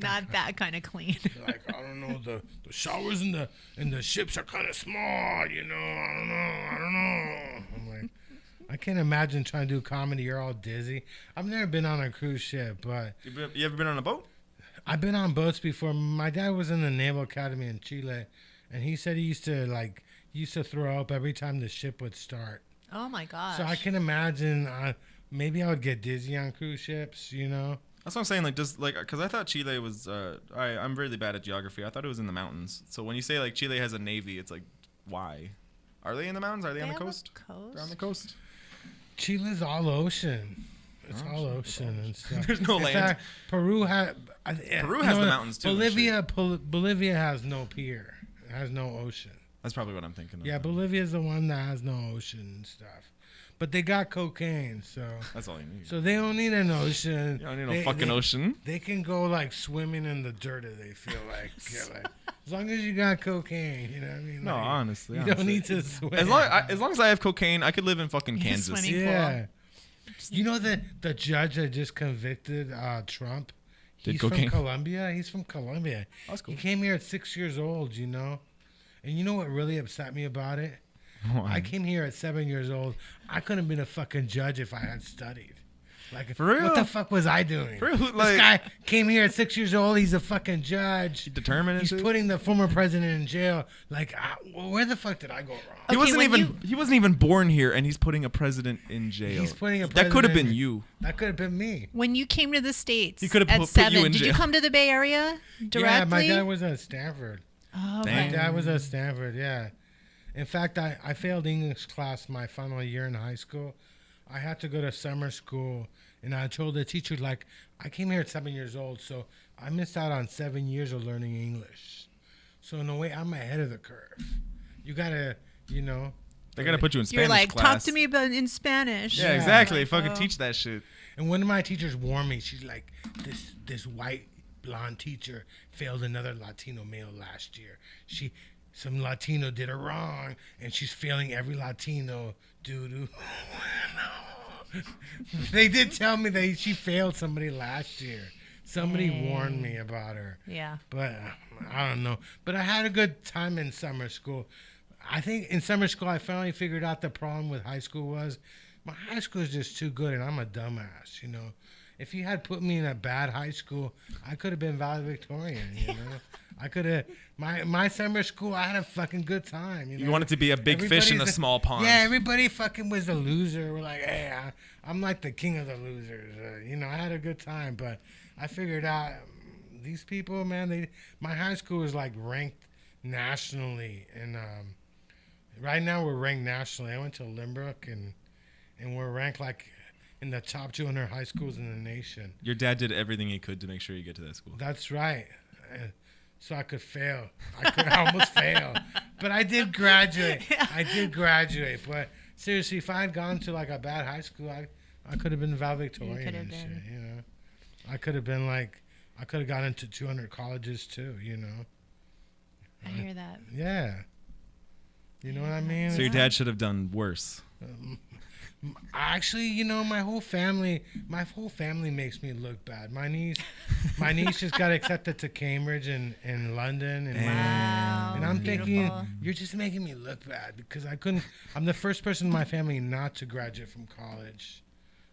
Not that kind of clean. Like, I don't know, the showers in the ships are kind of small, you know. I don't know. I'm like, I can't imagine trying to do comedy. You're all dizzy. I've never been on a cruise ship, but You ever been on a boat? I've been on boats before. My dad was in the Naval Academy in Chile, and he said he used to throw up every time the ship would start. Oh my gosh. So I can imagine maybe I would get dizzy on cruise ships, you know. That's what I'm saying. Like, because I thought Chile was. I'm really bad at geography. I thought it was in the mountains. So when you say like Chile has a navy, it's like, why? Are they in the mountains? Are they on the have a coast? coast? They're on the coast. Chile's all ocean. It's all shit. ocean and stuff. There's no In land. fact, Peru has the mountains, too, and Bolivia has no pier. It has no ocean. That's probably what I'm thinking of. Yeah, Bolivia's the one that has no ocean and stuff. But they got cocaine, so That's all you need. so they don't need an ocean. You don't need no fucking ocean. They can go like swimming in the dirt if they feel like. Yeah, like as long as you got cocaine, you know what I mean? No, Like, honestly. you don't need to swim. As long as I have cocaine, I could live in fucking Yeah, Kansas. swimming. Yeah. You know the judge that just convicted Trump? Did He's cocaine? from Colombia. He's from Colombia. That's cool. He came here at 6 years old, you know? And you know what really upset me about it? I came here at 7 years old. I couldn't have been a fucking judge if I had studied. Like, For real? what the fuck was I doing? For real? This Like- guy came here at 6 years old. He's a fucking judge. Determined and He's shit? putting the former president in jail. Like, where the fuck did I go wrong? He Okay, wasn't when even even born here, and he's putting a president in jail. He's putting a That could have president- been you. That could have been me. When you came to the States He could have at put you 7, in did you jail. come to the Bay Area directly? Yeah, my dad was at Stanford. Oh, Damn. My dad was at Stanford, yeah. In fact, I failed English class my final year in high school. I had to go to summer school, and I told the teacher, like, I came here at 7 years old, so I missed out on 7 years of learning English. So in a way, I'm ahead of the curve. You gotta, you know. They gotta put you in Spanish You're like, class. talk to me about in Spanish. Yeah, Yeah. exactly. Like, Fucking oh. teach that shit. And one of my teachers warned me. She's like, this white blonde teacher failed another Latino male last year. Some Latino did her wrong, and she's failing every Latino doo-doo. They did tell me that she failed somebody last year. Somebody warned me about her. Yeah. But I don't know. But I had a good time in summer school. I think in summer school I finally figured out the problem with high school was my high school is just too good and I'm a dumbass, you know. If you had put me in a bad high school, I could have been valedictorian, you know. I could have my summer school. I had a fucking good time. You wanted to be a big fish in a Everybody's small pond. Yeah, everybody fucking was a loser. We're like, hey, I'm like the king of the losers. You know, I had a good time, but I figured out these people, man. My high school was like ranked nationally, and right now we're ranked nationally. I went to Limbrook, and we're ranked like in the top 200 high schools in the nation. Your dad did everything he could to make sure you get to that school. That's right. So I could fail. I almost fail. But I did graduate. I did graduate. But seriously, if I had gone to like a bad high school, I could have been valedictorian You could have and shit, been. you know. I could have been like, I could have got into 200 colleges too, you know. I hear that. Yeah. You know what I mean? So your dad should have done worse. Actually, you know, my whole family makes me look bad. My niece just got accepted to Cambridge in London, and Wow. and I'm thinking beautiful. you're just making me look bad because I'm the first person in my family not to graduate from college.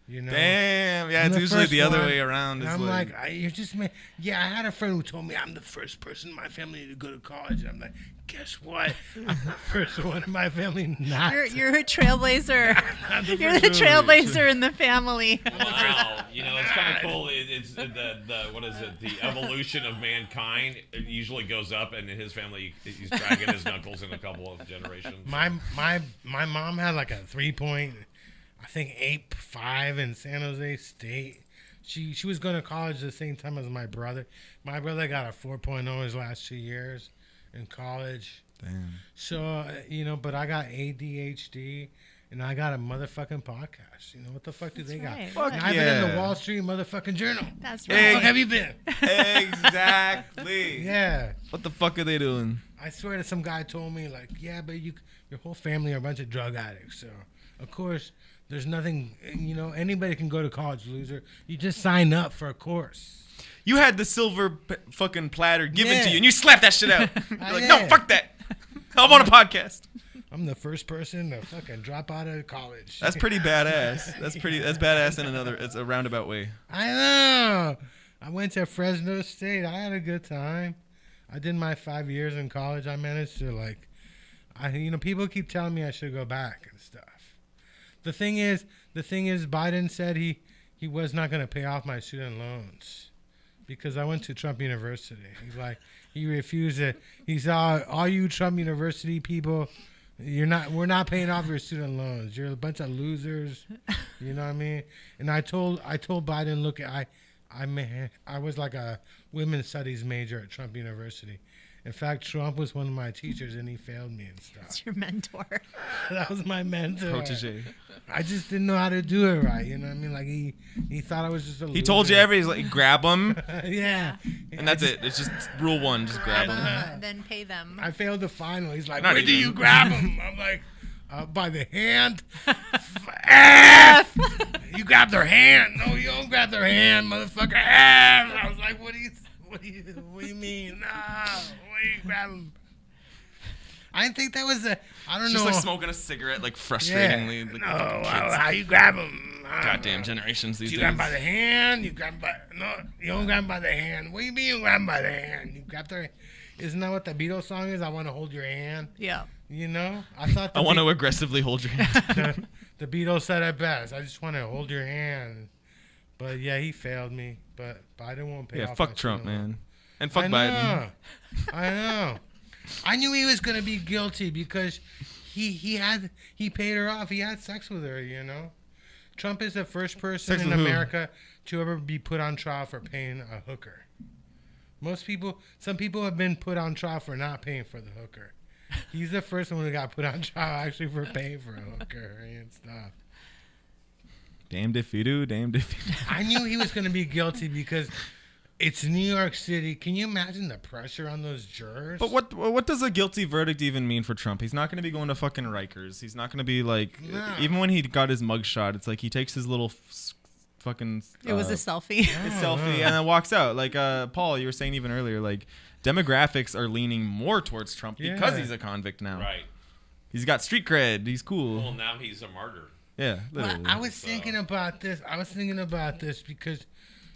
You know. Damn. Yeah, I'm it's the usually first the other one, way around. And It's I'm like, you're just yeah. I had a friend who told me I'm the first person in my family to go to college. And I'm like, guess what? I'm the first one in my family not. You're a trailblazer. I'm the You're the first- trailblazer in the family. Wow, you know, it's kind of cool. it's the what is it? The evolution of mankind it usually goes up, and in his family, he's dragging his knuckles in a couple of generations. My mom had like a 3.8 5 in San Jose State. She was going to college the same time as my brother. My brother got a 4.0 his last 2 years in college. Damn. So, but I got ADHD and I got a motherfucking podcast. What the fuck do they got? right. Fuck And I've been in the yeah. Wall Street motherfucking Journal. That's Where the right. fuck have you been? Exactly. Yeah. What the fuck are they doing? I swear to some guy told me, like, yeah, but your whole family are a bunch of drug addicts. So, of course, there's nothing, anybody can go to college, loser. You just sign up for a course. You had the silver fucking platter given Yeah. to you, and you slapped that shit out. You're like, Yeah. no, fuck that. I'm on a podcast. I'm the first person to fucking drop out of college. That's pretty badass. That's badass in it's a roundabout way. I know. I went to Fresno State. I had a good time. I did my 5 years in college. I managed to people keep telling me I should go back and stuff. The thing is, Biden said he was not going to pay off my student loans because I went to Trump University. He's like, he refused it. He saw all you Trump University people. We're not paying off your student loans. You're a bunch of losers. You know what I mean? And I told Biden, look, I was like a women's studies major at Trump University. In fact, Trump was one of my teachers, and he failed me and stuff. That's your mentor. That was my mentor. Protege. I just didn't know how to do it right. You know what I mean? Like he thought I was just a loser. He told you he's like, grab them, Yeah. and that's it. It's just rule one, just grab them. Then pay them. I failed the final. He's like, Not where do even. you grab him? I'm like, by the hand. F. You grab their hand. No, you don't grab their hand, motherfucker. F. I was like, what do you mean? No, where do you grab him? I didn't think that was I don't Just know. like smoking a cigarette, like Yeah. frustratingly. Like, No, fucking kids. how you grab him? Goddamn generations these You days. grab him by the hand. You grab him by you don't grab him by the hand. What do you mean you grab him by the hand? You grab their. Isn't that what the Beatles song is? I want to hold your hand. Yeah. I thought. I want to aggressively hold your hand. The Beatles said it best. I just want to hold your hand. But yeah, he failed me. But Biden won't pay Yeah, off. fuck my Trump, student loan. man. And fuck I Biden. know. I know. I knew he was gonna be guilty because he paid her off. He had sex with her. Trump is the first person Sex in with who? America to ever be put on trial for paying a hooker. Some people have been put on trial for not paying for the hooker. He's the first one who got put on trial actually for paying for a hooker and stuff. Damned if you do, damned if you do. I knew he was going to be guilty because it's New York City. Can you imagine the pressure on those jurors? But what does a guilty verdict even mean for Trump? He's not going to be going to fucking Rikers. He's not going to be like, No. even when he got his mugshot, it's like he takes his little fucking It was a selfie. his selfie and then walks out. Like Paul, you were saying even earlier, like demographics are leaning more towards Trump because Yeah. he's a convict now. Right. He's got street cred. He's cool. Well, now he's a martyr. Yeah, Well, literally. I was thinking about this. Because,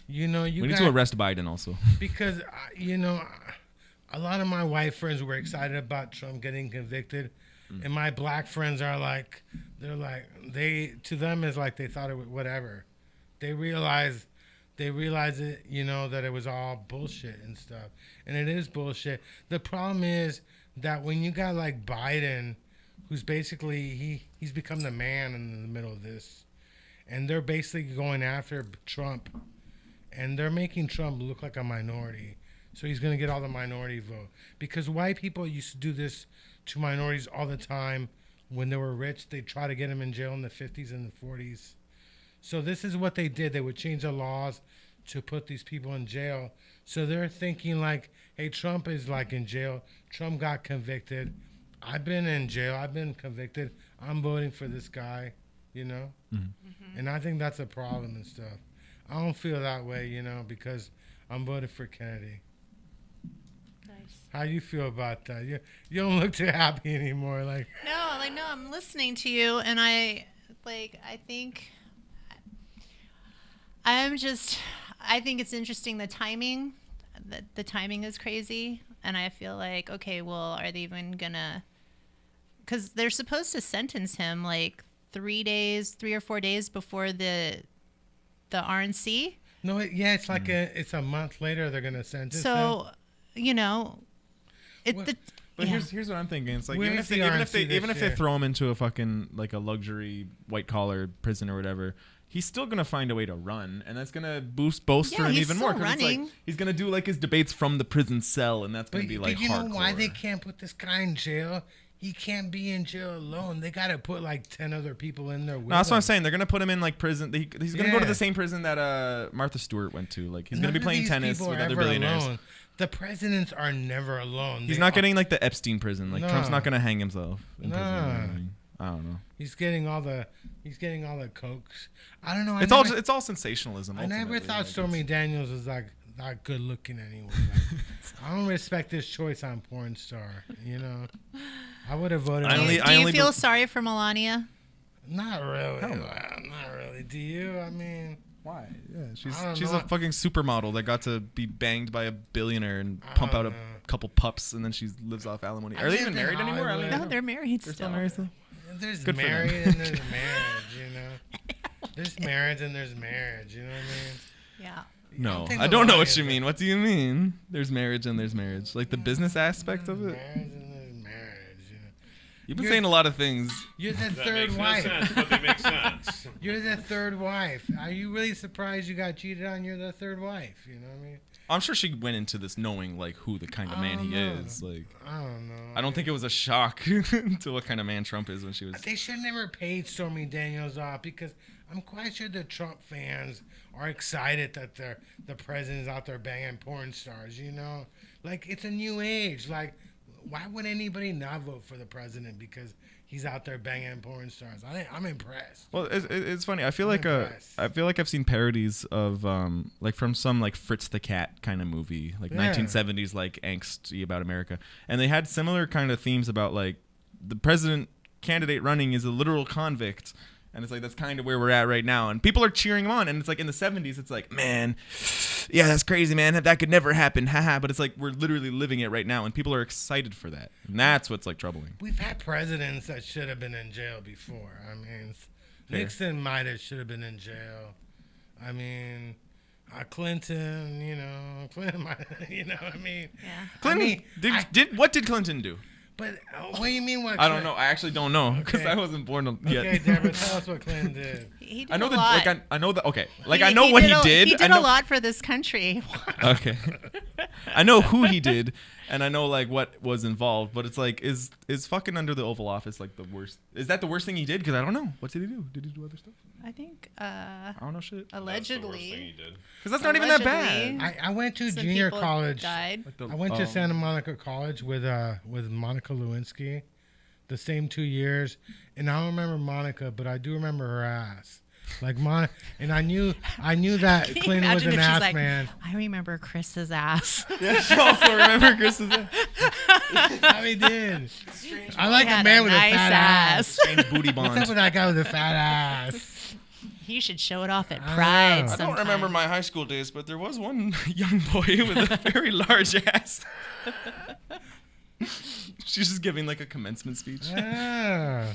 we need to arrest Biden also. because a lot of my white friends were excited about Trump getting convicted, and my black friends are like, to them is like they thought it was whatever. They realize it, that it was all bullshit and stuff, and it is bullshit. The problem is that when you got like Biden, who's basically he's become the man in the middle of this, and they're basically going after Trump. And they're making Trump look like a minority. So he's going to get all the minority vote. Because white people used to do this to minorities all the time. When they were rich, they'd try to get them in jail in the 50s and the 40s. So this is what they did. They would change the laws to put these people in jail. So they're thinking like, hey, Trump is like in jail. Trump got convicted. I've been in jail. I've been convicted. I'm voting for this guy, And I think that's a problem and stuff. I don't feel that way, because I'm voting for Kennedy. Nice. How you feel about that? You don't look too happy anymore. Like, No, I'm listening to you, and I think I think it's interesting the timing. The timing is crazy, and I feel like, okay, well, are they even gonna? Because they're supposed to sentence him like 3 or 4 days before the RNC. No, it's like it's a month later they're gonna sentence him. So, you know, What- But yeah. here's what I'm thinking. It's like Where even is if the they RNC this throw him into a fucking like a luxury white collar prison or whatever, he's still gonna find a way to run, and that's gonna bolster Yeah, him he's even more. still 'Cause it's like, running. he's gonna do like his debates from the prison cell, and that's gonna But, be like but you know why hardcore. they can't put this guy in jail? He can't be in jail alone. They gotta put like 10 other people in there with No, that's what him. I'm saying. They're gonna put him in like prison. He's gonna go to Yeah. the same prison that Martha Stewart went to. Like he's gonna None be of playing these tennis people with are other ever billionaires. alone. The presidents are never alone. He's They not all- getting like the Epstein prison. Like Trump's No. not gonna hang himself in prison. or No. anything. I don't know. He's getting all the cokes. I don't know. It's all sensationalism. I never ultimately. thought Like, Stormy Daniels was like that good looking anyway. Like, I don't respect this choice on porn star. You know, I would have voted. I on only- it. Do you only feel bel- sorry for Melania? Not really. Hell no. Not really. Do you? I mean, Why? Yeah, I don't she's know. a fucking supermodel that got to be banged by a billionaire and I pump don't out a know. couple pups, and then she lives off alimony. I Are they lived even in married anymore? I Hollywood. don't No, know. they're married They're still. still married still. there's Good for them. married and there's marriage. You know, there's marriage and there's marriage. You know what I mean? Yeah. No, think I don't know what Melania's you a- mean. What do you mean? There's marriage and there's marriage. Like the business aspect of it. Marriage and there's marriage. You know, You've been You're- saying a lot of things. you're the That third makes no wife. sense, but they make sense. You're the third wife. Are you really surprised you got cheated on? You're the third wife. You know what I mean? I'm sure she went into this knowing like who the kind of man he know. is. Like I don't know. I don't think it was a shock to what kind of man Trump is when she was. They should never paid Stormy Daniels off because I'm quite sure the Trump fans are excited that the president's out there banging porn stars. You know, like it's a new age. Like, why would anybody not vote for the president because he's out there banging porn stars? I'm impressed. Well, it's funny. I feel like impressed. I've seen parodies of like from some like Fritz the Cat kind of movie, like Yeah. 1970s like angsty about America, and they had similar kind of themes about like the president candidate running is a literal convict. And it's like, that's kind of where we're at right now. And people are cheering him on. And it's like in the 70s, it's like, man, yeah, that's crazy, man. That could never happen. Haha. But it's like, we're literally living it right now. And people are excited for that. And that's what's like troubling. We've had presidents that should have been in jail before. I mean, Fair. Nixon should have been in jail. I mean, Clinton, Clinton might, I mean. Yeah. Clinton, what did Clinton do? But what do you mean what I don't know. I actually don't know because Okay. I wasn't born yet. Okay, Deborah, tell us what Clinton did. He did I know a that. lot. Like I know that. Okay. Like I know what he did. He I did know, a lot for this country. Okay. I know who he did, and I know like what was involved. But it's like, is fucking under the Oval Office like the worst? Is that the worst thing he did? Because I don't know. What did he do? Did he do other stuff? I think I don't know shit. That's the worst thing he allegedly. did. Because that's not even that Allegedly. bad. I went to Some junior people college. died. Like the- I went oh. to Santa Monica College with Monica Lewinsky, the same 2 years, and I don't remember Monica, but I do remember her ass. Like and I knew that Can you Clinton was imagine an if she's ass like, man. I remember Chris's ass. Yeah, she also remember Chris's. I mean, did. I like He a had man with nice a fat ass. Strange booty What's up bond. with that guy with a fat ass? He should show it off at I Pride. know. I don't remember sometime. my high school days, but there was one young boy with a very large ass. She's just giving like a commencement speech. Ah,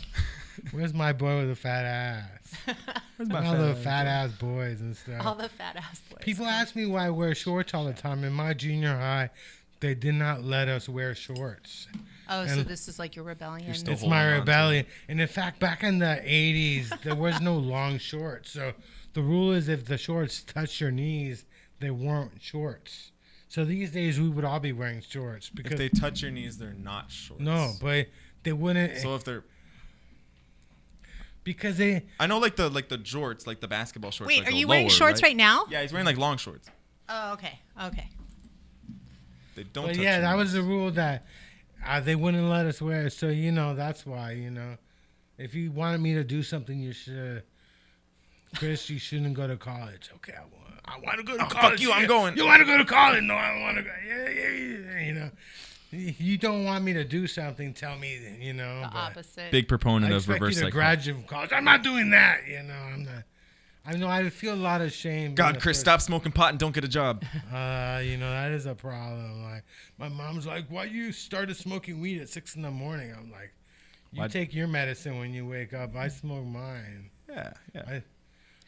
where's my boy with a fat ass? Where's All the fat ass boys and stuff. All the fat ass boys. People ask me why I wear shorts all the time. In my junior high, they did not let us wear shorts. Oh, so and- this is like your rebellion. still- It's holding my on to rebellion. And in fact, back in the 80s, there was no long shorts. So the rule is if the shorts touch your knees, they weren't shorts. So these days, we would all be wearing shorts. If Because they touch your knees, they're not shorts. no, but they wouldn't. So if they're, because they. I know like the jorts, like the basketball shorts. Wait, like, are go you wearing lower, shorts right now? Yeah, he's wearing like long shorts. Oh, okay. Okay. They don't. But touch yeah, your that was knees. the rule that they wouldn't let us wear. So, that's why, if you wanted me to do something, you should. Chris, you shouldn't go to college. Okay, I want to go to Oh, college. fuck you, I'm going. You want to go to college? No, I don't want to go. Yeah. You don't want me to do something, tell me, The but opposite. Big proponent I of expect you reverse to psychology. graduate from college. I'm not doing that. I'm not. I know I feel a lot of shame. being God, the Chris, first- stop smoking pot and don't get a job. that is a problem. Like my mom's like, "Why you started smoking weed at 6 a.m?" I'm like, "You Why- take your medicine when you wake up. I smoke mine." Yeah, yeah.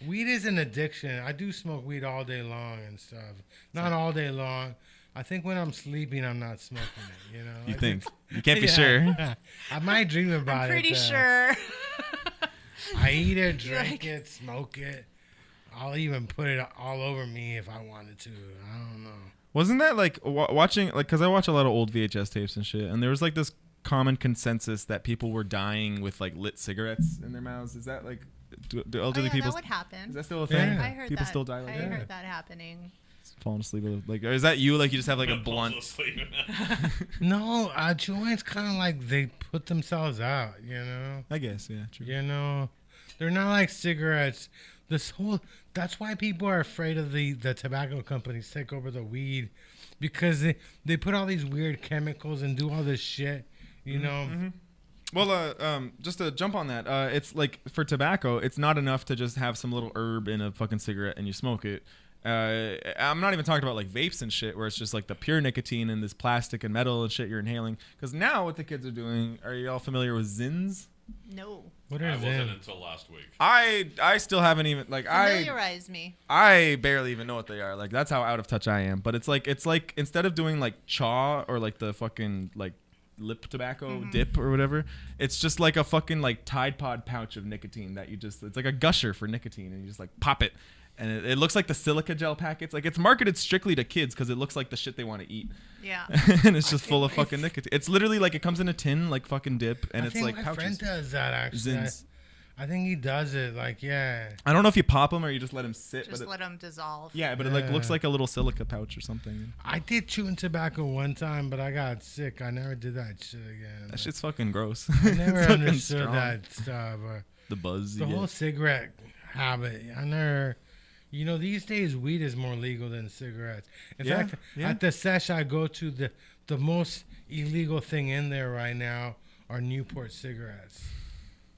Weed is an addiction. I do smoke weed all day long and stuff. Not all day long. I think when I'm sleeping, I'm not smoking it. You know. You I think? just- You can't be sure. I might dream about it. Pretty though. sure. I eat it, drink it, smoke it. I'll even put it all over me if I wanted to. I don't know. Wasn't that like watching, like, because I watch a lot of old VHS tapes and shit, and there was like this common consensus that people were dying with like lit cigarettes in their mouths. Is that like, do elderly people? That would happen. Is that still a thing? Yeah. I heard People that. still die like I that? heard that happening. Falling asleep. Like, or is that you? Like, you just have like a blunt. No, joints kind of like they put themselves out, you know? I guess, yeah, true. You know? They're not like cigarettes. That's why people are afraid of the tobacco companies take over the weed, because they put all these weird chemicals and do all this shit, you know? Mm-hmm. Well, just to jump on that, it's like for tobacco, it's not enough to just have some little herb in a fucking cigarette and you smoke it. I'm not even talking about like vapes and shit where it's just like the pure nicotine and this plastic and metal and shit you're inhaling. Because now what the kids are doing, are you all familiar with Zins? No. What I is wasn't it? until last week. I still haven't even like Familiarize me. I barely even know what they are. Like that's how out of touch I am. But it's like instead of doing like chaw or like the fucking like lip tobacco dip or whatever, it's just like a fucking like Tide Pod pouch of nicotine that it's like a gusher for nicotine and you just like pop it. And it looks like the silica gel packets. Like it's marketed strictly to kids because it looks like the shit they want to eat. Yeah. And it's just full of fucking nicotine. It's literally like it comes in a tin like fucking dip and I it's think like my pouches. friend does that actually. Zins. I think he does it. Like, yeah. I don't know if you pop them or you just let them sit. Just but let them dissolve. yeah, but it like looks Yeah. like a little silica pouch or something. I did chewing tobacco one time, but I got sick. I never did that shit again. That shit's fucking gross. I never It's fucking understood strong. that stuff. The buzz. The you whole get. cigarette habit. I never. You know, these days weed is more legal than cigarettes. In Yeah, fact, yeah. at the sesh I go to, the most illegal thing in there right now are Newport cigarettes,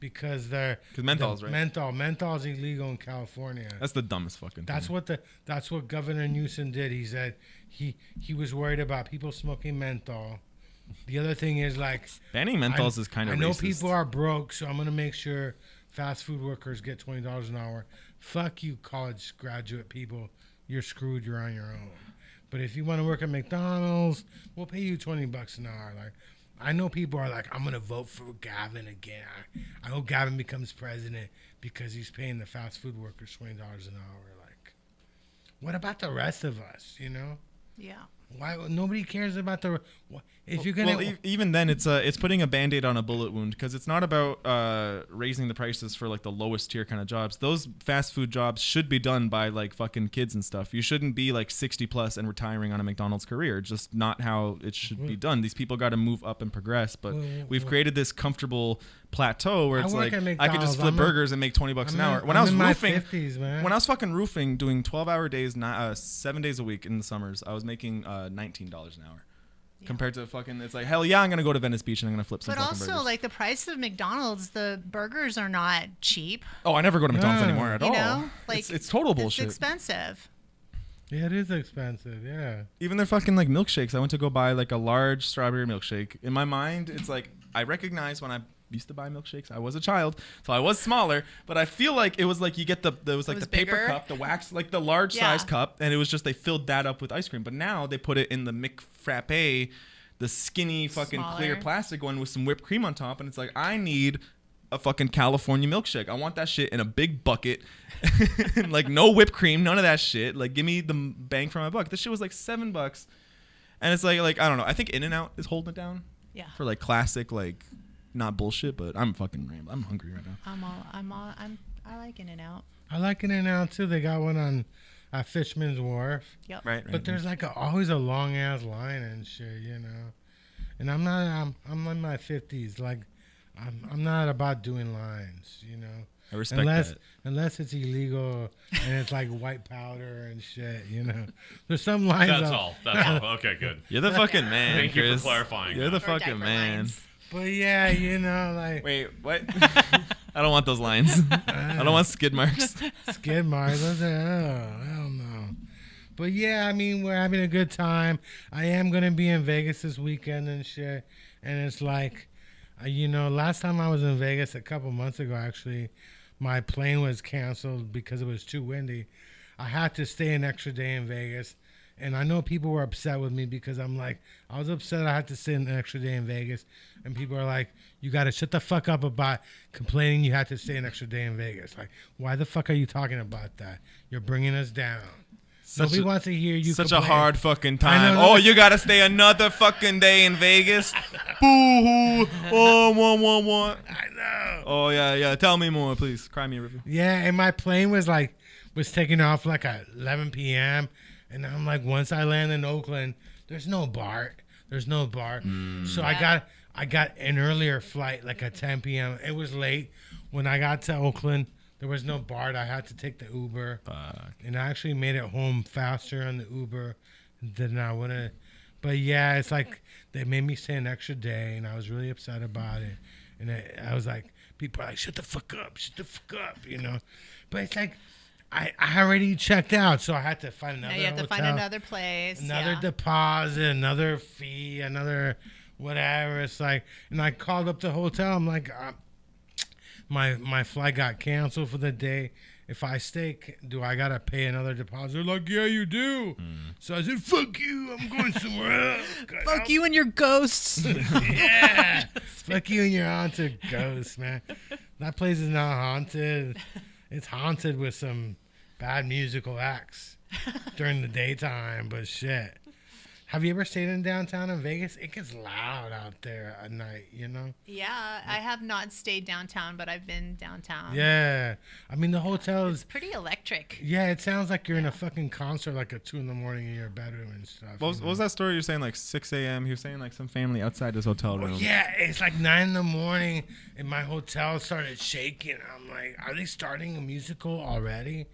because they're 'Cause menthol's, right? Menthol's illegal in California. That's the dumbest fucking That's thing. that's what Governor Newsom did. He said he was worried about people smoking menthol. The other thing is like Banning menthols is kind of I know racist. people are broke, so I'm gonna make sure fast food workers get $20 an hour. Fuck you, college graduate people. You're screwed. You're on your own. But if you want to work at McDonald's, we'll pay you $20 an hour. Like, I know people are like, I'm gonna vote for Gavin again. I hope Gavin becomes president because he's paying the fast food workers $20 an hour. Like, what about the rest of us? You know, Yeah. why nobody cares about the? If you're gonna, Well, even then, it's putting a Band-Aid on a bullet wound because it's not about raising the prices for like the lowest tier kind of jobs. Those fast food jobs should be done by like fucking kids and stuff. You shouldn't be like 60 plus and retiring on a McDonald's career. Just not how it should be done. These people got to move up and progress. But we've created this comfortable plateau where I it's work like at I could just McDonald's. flip I'm a- burgers and make $20 an hour. When I'm I was in my roofing, 50s, man. when I was fucking roofing, doing 12-hour days, 7 days a week in the summers, I was making $19 an hour. Compared to fucking, it's like, hell yeah, I'm gonna go to Venice Beach and I'm gonna flip some But fucking also, burgers. like the price of McDonald's, the burgers are not cheap. Oh, I never go to McDonald's Yeah. anymore at You all. know, like it's total bullshit. It's expensive. Yeah, it is expensive. Yeah. Even their fucking like milkshakes. I went to go buy like a large strawberry milkshake. In my mind, it's like I recognize when I used to buy milkshakes. I was a child, so I was smaller, but I feel like it was like you get there was like was the paper bigger? cup, the wax, like the large Yeah. size cup, and it was just they filled that up with ice cream. But now they put it in the McFrappe, the skinny fucking clear Smaller. plastic one with some whipped cream on top, and it's like I need a fucking California milkshake. I want that shit in a big bucket. Like no whipped cream, none of that shit. Like give me the bang for my buck. This shit was like $7. And it's like I don't know. I think In-N-Out is holding it down Yeah. for like classic, like not bullshit, but I'm fucking rambling. I'm hungry right now. I like In-N-Out. I like it too. They got one on Fishman's Wharf. Yep. Right. But there's like always a long ass line and shit, you know. And I'm in my 50s. Like, I'm not about doing lines, you know. I respect that. Unless it's illegal and it's like white powder and shit, you know. There's some lines. That's all. That's all. Okay, good. You're the fucking man. Thank you for Chris. clarifying You're the that. Or fucking diaper man. lines. But yeah, you know, like Wait, what? I don't want those lines. I don't want skid marks. skid marks. Those are, oh, hell no. But yeah, I mean, we're having a good time. I am gonna be in Vegas this weekend and shit. And it's like, you know, last time I was in Vegas a couple months ago, actually, my plane was canceled because it was too windy. I had to stay an extra day in Vegas. And I know people were upset with me because I'm like, I was upset I had to stay an extra day in Vegas. And people are like, you got to shut the fuck up about complaining you had to stay an extra day in Vegas. Like, why the fuck are you talking about that? You're bringing us down. Nobody wants to hear you Such complain. a hard fucking time. Oh, you got to stay another fucking day in Vegas? Boo-hoo. Oh, what? I know. Oh, yeah. Tell me more, please. Cry me a river. Yeah, and my plane was taking off like at 11 p.m. And I'm like, once I land in Oakland, there's no bar. So I got an earlier flight, like at 10 p.m. It was late. When I got to Oakland, there was no BART. I had to take the Uber. Fuck. And I actually made it home faster on the Uber than I would have. But yeah, it's like they made me stay an extra day, and I was really upset about it. And I was like, people are like, shut the fuck up, you know. But it's like, I already checked out, so I had to find another Now you have to find hotel, another place. another deposit, another fee, another whatever. It's like, and I called up the hotel. I'm like, my flight got canceled for the day. If I stay, do I gotta pay another deposit? They're like, yeah, you do. So I said, fuck you, I'm going somewhere else. Fuck you and your ghosts. Yeah. Fuck you and your haunted ghost, man. That place is not haunted. It's haunted with some bad musical acts during the daytime, but shit. Have you ever stayed in downtown in Vegas? It gets loud out there at night, you know? Yeah, I have not stayed downtown, but I've been downtown. Yeah. I mean, the hotel is... Pretty electric. Yeah, it sounds like you're in a fucking concert like at 2 in the morning in your bedroom and stuff. What was that story you're saying, like 6 a.m.? He was saying like some family outside his hotel room. Yeah, it's like 9 in the morning and my hotel started shaking. I'm like, are they starting a musical already?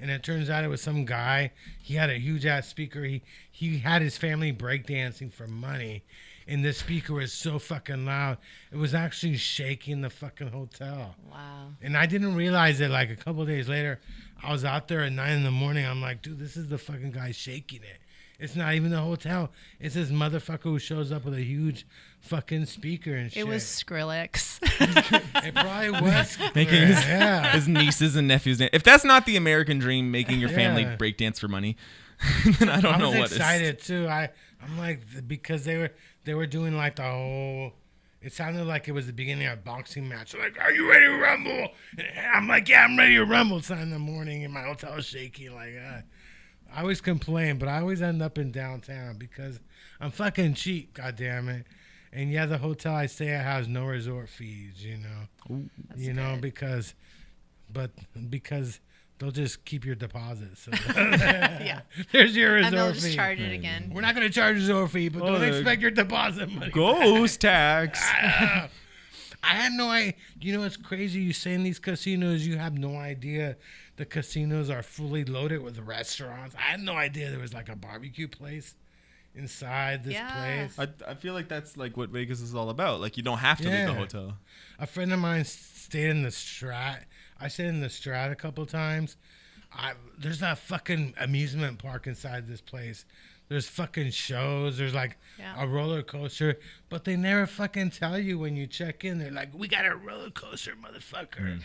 And it turns out it was some guy. He had a huge ass speaker. He had his family breakdancing for money. And this speaker was so fucking loud. It was actually shaking the fucking hotel. Wow. And I didn't realize it. Like a couple of days later, I was out there at 9 in the morning. I'm like, dude, this is the fucking guy shaking it. It's not even the hotel. It's this motherfucker who shows up with a huge fucking speaker and shit. It was Skrillex. It probably was. Making Yeah. his nieces and nephews dance. If that's not the American dream, making your family Yeah. break dance for money, then I don't know what I was excited too. I'm like, because they were doing like the whole. It sounded like it was the beginning of a boxing match. Like, are you ready to rumble? And I'm like, yeah, I'm ready to rumble. It's 9 in the morning and my hotel's shaking. Like, I always complain, but I always end up in downtown because I'm fucking cheap. God damn it. And yeah, the hotel I stay at has no resort fees. You know, because they'll just keep your deposit. So Yeah. there's your And resort they'll just fee. charge it again. We're not going to charge a resort fee, but don't Oh, expect your deposit money. Ghost tax. I had no idea. You know, it's crazy. You say in these casinos, you have no idea the casinos are fully loaded with restaurants. I had no idea there was like a barbecue place inside this place. I feel like that's like what Vegas is all about. Like you don't have to leave the Yeah. hotel. A friend of mine stayed in the Strat. I stayed in the Strat a couple times. There's a fucking amusement park inside this place. There's fucking shows. There's like a roller coaster, but they never fucking tell you when you check in. They're like, "We got a roller coaster, motherfucker.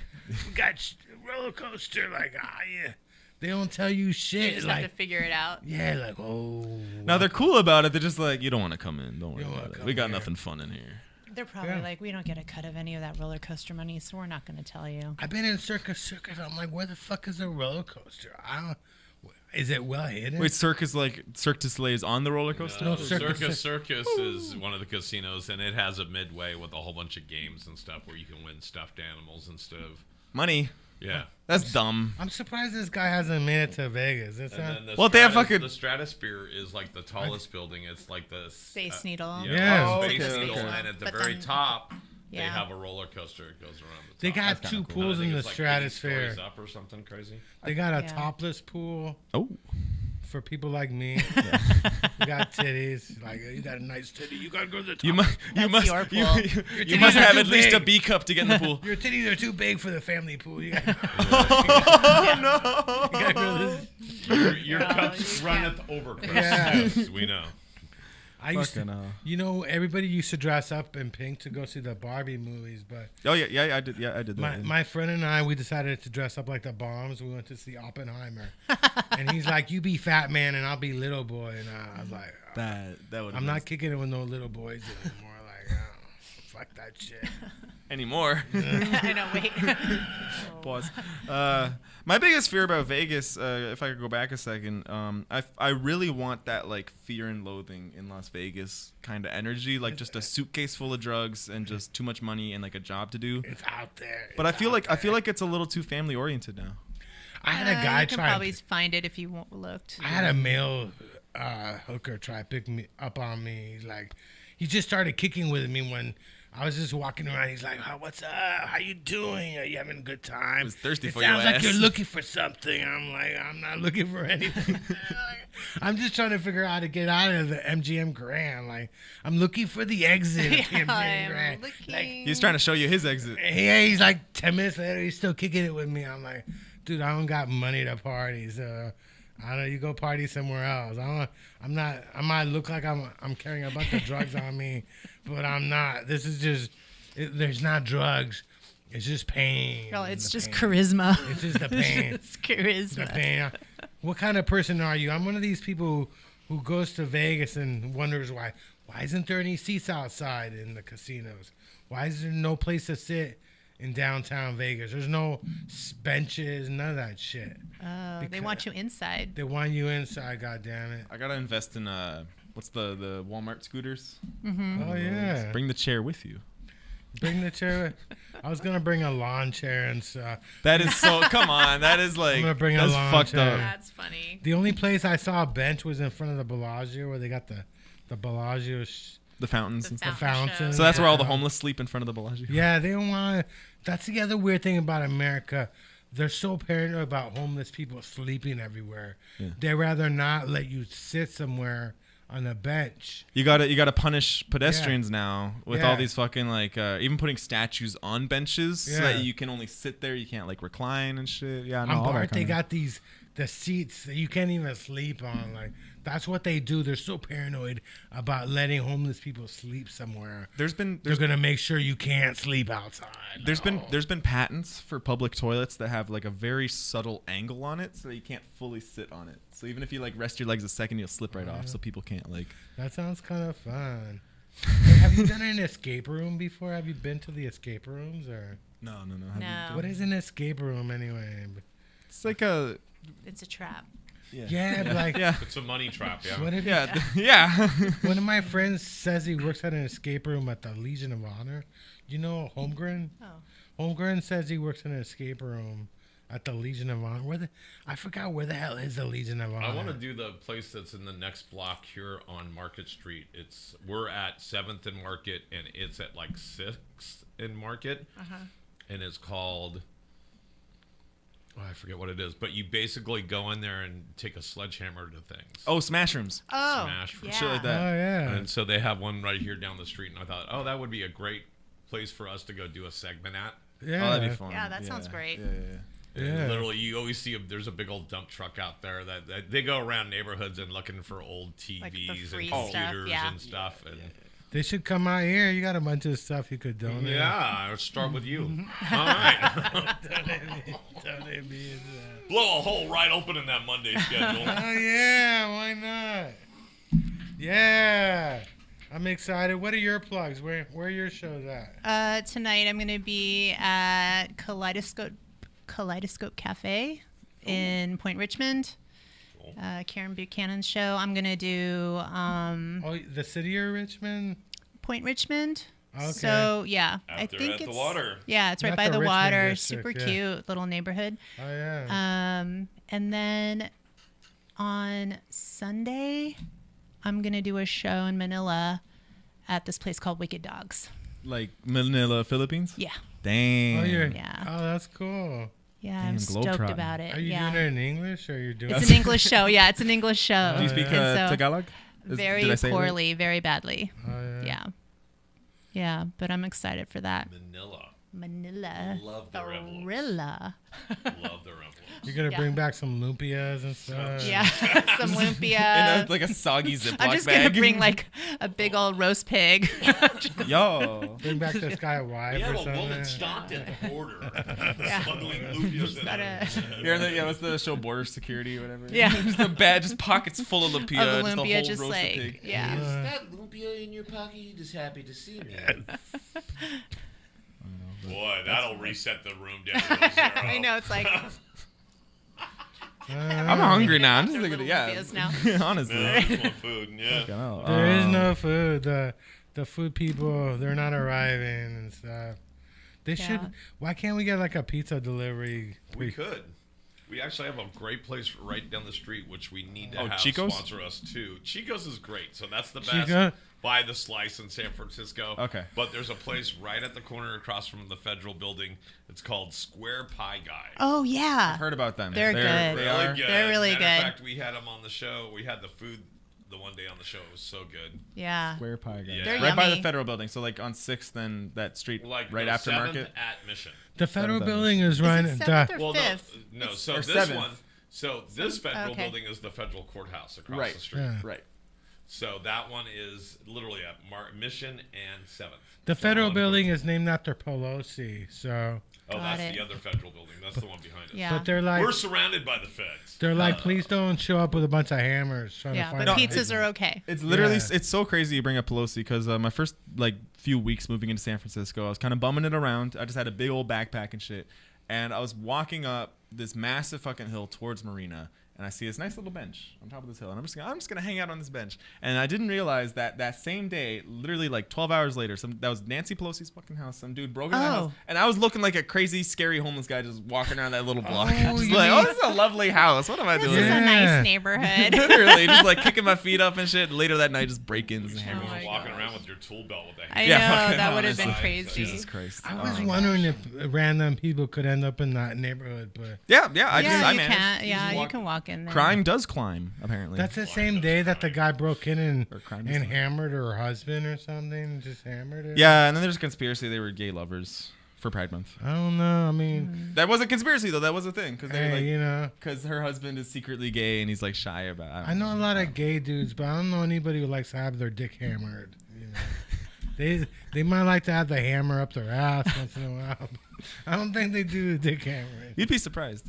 We got a roller coaster." Like, yeah. They don't tell you shit. You just like, have to figure it out. yeah, like, oh. Now they're cool about it. They're just like, you don't want to come in. Don't worry You don't wanna about it. come We got here. nothing fun in here. They're probably Yeah. like, we don't get a cut of any of that roller coaster money, so we're not going to tell you. I've been in Circus. I'm like, where the fuck is a roller coaster? Is it well hidden? Wait, Cirque du Soleil is on the roller coaster? No, Circus. Circus is one of the casinos, and it has a midway with a whole bunch of games and stuff where you can win stuffed animals and stuff. Money. Yeah. That's dumb. I'm surprised this guy hasn't made it to Vegas. It's And not, then the Well, they have fucking- the Stratosphere is like the tallest building. It's like the Space Needle. Yeah. Space Okay, Needle, okay. and at the But very then- top, they Yeah. have a roller coaster. It goes around the top. they got That's two kinda cool. pools I in think the it's like 80 stratosphere. stories up or something crazy. They got a Yeah. topless pool Oh. for people like me. You got titties. Like, you got a nice titty. You got to go to the top. You must That's must your you, pool. you titties must are have too at least a big. B cup to get in the pool. Your titties are too big for the family pool. You got Oh no. to go to this. Your cup runneth over. Yeah. Yes, we know. I used to, Fucking hell. you know, everybody used to dress up in pink to go see the Barbie movies, but Oh yeah, I did. Yeah, I did that. my friend and I, we decided to dress up like the bombs. We went to see Oppenheimer, and he's like, "You be fat man, and I'll be little boy," and I was like, that would. "I'm not kicking it with no little boys anymore." Like, fuck that shit. anymore. I know. Wait. Pause. My biggest fear about Vegas, if I could go back a second, I really want that like fear and loathing in Las Vegas kind of energy, like just a suitcase full of drugs and just too much money and like a job to do. It's out there. But I feel like it's a little too family oriented now. I had a guy You can try. probably find it if you looked. I had a male hooker try to pick me up on me. Like, he just started kicking with me when I was just walking around. He's like, "Oh, what's up? How you doing? Are you having a good time?" He was thirsty for It sounds your like ass. you're looking for something. I'm like, I'm not looking for anything. I'm just trying to figure out how to get out of the MGM Grand. Like, I'm looking for the exit of the MGM I'm Grand. looking. Like, He's trying to show you his exit. yeah, he's like 10 minutes later, he's still kicking it with me. I'm like, dude, I don't got money to party, so I don't know. You go party somewhere else. I'm not. I might look like I'm carrying a bunch of drugs on me, but I'm not. This is just. There's not drugs. It's just pain. Well, it's The just pain. charisma. It's just the pain. It's charisma. The pain. What kind of person are you? I'm one of these people who goes to Vegas and wonders why isn't there any seats outside in the casinos? Why is there no place to sit in downtown Vegas? There's no benches, none of that shit. Oh, they want you inside. They want you inside, goddammit. I gotta invest in what's the Walmart scooters? Oh yeah. Bring the chair with you. Bring the chair. I was gonna bring a lawn chair and stuff. That is so. Come on, that is like. I'm gonna bring a that's lawn fucked chair. up. That's funny. The only place I saw a bench was in front of the Bellagio, where they got the Bellagio. The fountains and The stuff. fountain. So that's where all the Yeah. homeless sleep in front of the Bellagio. Yeah, they don't want. That's the other weird thing about America. They're so paranoid about homeless people sleeping everywhere. Yeah. They rather not let you sit somewhere on a bench. You gotta punish pedestrians now with Yeah. all these fucking like even putting statues on benches so Yeah. that you can only sit there. You can't like recline and shit. Yeah, no, On all that BART, they kinda- got the seats that you can't even sleep on. Like, that's what they do. They're so paranoid about letting homeless people sleep somewhere. There's been They're gonna make sure you can't sleep outside. there's been patents for public toilets that have like a very subtle angle on it so that you can't fully sit on it. So even if you like rest your legs a second, you'll slip right off. So people can't like. That sounds kind of fun. Hey, have you done an escape room before? Have you been to the escape rooms or No. No. what is an escape room anyway? It's like a. It's a trap. Yeah, but like Yeah. It's a money trap, yeah. what if Yeah. one of my friends says he works at an escape room at the Legion of Honor. You know Holmgren? Oh. Holmgren says he works in an escape room at the Legion of Honor. I forgot where the hell is the Legion of Honor. I want to do the place that's in the next block here on Market Street. We're at 7th and Market, and it's at like 6th and Market, and it's called. Oh, I forget what it is, but you basically go in there and take a sledgehammer to things. Oh, smash rooms. Oh. Smash Yeah. Shit like Oh that. yeah. And so they have one right here down the street, and I thought, oh, that would be a great place for us to go do a segment at. Yeah. Oh, that'd be fun. Yeah, that sounds great. Yeah. And Yeah. literally, you always see there's a big old dump truck out there that they go around neighborhoods and looking for old TVs Like the and free computers stuff, yeah. and stuff. And They should come out here. You got a bunch of stuff you could donate. yeah, I'll start with you. All right, Donate me into that. blow a hole right open in that Monday schedule. Oh yeah, why not? Yeah, I'm excited. What are your plugs? Where are your shows at? Tonight I'm going to be at Kaleidoscope Cafe in Point Richmond. Karen Buchanan's show. I'm going to do Oh, the city of Richmond. Point Richmond. Okay. So yeah, Out I there think at the it's water. Yeah, it's right Not by the the Richmond water. district, Super yeah. cute little neighborhood. Oh yeah. And then on Sunday, I'm gonna do a show in Manila at this place called Wicked Dogs. Like Manila, Philippines. Yeah, Dang. Oh, you're. Yeah. Oh, that's cool. yeah, Damn, I'm stoked globetrotting. about it. Are you yeah, doing it in English or you're doing? it's an English show. Yeah, it's an English show. Do you speak And so- Tagalog? Very did I say it right? poorly, very badly. Oh, yeah. Yeah, yeah, but I'm excited for that. Manila. Manila. Love their envelopes. Gorilla. Love their envelopes. You're gonna Yeah. bring back some lumpias and stuff. Yeah, some In lumpia. like a soggy Ziploc I'm just bag. gonna bring like a big old roast pig. Yo. Bring back this guy wife We or have a something. woman stopped at the border, Yeah. smuggling lupias in. Gotta- You're in the, yeah, what's the show? Border Security or whatever. Yeah. Just the bad, just pockets full of lumpia. Of just a lumpia, whole just roasted like pig. yeah. Is that lumpia in your pocket? You just happy to see me. Boy, that'll reset the room down to 0. I know it's like I'm hungry now. I'm just They're thinking, little yeah. lumpias now. Honestly. No, I just want food. Yeah. There is no food. The food people, they're not arriving and stuff. They Yeah. should. Why can't we get like a pizza delivery? We could. We actually have a great place right down the street, which we need to Oh, have Chico's? sponsor us too. Chico's is great, so that's the best. Chico? By the slice in San Francisco. Okay. But there's a place right at the corner across from the Federal Building. It's called Square Pie Guy. oh yeah. Heard about them. They're good. They Really are. good. They're really Matter of good. fact, we had them on the show. We had the food the one day on the show. It was so good. Yeah. Square pie guy. Yeah. They're Right by the yummy. Federal Building. So like on 6th and that street Like right the after 7th Market. at Mission. The federal Seventh. building is Is right. it 7th or Well, 5th? no. So Or this 7th. one. So this federal Okay. building is the federal courthouse across Right. the street. Yeah. Right. So that one is literally at Mission and 7th. The federal One building person. is named after Pelosi. So, Oh, Got that's it. the other federal building. That's the one behind us. Yeah. but they're like, We're surrounded by the feds. please don't show up with a bunch of hammers trying Yeah, to but find. pizzas are okay. It's literally, Yeah. it's so crazy you bring up Pelosi because my first like few weeks moving into San Francisco, I was kind of bumming it around. I just had a big old backpack and shit. And I was walking up this massive fucking hill towards Marina. And I see this nice little bench on top of this hill. And I'm just gonna hang out on this bench. And I didn't realize that same day, literally like 12 hours later, that was Nancy Pelosi's fucking house. Some dude broke into the house. And I was looking like a crazy, scary homeless guy just walking around that little block. Oh, just you like, mean- this is a lovely house. What am I This doing? is a Yeah. nice neighborhood. Literally, just like kicking my feet up and shit. Later that night, just break-ins and You hammers. my walking gosh. around with your tool belt with a I hand. Yeah, know fucking that would have been honestly. crazy. Jesus Christ. I was my wondering if random people could end up in that neighborhood, but Yeah. Yeah, I you managed. can. Yeah, you walk- can walk in there. Crime does climb, apparently. that's the same day that the guy broke in Or crime and is not. hammered her husband or something. Just hammered her. Yeah, and then there's a conspiracy they were gay lovers for Pride Month. I don't know. I mean, That wasn't conspiracy though. That was a thing because they were hey, you like, know, because her husband is secretly gay and he's like shy about. I know a lot of gay dudes, but I don't know anybody who likes to have their dick hammered. You know, they might like to have the hammer up their ass once in a while. I don't think they do dick hammering. You'd be surprised.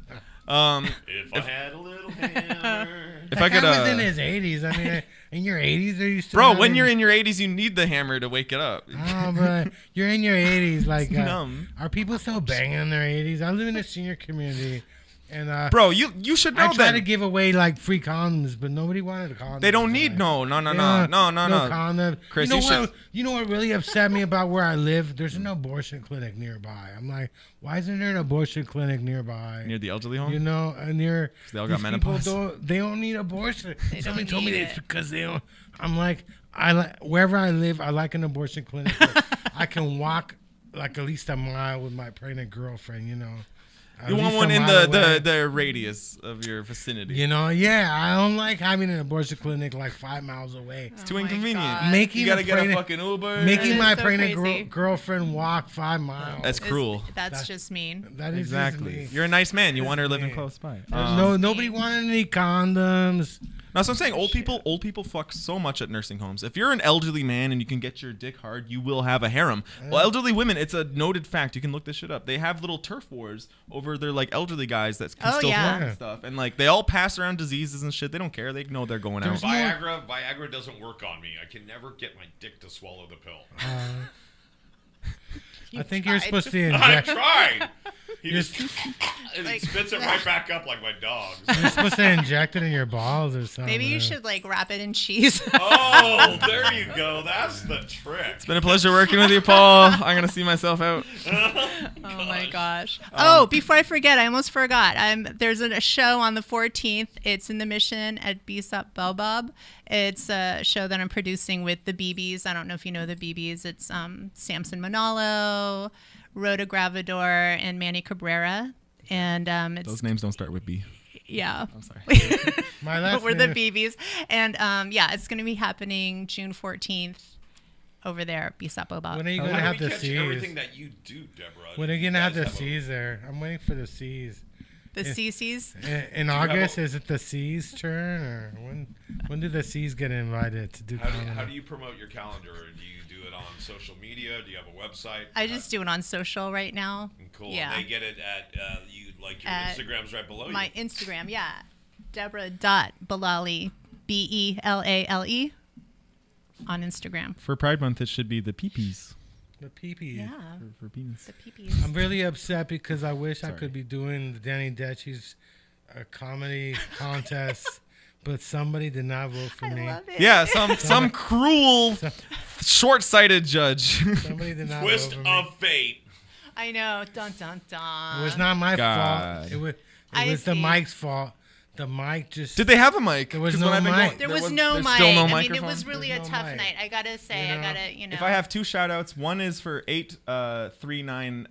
If I had a little hammer. If I That could, guy was in his 80s. I mean, in your 80s, are you still? bro, when having- you're in your 80s, you need the hammer to wake it up. Oh, but you're in your 80s. Like, numb. are people still banging in their 80s? I live in a senior community, and Bro, you should know I try that. to give away like free condoms, but nobody wanted a condom. They don't need Like, no yeah, no. condom. Chris, you know you what? should- You know what really upset me about where I live? There's an abortion clinic nearby. I'm like, why isn't there an abortion clinic nearby? Near the elderly home. You know, near They all got these people menopause. they don't need abortion. Somebody don't told me need that it's it. because they don't. I'm like, wherever I live, I like an abortion clinic. I can walk like at least a mile with my pregnant girlfriend. You know, At You want least one a in mile away. the radius of your vicinity. You know, yeah, I don't like having an abortion clinic like 5 miles away. It's too Oh my inconvenient. God. Making You gotta a get a pregnant- fucking Uber. Making is my so pregnant crazy. girlfriend walk 5 miles. That's cruel. That's just mean. That is Exactly. just me. You're a nice man. You want her living me. close by. No, nobody wanted any condoms. No, so I'm saying old people fuck so much at nursing homes. If you're an elderly man and you can get your dick hard, you will have a harem. Well, elderly women, it's a noted fact. You can look this shit up. They have little turf wars over their like elderly guys that can Oh, still yeah. fuck and stuff, and like they all pass around diseases and shit. They don't care. They know they're going out. There's more- Viagra doesn't work on me. I can never get my dick to swallow the pill. I think you're tried. supposed to I inject. tried. He You're, just and Like- he spits it right back up like my dogs. you're supposed to inject it in your balls or something. Maybe you should like wrap it in cheese. Oh, there you go. That's the trick. It's been a pleasure working with you, Paul. I'm gonna see myself out. Oh my gosh. Oh, before I forget, I almost forgot. There's a show on the 14th. It's in the Mission at Bsop Bobob. It's a show that I'm producing with the BBs. I don't know if you know the BBs. It's Samson Manalo, Rhoda Gravador, and Manny Cabrera. And it's Those names don't start with B. yeah. I'm sorry. My last We're the name- BBs. And yeah, it's going to be happening June 14th. over there at Bisap Bobot. When are you How gonna do have we the catch C's? everything that you do, Deborah? When are you gonna have guys the C's there? I'm waiting for the C's. The CCs. In August, is it the C's turn, or when do the C's get invited to do comedy? How do you promote your calendar? Do you do it on social media? Do you have a website? I just do it on social right now. Cool. Yeah. They get it at you like your At Instagram's right below My you. Instagram, yeah. Deborah.Belali, Belale, on Instagram. For Pride Month, it should be the peepees The pee-pee. Yeah. for penis. The peepees. I'm really upset because I wish I could be doing the Danny Detchie's comedy contest, but somebody did not vote for I me. love it. Yeah, some cruel, short-sighted judge. Somebody did not Twist vote for me. of fate. I know. Dun dun dun. It was not my God. fault. It was I the see. mic's fault. The mic just. Did they have a mic? There was 'Cause no when I've been mic. There was no there's mic. Still no I mean, microphone? it was really There's a no tough mic. night. I gotta say, You know? I gotta, you know. If I have two shout outs, one is for 839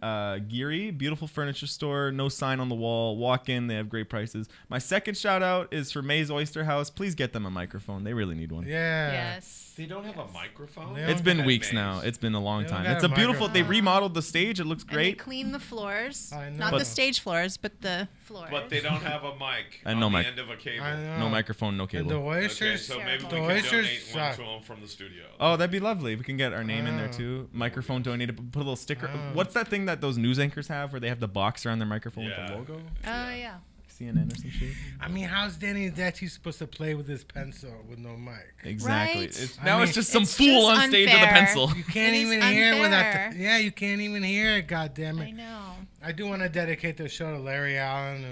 Geary, beautiful furniture store, no sign on the wall. Walk in, they have great prices. My second shout out is for May's Oyster House. Please get them a microphone. They really need one. Yeah. Yes. They don't have a microphone. They It's don't been At weeks Maze. now. It's been a long They don't time. got It's a a beautiful. They microphone. remodeled the stage. It looks And they great. clean the floors. I know. Not But- the stage floors, but the floors. But they don't have a mic And on no the mic. end of a cable. I know. No microphone, no And the cable. Okay, oysters. so maybe we the can oysters donate one suck. to them from the studio. Oh, that'd be lovely. We can get our name in there Oh. too. Microphone donated. Put a little sticker. Oh. What's that thing that those news anchors have where they have the box around their microphone with Yeah. the logo? Oh yeah. CNN or some shit. I mean, how's Danny Detchie supposed to play with his pencil with no mic? Exactly. Right? It's, I now mean, it's just some it's fool just on stage with a unfair. pencil. You can't It is even hear it without. unfair. Yeah, you can't even hear it. God damn I it! know. I do want to dedicate the show to Larry Allen,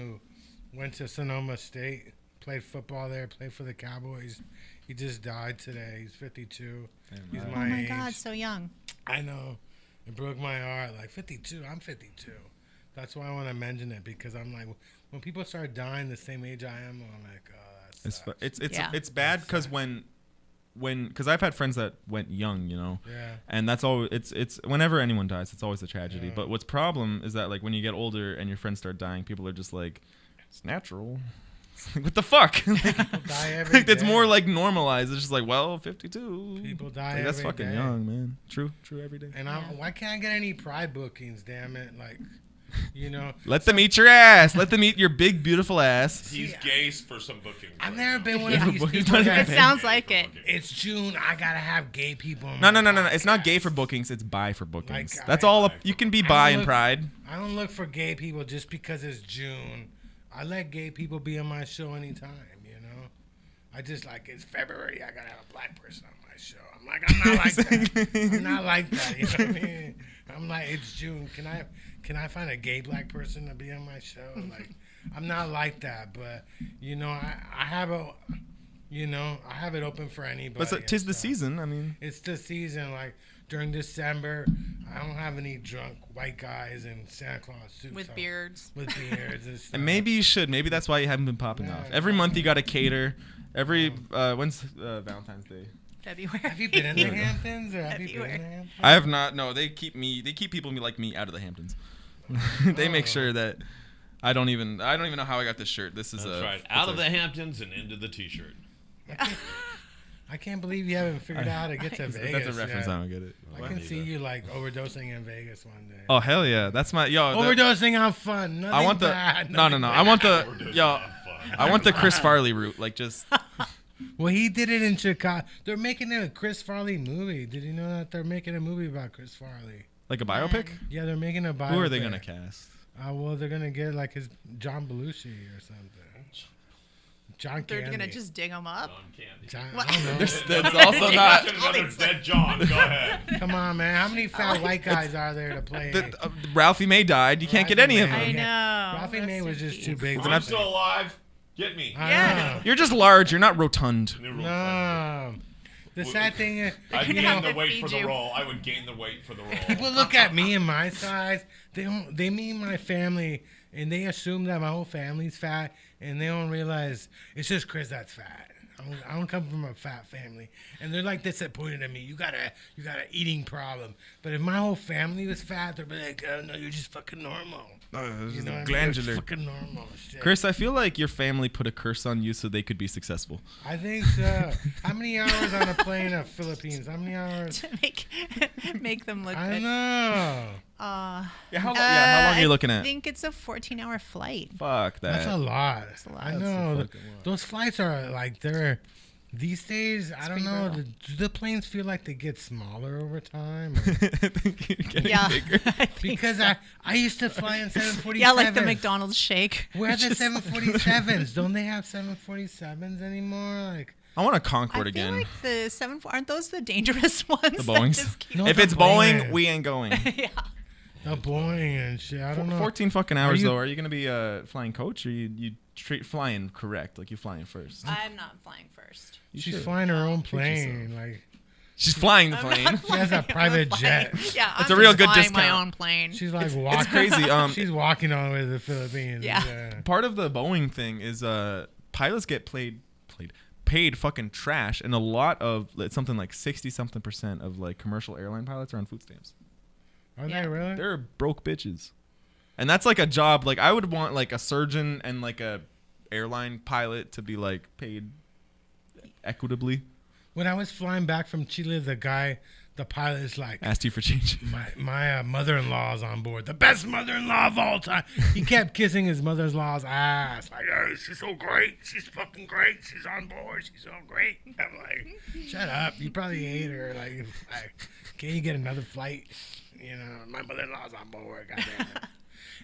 who went to Sonoma State, played football there, played for the Cowboys. He just died today. He's 52. He's wow. my Oh my age. God, so young. I know. It broke my heart. Like 52. I'm 52. That's why I want to mention it, because I'm like, when people start dying the same age I am, I'm like, oh, that It's sucks. it's Yeah. bad because because I've had friends that went young, you know, Yeah. and that's always it's whenever anyone dies, it's always a tragedy. Yeah. But what's problem is that like when you get older and your friends start dying, people are just like, it's natural. It's like, what the fuck? Like, Die every like, it's day. more like normalized. It's just like, well, 52. People die Like, that's every fucking day. young, man. True every day. And why can't I get any Pride bookings? Damn it! Like, you know, Let them eat your ass. Let them eat your big, beautiful ass. He's gay for some bookings. I've right never now. been one Yeah, of these but he's people not that It even- sounds like it. it's June. I gotta have gay people. On No. my It's not podcast. gay for bookings. It's bi for bookings. Like, That's I- all. You can be bi in look- Pride. I don't look for gay people just because it's June. I let gay people be on my show anytime. You know, I just like it's February. I gotta have a black person on my show. I'm like, I'm not like that. I'm not like that. You know what I mean? I'm like, it's June. Can I find a gay black person to be on my show? Like, I'm not like that. But you know, I have I have it open for anybody. But tis and the stuff. season. I mean, It's the season. Like during December, I don't have any drunk white guys in Santa Claus suits With on. beards. With beards and stuff. and maybe you should. Maybe that's why you haven't been popping Yeah. off. Every month you got to cater. Every when's Valentine's Day? February. Have you been in the Hamptons or have you been in the Everywhere. Hamptons? I have not. No, they keep people like me out of the Hamptons. They make sure that I don't even know how I got this shirt. This is That's a right. Out of the Hamptons and into the T-shirt. I can't believe you haven't figured out how to get to If Vegas. that's a reference. yet. I don't get it. I can see you like overdosing in Vegas one day. Oh hell yeah, that's my yo. Overdosing on fun. Nothing I want the bad, no. nothing I bad. want the yo. I want the Chris Farley route. Like just Well, he did it in Chicago. They're making a Chris Farley movie. Did you know that they're making a movie about Chris Farley? like a biopic. Yeah, they're making a biopic. Who are they gonna cast? Well, they're gonna get like his John Belushi or something. John They're Candy. gonna just dig them up. John, What? I don't know. That's also not. Another dead John. Go ahead. Come on, man. How many fat white guys are there to play? Ralphie May died. You can't get any of Ralphie them. May. I know. Ralphie Rest May in was just peace. too big. I'm still alive. Get me. I Yeah. know. You're just large. You're not rotund. No. The sad thing is, I'd You're gain gonna the have to weight for feed the you. role. I would gain the weight for the role. people look at me and my size. They meet my family and they assume that my whole family's fat, and they don't realize it's just Chris that's fat. I don't come from a fat family, and they're like disappointed in me. You got an eating problem. But if my whole family was fat, they'd be like, oh, no, you're just fucking normal. This You is know what I mean? glandular. You're fucking normal. Shit. Chris, I feel like your family put a curse on you so they could be successful. I think so. How many hours on a plane to Philippines? How many hours? To make them look I good. don't know. Yeah, how long are you looking I at? think it's a 14-hour flight. Fuck that. That's a lot. a lot. I That's know. a fucking lot. Those flights are like they're these days. I don't pretty know. brutal. Do the planes feel like they get smaller over time? I think you're getting Yeah, bigger. I think Because so. I used to fly in 747s. Yeah, like the McDonald's shake. Where are the Just like- 747s? Don't they have 747s anymore? Like I want a I Concorde feel again. like the 74 aren't those the dangerous ones? The that Boeings? just keep- No, If the it's Boeing, Boeing. we ain't going. yeah. the Boeing and shit. I don't know. 14 fucking hours you- though. Are you gonna be flying coach or you flying correct? Like you flying first? I'm not flying first. She's should. flying her own Treat plane. Like She's flying the I'm plane. not She has a flying, private I'm jet. flying. Yeah, It's I'm a real just good flying my discount. own plane. she's like walking. It's crazy. She's walking all the way to the Philippines. Yeah. Part of the Boeing thing is pilots get paid fucking trash, and a lot of it's something like 60-something% of like commercial airline pilots are on food stamps. Are Yeah. they really? They're broke bitches, and that's like a job. Like I would want like a surgeon and like a airline pilot to be like paid equitably. When I was flying back from Chile, the pilot is like, Asked you for change. my mother-in-law's on board. The best mother-in-law of all time. He kept kissing his mother-in-law's ass. Like, oh, she's so great. She's fucking great. She's on board. She's so great. I'm like, shut up. You probably hate her. Like, can you get another flight? You know, my mother-in-law's on board. Goddamn it.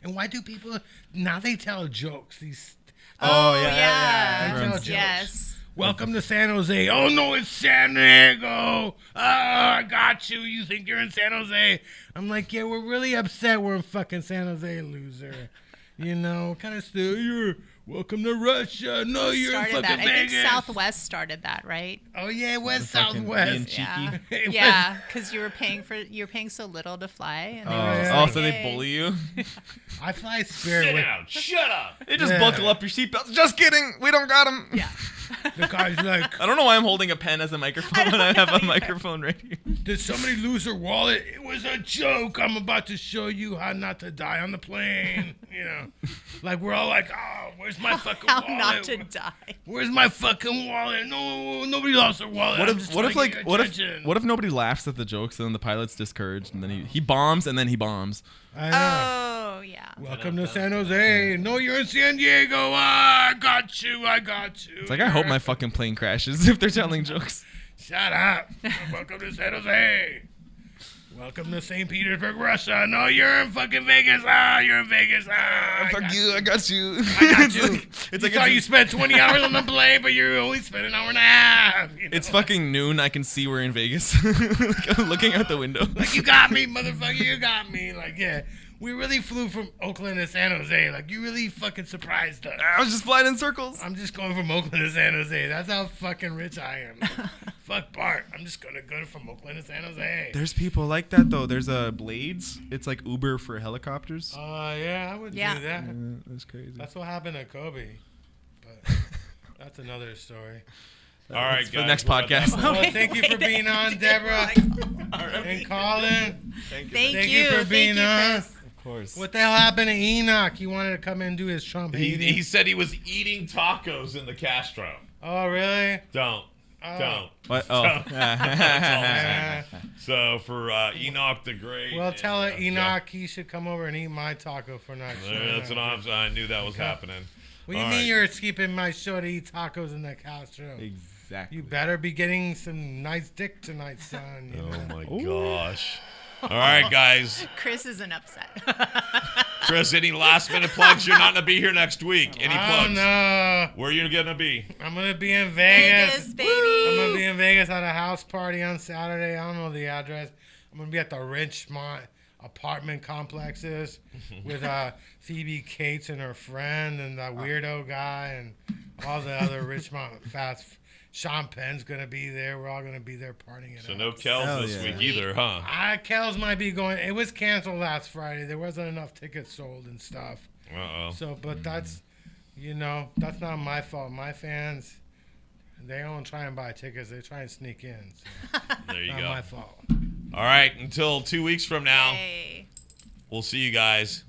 And why do people, now they tell jokes. These, Oh, yeah, yeah. Everyone's- Yes. welcome to San Jose. Oh, no, it's San Diego. Oh, I got you. You think you're in San Jose. I'm like, yeah, we're really upset we're in fucking San Jose, loser. You know, kind of still, you're welcome to Russia. No, you're in Started fucking that. I Vegas. think Southwest started that, right? Oh, yeah, it was Fucking being Southwest. cheeky. Yeah. It was- Yeah, because you were paying so little to fly, and they were just yeah. like, So they "Yay." bully you. I fly Spirit Sit with down. Shut up. They just Yeah. buckle up your seatbelts. Just kidding. We don't got them. Yeah. the guy's like, I don't know why I'm holding a pen as a microphone when I have a microphone right here. did somebody lose their wallet? It was a joke. I'm about to show you how not to die on the plane. You know, like we're all like, oh, where's my fucking How wallet? not to die. Where's my fucking wallet? No, nobody lost their wallet. What I'm if just what if trying like to get what if attention. what if nobody laughs at the jokes and then the pilot's discouraged and then he bombs and then he bombs. I know. Oh yeah. Welcome to San Jose. No, you're in San Diego. Ah, I got you. I got you. It's like I hope my fucking plane crashes if they're telling jokes. Shut up. Welcome to San Jose. Welcome to St. Petersburg, Russia. No, you're in fucking Vegas. Ah, you're in Vegas. Ah, I got you, I got you. I got you. It's you like thought you spent 20 hours on the plane, but you only spent an hour and a half. You know? it's fucking noon. I can see we're in Vegas. I'm looking out the window. Like, you got me, motherfucker. You got me. Like, yeah. We really flew from Oakland to San Jose. Like, you really fucking surprised us. I was just flying in circles. I'm just going from Oakland to San Jose. That's how fucking rich I am. Fuck Bart. I'm just going to go from Oakland to San Jose. There's people like that though. There's Blades. It's like Uber for helicopters. Yeah, I would Yeah. do that. That's crazy. That's what happened at Kobe. But that's another story. All right, for guys. the next we're at that podcast. point. Well, thank you for being on, Deborah and Colin. Thank Thank you. you for Thank being you, on. Chris. Of course. What the hell happened to Enoch? He wanted to come in and do his Trump hating. He said he was eating tacos in the Castro. Oh, really? Don't. Don't. What? Oh. Yeah. So for Enoch the Great. Well, tell and, Enoch he should come over and eat my taco for next Yeah, that's what I knew that was happening. What do you All mean right. you're keeping my show to eat tacos in the Castro? Exactly. You better be getting some nice dick tonight, son. you know? Oh my gosh. All right, guys. Chris isn't upset. Chris, any last minute plugs? You're not going to be here next week. Any I plugs? don't know. Where are you going to be? I'm going to be in Vegas. Vegas, I'm baby. going to be in Vegas at a house party on Saturday. I don't know the address. I'm going to be at the Richmont apartment complexes with Phoebe Cates and her friend and that weirdo guy and all the other Richmont fast. Sean Penn's going to be there. We're all going to be there partying it So up. no Kels Hell this yeah. week either, huh? Kells might be going. It was canceled last Friday. There wasn't enough tickets sold and stuff. Uh-oh. So, but that's, that's not my fault. My fans, They don't try and buy tickets. They try and sneak in. So There you not go. my fault. All right, until 2 weeks from now, Yay. we'll see you guys.